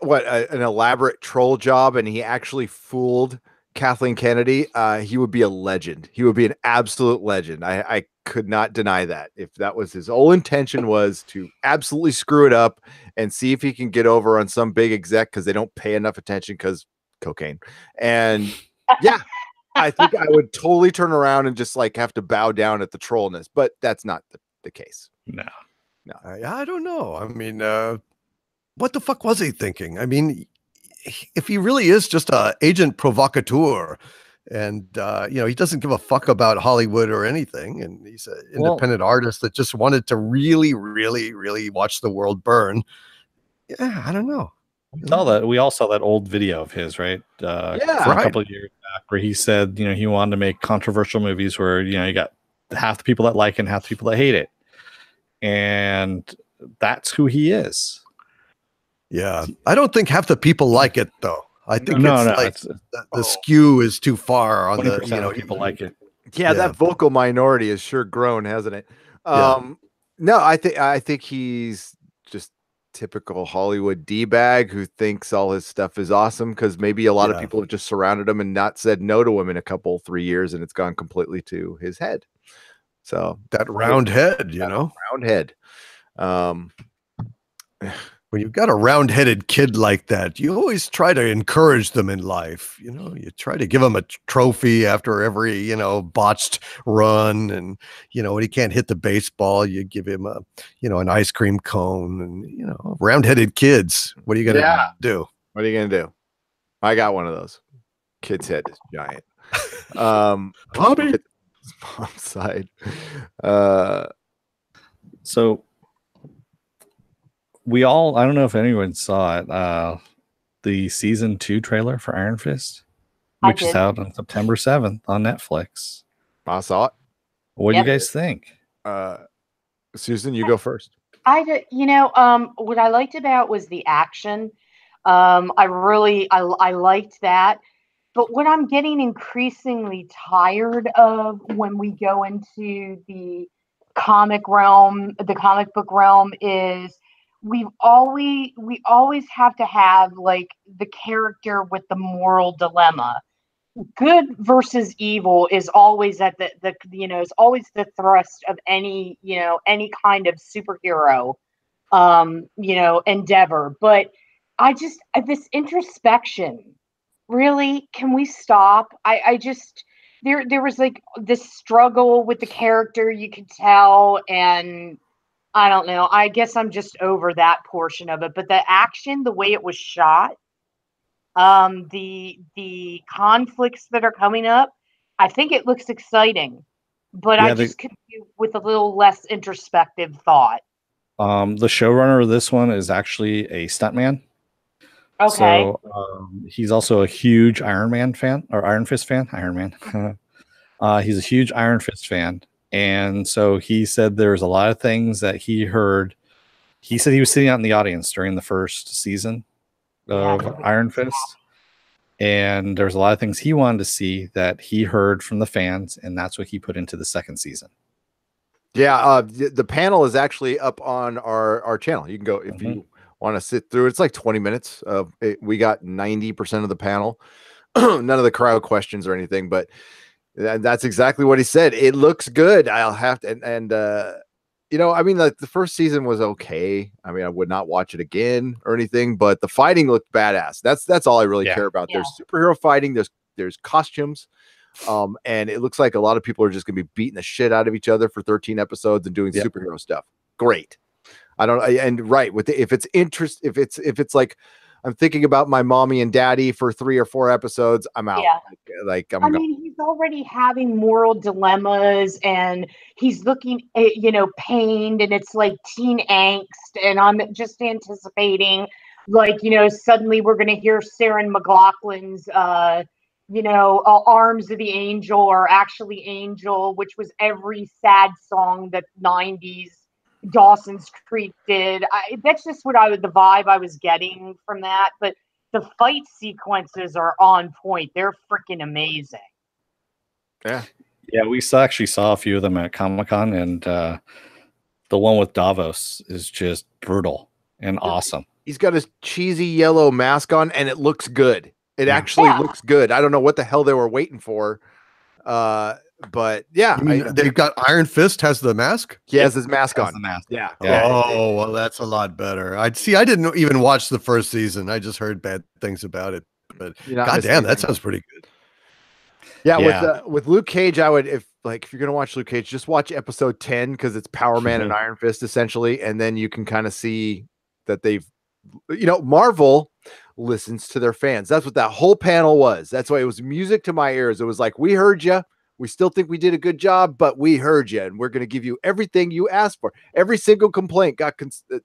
elaborate troll job and he actually fooled Kathleen Kennedy, he would be a legend. He would be an absolute legend. I could not deny that. If that was his whole intention, was to absolutely screw it up and see if he can get over on some big exec because they don't pay enough attention because cocaine. And yeah, I think I would totally turn around and just like have to bow down at the trollness, but that's not the case.
No.
I don't know. I mean, what the fuck was he thinking? I mean, if he really is just a agent provocateur and, you know, he doesn't give a fuck about Hollywood or anything, and he's an independent artist that just wanted to really, really, really watch the world burn. Yeah, I don't know.
We all saw that old video of his, right? From a couple of years back, where he said, you know, he wanted to make controversial movies where, you know, you got half the people that like it and half the people that hate it. And that's who he is.
Yeah. I don't think half the people like it though. I think the skew is too far on the, you know,
people like it.
Yeah, that vocal minority has sure grown, hasn't it? No, I think he's just typical Hollywood D-bag who thinks all his stuff is awesome because maybe a lot of people have just surrounded him and not said no to him in a 3 years, and it's gone completely to his head. So
that round head, you know,
round head.
when you've got a round-headed kid like that, you always try to encourage them in life. You know, you try to give them a trophy after every, you know, botched run. And, you know, when he can't hit the baseball, you give him a, you know, an ice cream cone. And, you know, round-headed kids, what are you going to do?
What are you going to do? I got one of those. Kid's head is giant.
Bobby.
Mom's side.
So we all, I don't know if anyone saw it, the season 2 trailer for Iron Fist, which is out on September 7th on Netflix.
I saw it.
What do you guys think?
Susan, you go first.
What I liked about was the action. I liked that. But what I'm getting increasingly tired of when we go into the comic book realm, is we always have to have like the character with the moral dilemma. Good versus evil is always at is always the thrust of any kind of superhero endeavor. But this introspection, really, can we stop? There was like this struggle with the character, you could tell, and I don't know. I guess I'm just over that portion of it. But the action, the way it was shot, the conflicts that are coming up, I think it looks exciting. But I just could do with a little less introspective thought.
The showrunner of this one is actually a stuntman.
Okay.
So he's also a huge Iron Man fan, or Iron Fist fan. Iron Man. He's a huge Iron Fist fan. And so he said there's a lot of things that he heard. He said he was sitting out in the audience during the first season of Iron Fist. And there's a lot of things he wanted to see that he heard from the fans. And that's what he put into the second season.
Yeah. The panel is actually up on our channel. You can go if you want to sit through. It's like 20 minutes of it. We got 90% of the panel, none of the crowd questions or anything, but that's exactly what he said. It looks good. I'll have to, and I mean, like the first season was okay. I mean, I would not watch it again or anything, but the fighting looked badass. That's all I really care about. There's superhero fighting. There's costumes. And it looks like a lot of people are just gonna be beating the shit out of each other for 13 episodes and doing superhero stuff. Great. If it's like I'm thinking about my mommy and daddy for 3 or 4 episodes, I'm out.
I mean, he's already having moral dilemmas, and he's looking at, pained, and it's like teen angst, and I'm just anticipating, suddenly we're going to hear Sarah McLachlan's, Arms of the Angel, or actually Angel, which was every sad song that 90s Dawson's Creek did. That's just the vibe I was getting from that. But the fight sequences are on point. They're freaking amazing.
Yeah, we actually saw a few of them at Comic-Con, and the one with Davos is just brutal and awesome.
He's got his cheesy yellow mask on, and it looks good. It actually looks good. I don't know what the hell they were waiting for. But yeah,
they've got Iron Fist has the mask.
He has his mask on.
The mask.
Yeah.
Oh, well, that's a lot better. I didn't even watch the first season. I just heard bad things about it. But goddamn, that sounds pretty good.
Yeah. With Luke Cage, I would, if you're gonna watch Luke Cage, just watch episode 10 because it's Power Man and Iron Fist essentially, and then you can kind of see that they've, Marvel listens to their fans. That's what that whole panel was. That's why it was music to my ears. It was like, we heard you. We still think we did a good job, but we heard you, and we're going to give you everything you asked for. Every single complaint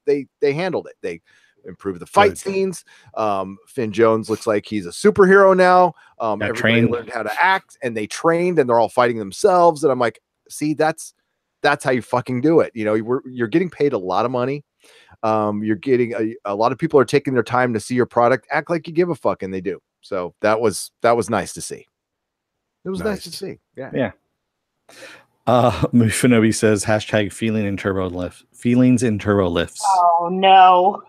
they handled it. They improved the fight scenes. Finn Jones looks like he's a superhero now. Everybody learned how to act, and they trained, and they're all fighting themselves. And I'm like, see, that's how you fucking do it. You're getting paid a lot of money. You're getting a lot of people are taking their time to see your product. Act like you give a fuck, and they do. So that was nice to see. It was nice to see. Yeah.
Mushinobi says #feeling in turbo lift. Feelings in turbo lifts.
Oh no.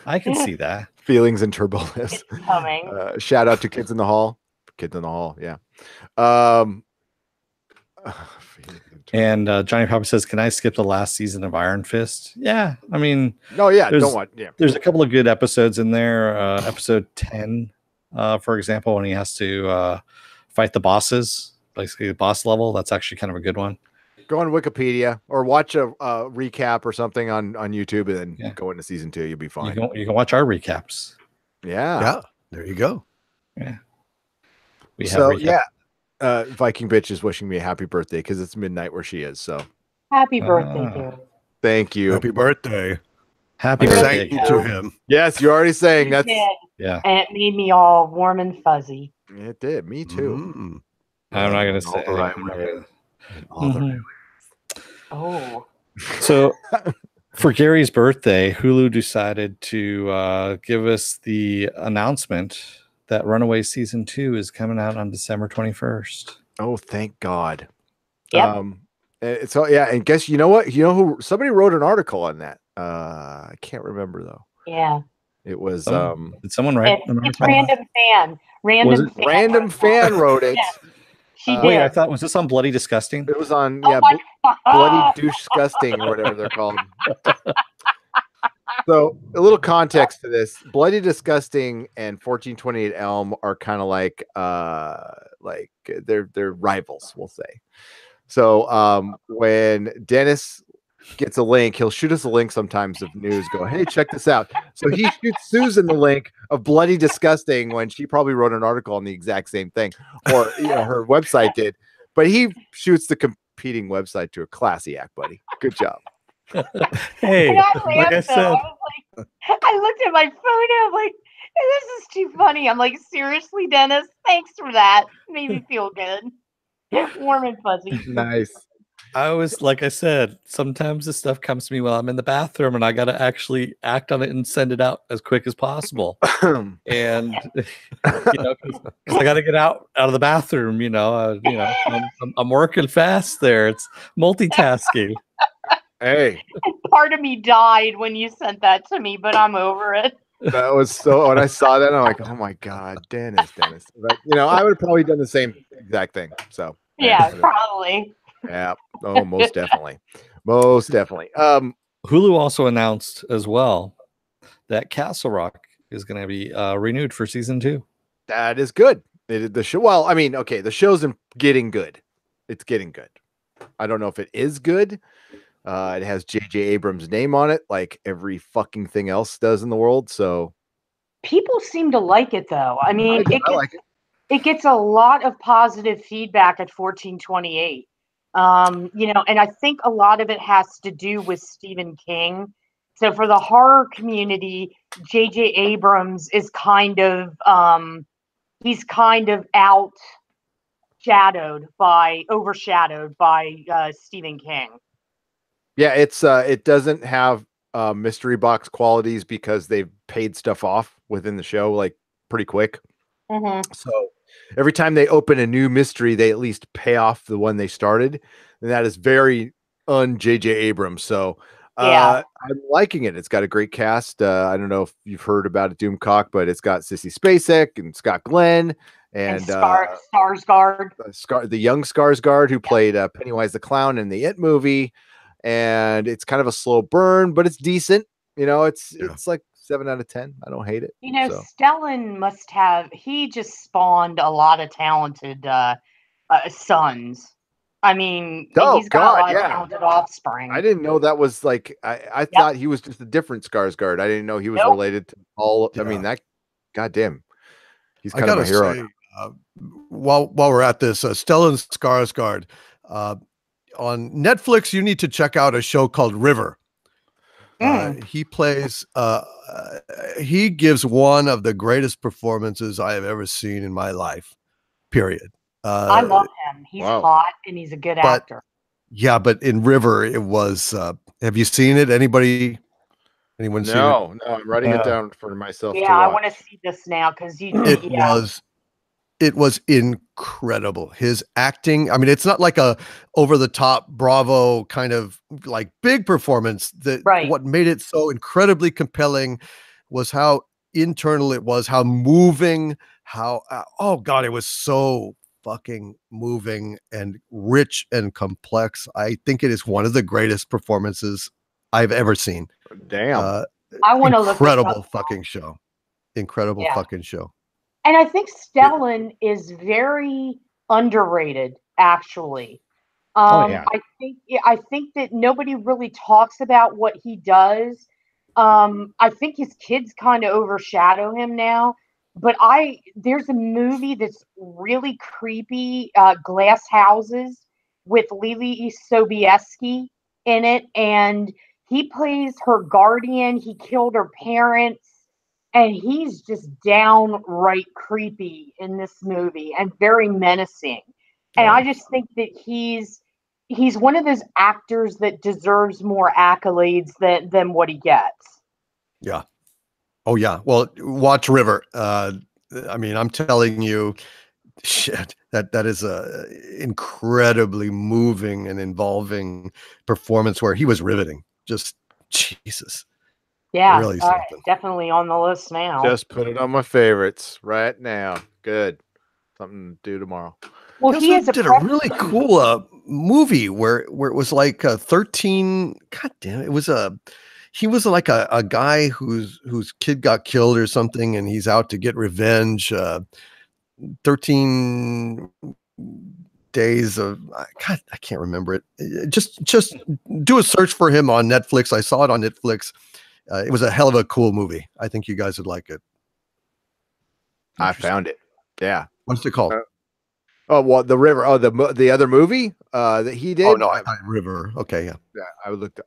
I can see that.
Feelings in turbo lifts.
It's coming.
Shout out to Kids in the Hall. Kids in the Hall, yeah.
And Johnny Papa says, "Can I skip the last season of Iron Fist?" Yeah, I mean,
No, yeah,
there's-
don't want. Yeah,
there's a couple of good episodes in there. Episode 10, for example, when he has to fight the bosses, basically the boss level. That's actually kind of a good one.
go on Wikipedia or watch a recap or something on YouTube, and then go into season 2. You'll be
You
fine.
can watch our recaps.
Yeah.
There you go.
Yeah. We
So
have recaps.
Viking bitch is wishing me a happy birthday because it's midnight where she is. So
Happy birthday, dude.
thank you.
Happy birthday.
Happy
I
birthday.
Thank you to him.
Yes, you're already saying that's.
Yeah.
And it made me all warm and fuzzy.
It did. Me too.
Mm.
I'm not going to
All
say
the right
anything.
All the
Mhm.
Oh.
So for Gary's birthday, Hulu decided to give us the announcement that Runaway Season 2 is coming out on December 21st.
Oh, thank God.
Yep.
So yeah, and guess you know what? You know who? Somebody wrote an article on that. I can't remember though.
Yeah.
It was
Did someone write an
It's
article?
random fan.
random fan wrote it.
Yeah. She did.
Wait, I thought, was this on Bloody Disgusting?
It was on
Oh my God.
Bloody Douchegusting or whatever they're called. So a little context to this: Bloody Disgusting and 1428 Elm are kind of like they're rivals, we'll say. So when Dennis gets a link, he'll shoot us a link sometimes of news. Go, hey, check this out. So he shoots Susan the link of Bloody Disgusting when she probably wrote an article on the exact same thing, or her website did. But he shoots the competing website to a classy act, buddy. Good job.
Hey,
And I
like I
laughed, though.
said,
I was like, I looked at my phone and I'm like, this is too funny. I'm like, seriously, Dennis, thanks for that. Made me feel good. Warm and fuzzy.
Nice.
I was, like I said, sometimes this stuff comes to me while I'm in the bathroom and I got to actually act on it and send it out as quick as possible. And, because I got to get out of the bathroom, I'm working fast there. It's multitasking.
Hey,
Part of me died when you sent that to me, but I'm over it.
that was so. When I saw that, I'm like, oh my God, Dennis. But, I would have probably done the same exact thing. So
Yeah, probably.
yeah. Oh, most definitely. Most definitely.
Hulu also announced as well that Castle Rock is going to be renewed for season 2.
That is good. The show. Well, I mean, okay, the show's getting good. It's getting good. I don't know if it is good. It has J.J. Abrams' name on it, like every fucking thing else does in the world. So
People seem to like it, though. I mean,
I like it.
It gets a lot of positive feedback at 1428. And I think a lot of it has to do with Stephen King. So for the horror community, J.J. Abrams is kind of he's kind of overshadowed by Stephen King.
Yeah, it doesn't have mystery box qualities because they've paid stuff off within the show like pretty quick.
Mm-hmm.
So every time they open a new mystery, they at least pay off the one they started, and that is very un-J.J. Abrams. So I'm liking it. It's got a great cast. I don't know if you've heard about it, Doomcock, but it's got Sissy Spacek and Scott Glenn and
Skarsgård,
the young Skarsgård who played Pennywise the Clown in the It movie. And it's kind of a slow burn, but it's decent. It's like 7 out of 10. I don't hate it.
Stellan he just spawned a lot of talented sons. I mean, he's got a lot of talented offspring.
I didn't know that was like, I thought he was just a different Skarsgård. I didn't know he was related to all. I mean, that, goddamn, he's kind of a hero.
Say, while we're at this, Stellan Skarsgård, on Netflix, you need to check out a show called River. He plays, he gives one of the greatest performances I have ever seen in my life, period.
I love him. He's hot and he's a good actor.
Yeah, but in River, it was, have you seen it? Anyone seen it?
No, I'm writing it down for myself.
Yeah, I want to see this now because
it was incredible. His acting, I mean, it's not like a over the top Bravo kind of like big performance. What made it so incredibly compelling was how internal it was, how moving, how oh God, it was so fucking moving and rich and complex. I think it is one of the greatest performances I've ever seen.
Damn.
I want to look
Incredible fucking show. Incredible fucking show.
And I think Stellan is very underrated, actually. I think that nobody really talks about what he does. I think his kids kind of overshadow him now. But there's a movie that's really creepy, Glass Houses, with Lily Sobieski in it, and he plays her guardian. He killed her parents, and he's just downright creepy in this movie and very menacing. And I just think that he's one of those actors that deserves more accolades than what he gets.
Yeah. Oh yeah. Well, watch River. I mean, I'm telling you, shit, that is a incredibly moving and involving performance where he was riveting. Just Jesus.
Yeah,
really something.
Definitely on the list now.
Just put it on my favorites right now. Good. Something to do tomorrow.
Well, he
did a really cool movie where it was like 13. God damn it! He was like a guy whose kid got killed or something, and he's out to get revenge. 13 days of God, I can't remember it. Just do a search for him on Netflix. I saw it on Netflix. It was a hell of a cool movie. I think you guys would like it.
I found it. Yeah.
What's it called?
Well, the River. Oh, the other movie that he did.
Oh no, I thought River. Okay, yeah.
Yeah,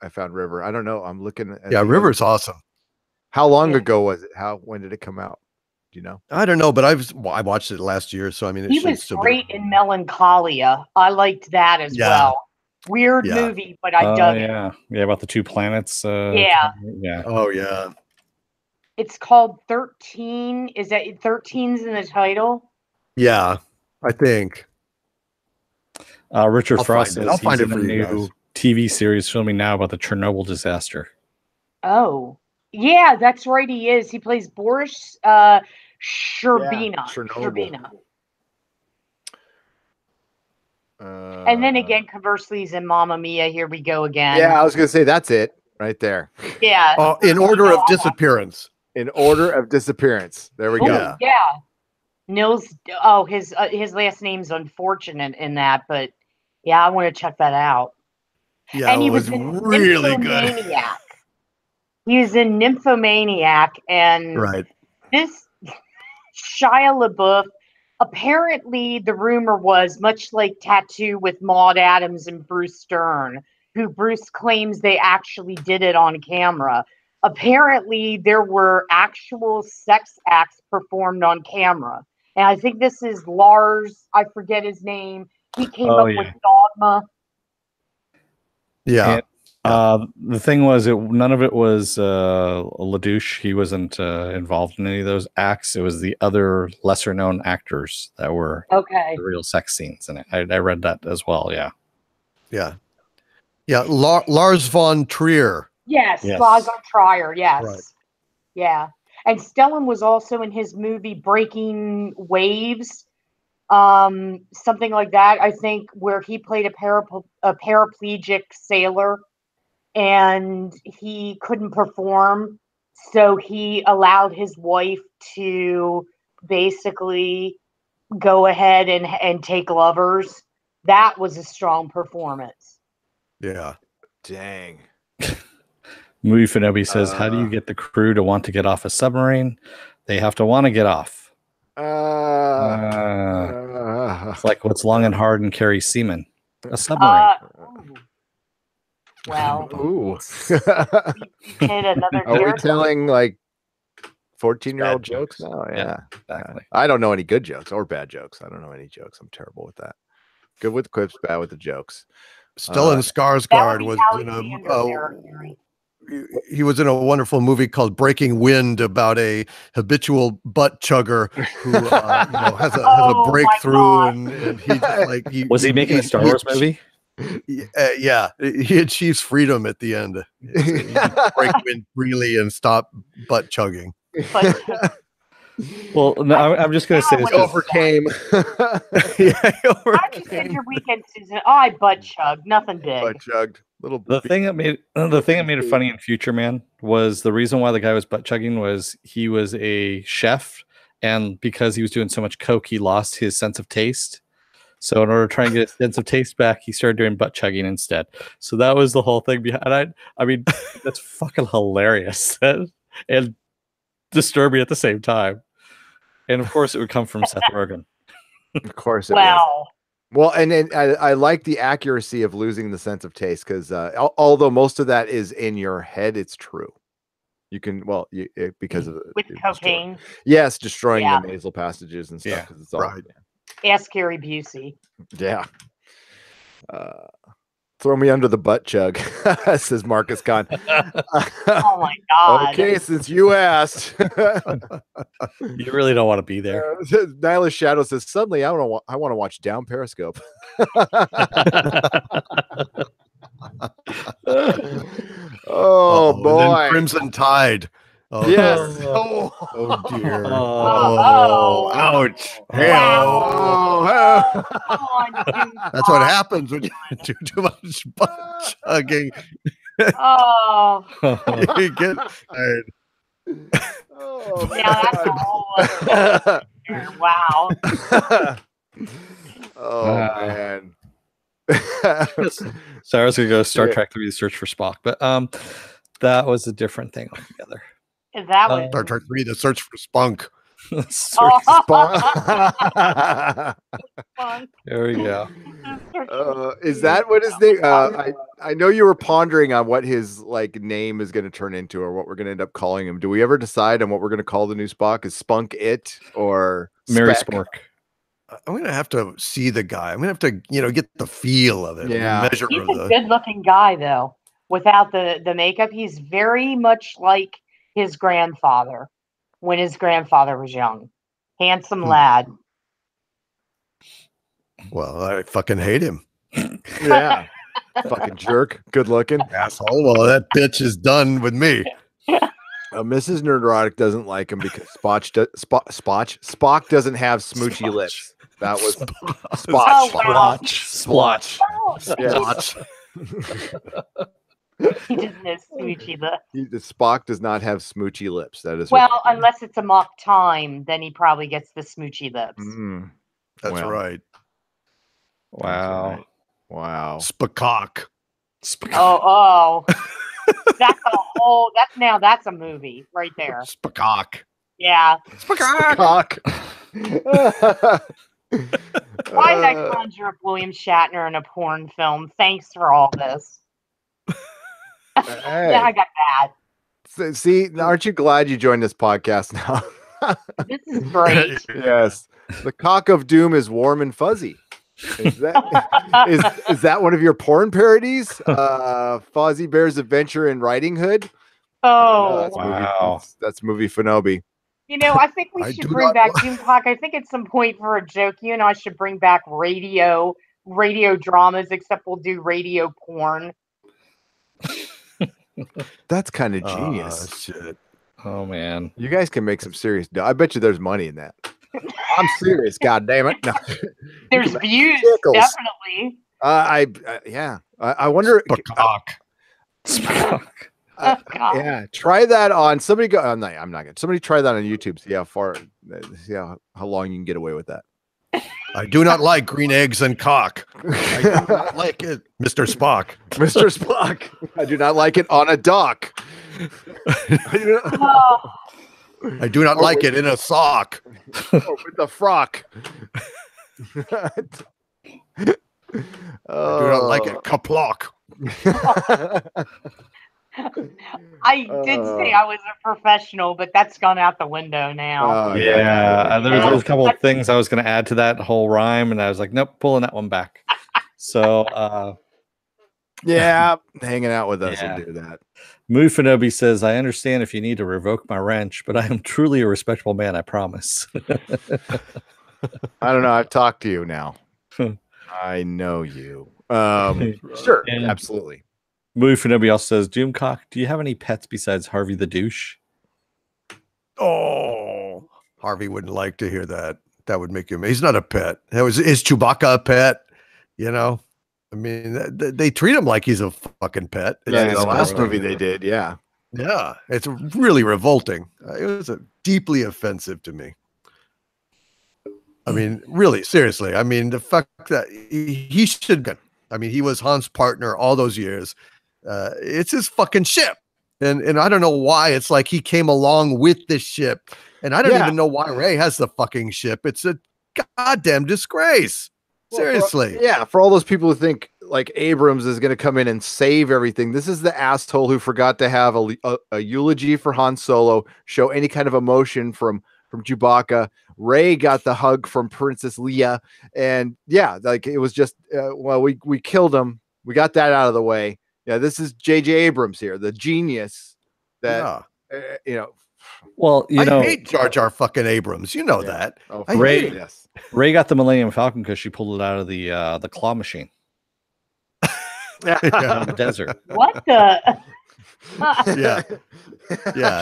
I found River. I don't know. I'm looking at.
Yeah, River's awesome.
How long ago was it? When did it come out? Do you know?
I don't know, but I watched it last year, so I mean,
he was great in Melancholia. I liked that as well. Weird movie, but I dug it.
Yeah, about the two planets.
Yeah.
Oh yeah.
It's called 13. Is that 13's in the title?
Yeah, I think.
Richard Frost
I'll find it for you
new
guys.
TV series filming now about the Chernobyl disaster.
Oh, yeah, that's right. He is. He plays Boris Sherbina.
Chernobyl.
And then again, conversely, he's in Mamma Mia. Here we go again.
Yeah, I was gonna say that's it right there.
Yeah.
In order of disappearance.
In order of disappearance. There we go.
Yeah. Nils. His last name's unfortunate in that, but yeah, I want to check that out.
Yeah,
and he
was really good.
He was in Nymphomaniac, and this Shia LaBeouf. Apparently, the rumor was much like Tattoo with Maude Adams and Bruce Stern, who Bruce claims they actually did it on camera. Apparently, there were actual sex acts performed on camera. And I think this is Lars, I forget his name. He came up with Dogma.
Yeah.
The thing was, none of it was LaDouche. He wasn't involved in any of those acts. It was the other lesser-known actors that were the real sex scenes in it. I read that as well. Yeah.
Lars von Trier.
Yes. Lars von Trier. Yes. Right. Yeah. And Stellan was also in his movie Breaking Waves, something like that. I think where he played a paraplegic sailor. And he couldn't perform, so he allowed his wife to basically go ahead and take lovers. That was a strong performance.
Yeah.
Dang.
Movie Fanobi says, how do you get the crew to want to get off a submarine? They have to want to get off. It's like what's long and hard and carries semen? A submarine.
Well,
ooh.
Another
Are we telling like 14-year-old jokes now?
Yeah, exactly.
I don't know any good jokes or bad jokes. I don't know any jokes. I'm terrible with that. Good with quips, bad with the jokes.
Stellan Skarsgård was he was in a wonderful movie called Breaking Wind about a habitual butt chugger who has a breakthrough and he just
was he making a Star Wars movie?
Yeah, he achieves freedom at the end. He break wind freely and stop butt chugging.
Well, no, I'm just going to say this.
Overcame.
I just did your weekend season. Oh, I butt chugged. Nothing big.
Butt chugged.
The thing that made it funny in Future Man was the reason why the guy was butt chugging was he was a chef, and because he was doing so much coke, he lost his sense of taste. So in order to try and get his sense of taste back, he started doing butt chugging instead. So that was the whole thing behind. I mean, that's fucking hilarious and disturbing at the same time. And of course, it would come from Seth Rogen.
Of course, it
Wow.
Well, and I like the accuracy of losing the sense of taste because although most of that is in your head, it's true. You can because of
with cocaine.
Yes, destroying the nasal passages and stuff.
Yeah,
it's all
right.
Ask Gary Busey.
Yeah. Throw me under the butt chug, says Marcus Kahn.
Oh my God.
Okay, since you asked.
You really don't want to be there.
Nihilist Shadow says, suddenly I want to watch Down Periscope. Oh boy.
Crimson Tide. Oh,
yes.
Oh dear.
Oh.
Ouch.
Oh.
Come on, dude.
That's what happens when you do too much butt chugging.
Oh.
You get tired.
Oh,
Now that's a whole other wow.
Oh man.
Sarah's gonna go Star Trek 3: The Search for Spock, but that was a different thing altogether.
That was
Star Trek 3: The Search for Spunk.
There we go.
Is that what his name? I know you were pondering on what his name is going to turn into, or what we're going to end up calling him. Do we ever decide on what we're going to call the new Spock? Is Spunk it or
Mary
Spec?
Spork?
I'm gonna have to see the guy. I'm gonna have to, get the feel of it.
Yeah.
Measure
He's
of
a good-looking guy, though. Without the makeup, he's very much like his grandfather when his grandfather was young. Handsome lad.
Well, I fucking hate him.
Yeah. Fucking jerk. Good looking.
Asshole. Well, that bitch is done with me.
Mrs. Nerdrotic doesn't like him because Spock doesn't have smoochy lips. That was
Oh, wow.
Splotch.
Yes.
He doesn't have smoochy lips.
Spock does not have smoochy lips. That is
Well, unless it's a mock time, then he probably gets the smoochy lips.
That's
Well.
right.
Wow.
Wow.
Spacock.
Oh. That's a whole. That's a movie right there.
Spacock.
Yeah.
Spock.
Why did I conjure up William Shatner in a porn film? Thanks for all this.
Hey.
Then I got bad.
See, aren't you glad you joined this podcast now?
This is great.
Yes. The cock of doom is warm and fuzzy. Is that one of your porn parodies? Fozzie Bear's Adventure in Riding Hood?
Oh.
Wow.
That's movie Finobi.
I think we
I
should
do
bring
not
back
wa-
DOOMCOCK. I think at some point for a joke, you and I should bring back radio dramas, except we'll do radio porn.
That's kind of genius.
Shit.
Oh man.
You guys can make some serious. I bet you there's money in that. I'm serious. God damn it. No.
There's views,
Pickles.
definitely.
I wonder.
Spock.
Oh, God.
Yeah, try that on somebody. I'm not gonna. Somebody try that on YouTube. See how long you can get away with that.
I do not like green eggs and cock. I do not like it, Mr. Spock.
Mr. Spock. I do not like it on a dock.
Oh,
I do not like it in a sock.
Or with the frock.
I do not like it. Kaplock.
I did say I was a professional, but that's gone out the window now.
Yeah, there was a couple of things I was going to add to that whole rhyme, and I was like, nope, pulling that one back. So,
yeah, hanging out with us
Yeah.
and do that.
Mufinobi says, I understand if you need to revoke my wrench, but I am truly a respectable man, I promise.
I don't know. I've talked to you now. I know you. Sure,
And-
absolutely.
Mufinobi also says, Doomcock, do you have any pets besides Harvey the douche?
Oh, Harvey wouldn't like to hear that. That would make him. He's not a pet. Is Chewbacca a pet? You know, I mean, they treat him like he's a fucking pet.
Yeah, in
It's
the last
disgusting.
movie they did. Yeah.
Yeah, it's really revolting. It was deeply offensive to me. I mean, really, seriously. I mean, the fact that he should get. I mean, he was Han's partner all those years. It's his fucking ship, and I don't know why. It's like he came along with this ship, and I don't even know why Ray has the fucking ship. It's a goddamn disgrace. Seriously.
For all those people who think like Abrams is going to come in and save everything, this is the asshole who forgot to have a eulogy for Han Solo, show any kind of emotion from Chewbacca. Ray got the hug from Princess Leia, and like it was just we killed him. We got that out of the way. Yeah, this is J.J. Abrams here, the genius that
Well,
I hate Jar Jar fucking Abrams. You know that.
Oh,
Ray got the Millennium Falcon because she pulled it out of the claw machine. In the desert.
What the?
Yeah.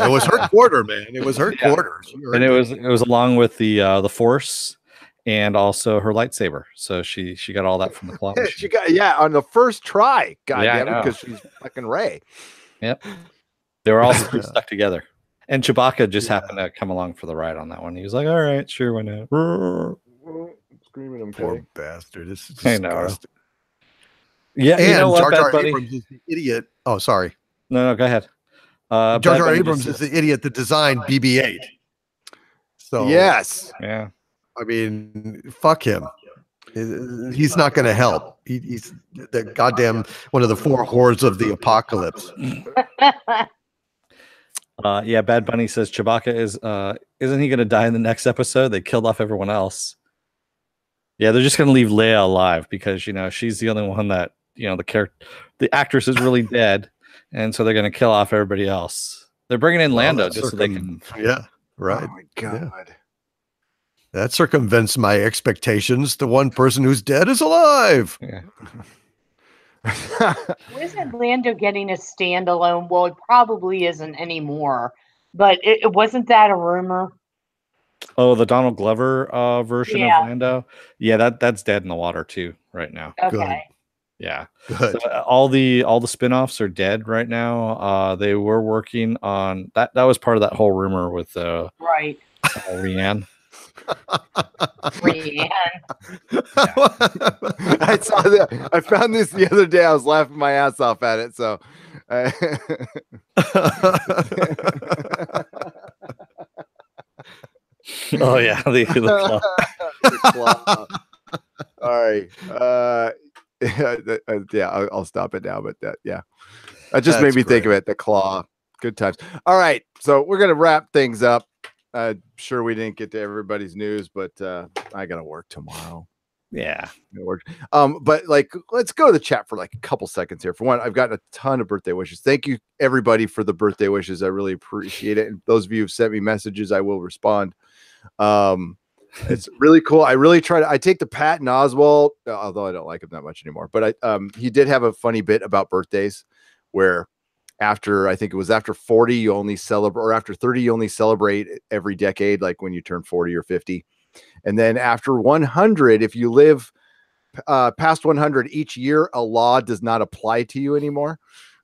It was her quarter, man. It was her quarter.
And it was along with the Force and also her lightsaber. So she got all that from the claw machine.
She got on the first try. God damn it, because she's fucking Ray.
Yep. They were all stuck together. And Chewbacca just happened to come along for the ride on that one. He was like, all right, sure, why not?
Screaming him,
poor bastard. This is disgusting.
Yeah,
and
you know what,
Jar Jar
buddy?
Abrams is the idiot. Oh, sorry.
No, go ahead.
Jar Jar Abrams is the idiot that designed BB-8. So
yes,
yeah.
I mean, fuck him. He's not going to help. He's the goddamn one of the four hordes of the apocalypse.
Bad Bunny says Chewbacca isn't he going to die in the next episode? They killed off everyone else. Yeah, they're just going to leave Leia alive because she's the only one that the actress is really dead, and so they're going to kill off everybody else. They're bringing in Lando just so they can.
Yeah, right.
Oh my god.
Yeah. That circumvents my expectations. The one person who's dead is alive.
Yeah.
Isn't Lando getting a standalone? Well, it probably isn't anymore, but it wasn't that a rumor?
Oh, the Donald Glover version
Yeah.
of Lando. Yeah, that's dead in the water too right now.
Okay.
Yeah.
Good.
So all the spin-offs are dead right now. They were working on that. That was part of that whole rumor with
Right.
Rian.
Rian.
I saw that. I found this the other day. I was laughing my ass off at it. So,
Oh yeah, the claw.
The claw. All right. I'll stop it now. But that just made me think of it. The claw. Good times. All right. So we're gonna wrap things up. Sure, we didn't get to everybody's news, but I gotta work tomorrow.
Yeah.
But like, let's go to the chat for like a couple seconds here. For one, I've gotten a ton of birthday wishes. Thank you everybody for the birthday wishes. I really appreciate it. And those of you who've sent me messages, I will respond. It's really cool. I take the Patton Oswalt, although I don't like him that much anymore, but he did have a funny bit about birthdays where I think it was after 40, you only celebrate, or after 30, you only celebrate every decade, like when you turn 40 or 50. And then after 100, if you live past 100 each year, a law does not apply to you anymore.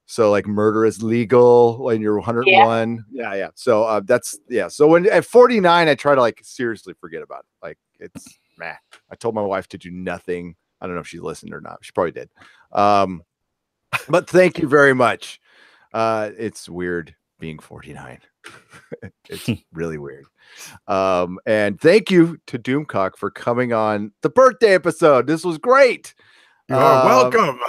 So like murder is legal when you're 101. Yeah. So So when at 49, I try to like seriously forget about it. Like it's meh. I told my wife to do nothing. I don't know if she listened or not. She probably did. But thank you very much. It's weird being 49. It's really weird. And thank you to DOOMCOCK for coming on the birthday episode. This was great.
You are welcome.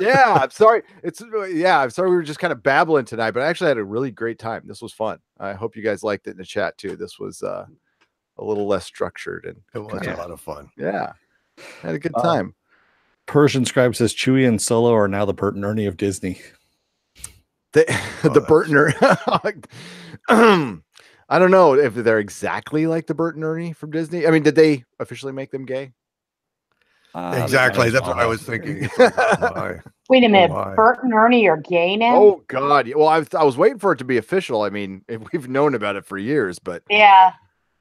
I'm sorry. I'm sorry we were just kind of babbling tonight, but I actually had a really great time. This was fun. I hope you guys liked it in the chat too. This was a little less structured and
it was a lot of fun.
Yeah. Had a good time.
Persian Scribe says Chewie and Solo are now the Bert and Ernie of Disney.
The Bert and Ernie. I don't know if they're exactly like the Bert and Ernie from Disney. I mean, did they officially make them gay?
Exactly. That's what I was thinking. Like,
Wait a minute. Bert and Ernie are gay now?
Oh, God. Well, I was waiting for it to be official. I mean, we've known about it for years, but
yeah.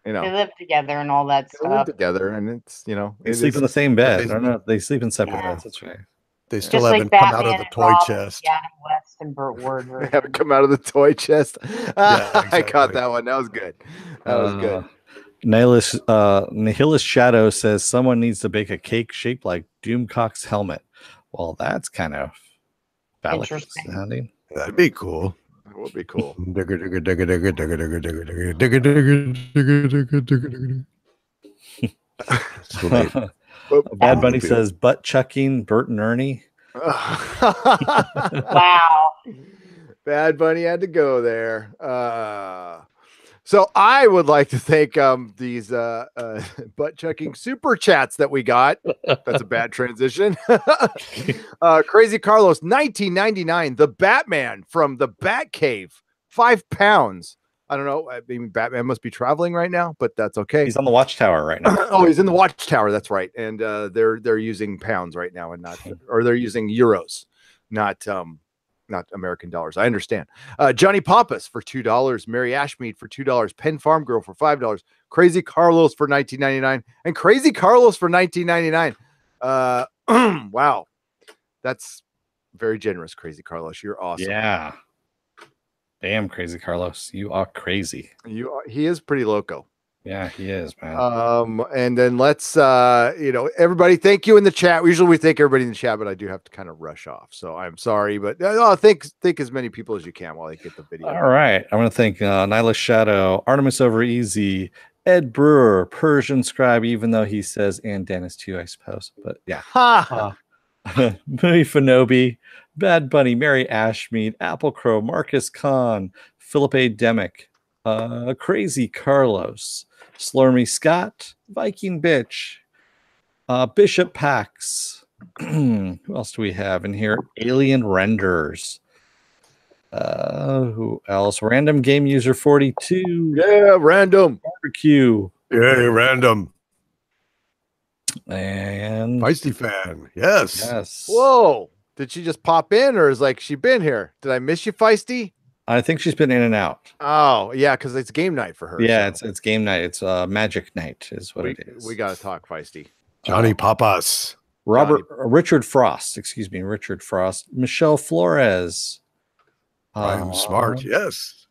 You know,
They live together and all that
they live
stuff.
together, and it's
They sleep in the same bed.
They-
I don't know. They sleep in separate
Yeah.
beds. That's right.
They still
Just like
haven't come out
Batman
of the
and
toy
Robin,
chest.
Adam West and Burt Ward
they
version.
haven't come out of the toy chest.
Yeah,
I caught
exactly.
that one. That was good. That was good.
Nihilist Shadow says someone needs to bake a cake shaped like Doomcock's helmet. Well, that's kind of phallic
Interesting.
sounding.
That'd be cool.
That would be cool.
Bad Bunny says butt chucking Bert and Ernie.
Wow.
Bad Bunny had to go there. So I would like to thank these butt chucking super chats that we got. That's a bad transition. Crazy Carlos, 1999, the Batman from the Batcave, £5. I don't know. I mean, Batman must be traveling right now, but that's okay.
He's on the Watchtower right now.
Oh, he's in the Watchtower. That's right. And they're using pounds right now, and not, or they're using euros, not American dollars. I understand. Johnny Pappas for $2, Mary Ashmead for $2, Penn Farm Girl for $5, Crazy Carlos for $19.99, and Crazy Carlos for $19.99. Wow, that's very generous, Crazy Carlos. You're awesome.
Yeah. Damn, Crazy Carlos. You are crazy.
He is pretty loco.
Yeah, he is, man.
And then let's everybody, thank you in the chat. Usually we thank everybody in the chat, but I do have to kind of rush off. So I'm sorry, but thank as many people as you can while I get the video.
All right. I want to thank Nihilist Shadow, Artemis Over Easy, Ed Brewer, Persian Scribe, even though he says, and Dennis too, I suppose. But yeah. Movie Fanobi, Bad Bunny, Mary Ashmead, Apple Crow, Marcus Kahn, Philip A. Demick, Crazy Carlos, Slurmy Scott, Viking Bitch, Bishop Pax. Who else do we have in here? Alien Renders. Who else? Random Game User 42.
Yeah, random.
Barbecue.
Yeah, random.
And
Feisty fan. Yes.
yes.
Whoa. Did she just pop in, or is she been here? Did I miss you, Feisty?
I think she's been in and out.
Oh, yeah, because it's game night for her.
Yeah,
so.
it's game night. It's magic night is what it is.
We got to talk, Feisty.
Johnny Papas.
Richard Frost, Richard Frost, Michelle Flores.
I'm smart. Yes.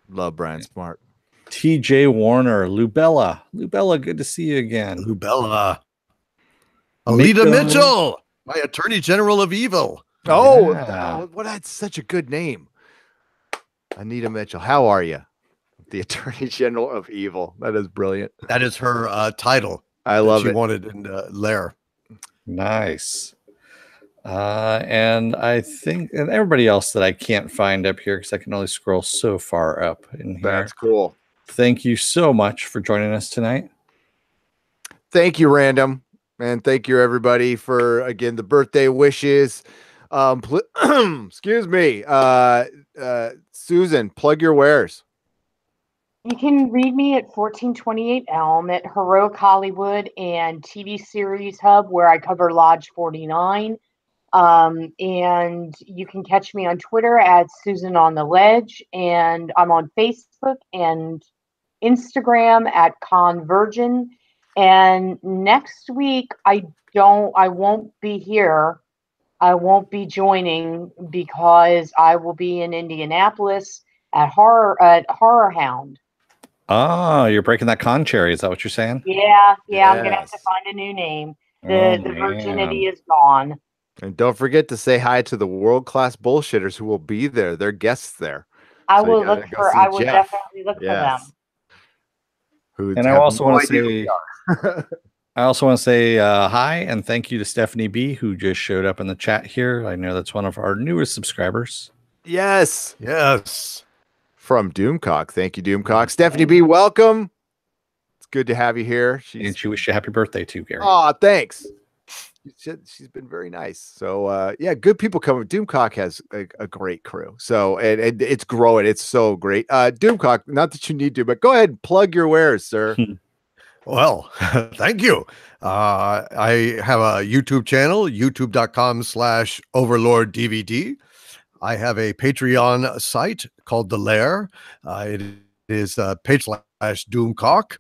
Love Brian Smart.
TJ Warner, Lubella, good to see you again.
Lubella. Alita Mitchell, my Attorney General of Evil.
Oh,
Yeah.
that's such a good name. Anita Mitchell. How are you? The Attorney General of Evil. That is brilliant.
That is her title.
I love
she
it.
wanted in Lair.
Nice. And I think, and everybody else that I can't find up here because I can only scroll so far up in here.
That's cool.
Thank you so much for joining us tonight.
Thank you, Random. And thank you, everybody, for, again, the birthday wishes. Excuse me. Susan, plug your wares.
You can read me at 1428 Elm at Heroic Hollywood and TV Series Hub, where I cover Lodge 49. And you can catch me on Twitter at Susan on the Ledge, and I'm on Facebook and Instagram at Convergin. And next week I won't be here. I won't be joining because I will be in Indianapolis at Horror Hound.
Oh, you're breaking that con cherry. Is that what you're saying?
Yeah, I'm gonna have to
Yes.
find a new name.
Oh,
The virginity is gone.
And don't forget to say hi to the world-class bullshitters who will be there. They're guests there.
I
So you
will
gotta
look
go
for.
see
I will
Jeff.
definitely look
Yes.
for them.
Who
And I
have
also
no
want to
idea who
say,
we are.
I also want to say hi and thank you to Stephanie B, who just showed up in the chat here. I know that's one of our newest subscribers.
Yes.
Yes.
From Doomcock. Thank you, Doomcock. Stephanie B, welcome. It's good to have you here.
And she wished you happy birthday too, Gary.
Oh, thanks. She's been very nice. So yeah, good people coming. Doomcock has a great crew. So and it's growing. It's so great. Doomcock, not that you need to, but go ahead and plug your wares, sir.
Well, thank you. I have a YouTube channel, youtube.com/overlorddvd. I have a Patreon site called The Lair. It is doomcock.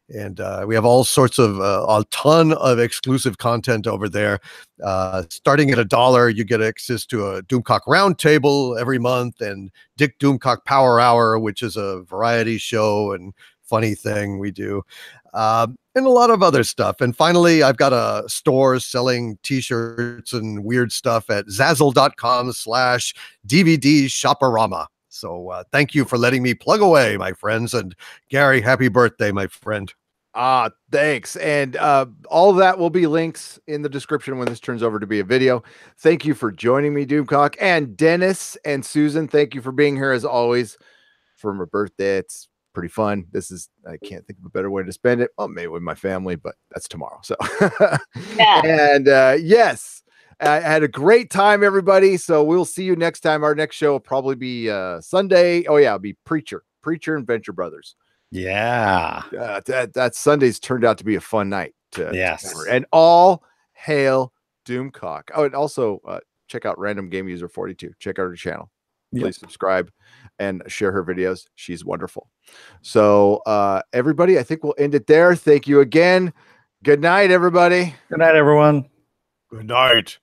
And we have all sorts of a ton of exclusive content over there. Starting at $1, you get access to a Doomcock Roundtable every month, and Dick Doomcock Power Hour, which is a variety show and funny thing we do, and a lot of other stuff. And finally, I've got a store selling T-shirts and weird stuff at Zazzle.com/DVD Shoporama. So thank you for letting me plug away, my friends. And Gary, happy birthday, my friend.
Thanks. And all of that will be links in the description when this turns over to be a video. Thank you for joining me, Doomcock. And Dennis and Susan, thank you for being here as always for my birthday. It's pretty fun. I can't think of a better way to spend it. Well, maybe with my family, but that's tomorrow. So,
Yeah.
And yes. I had a great time, everybody. So we'll see you next time. Our next show will probably be Sunday. Oh yeah, it'll be Preacher and Venture Brothers.
Yeah.
That Sunday's turned out to be a fun night.
Yes.
And all hail Doomcock. Oh, and also check out Random Game User 42. Check out her channel. Please subscribe and share her videos. She's wonderful. So everybody, I think we'll end it there. Thank you again. Good night, everybody.
Good night, everyone.
Good night.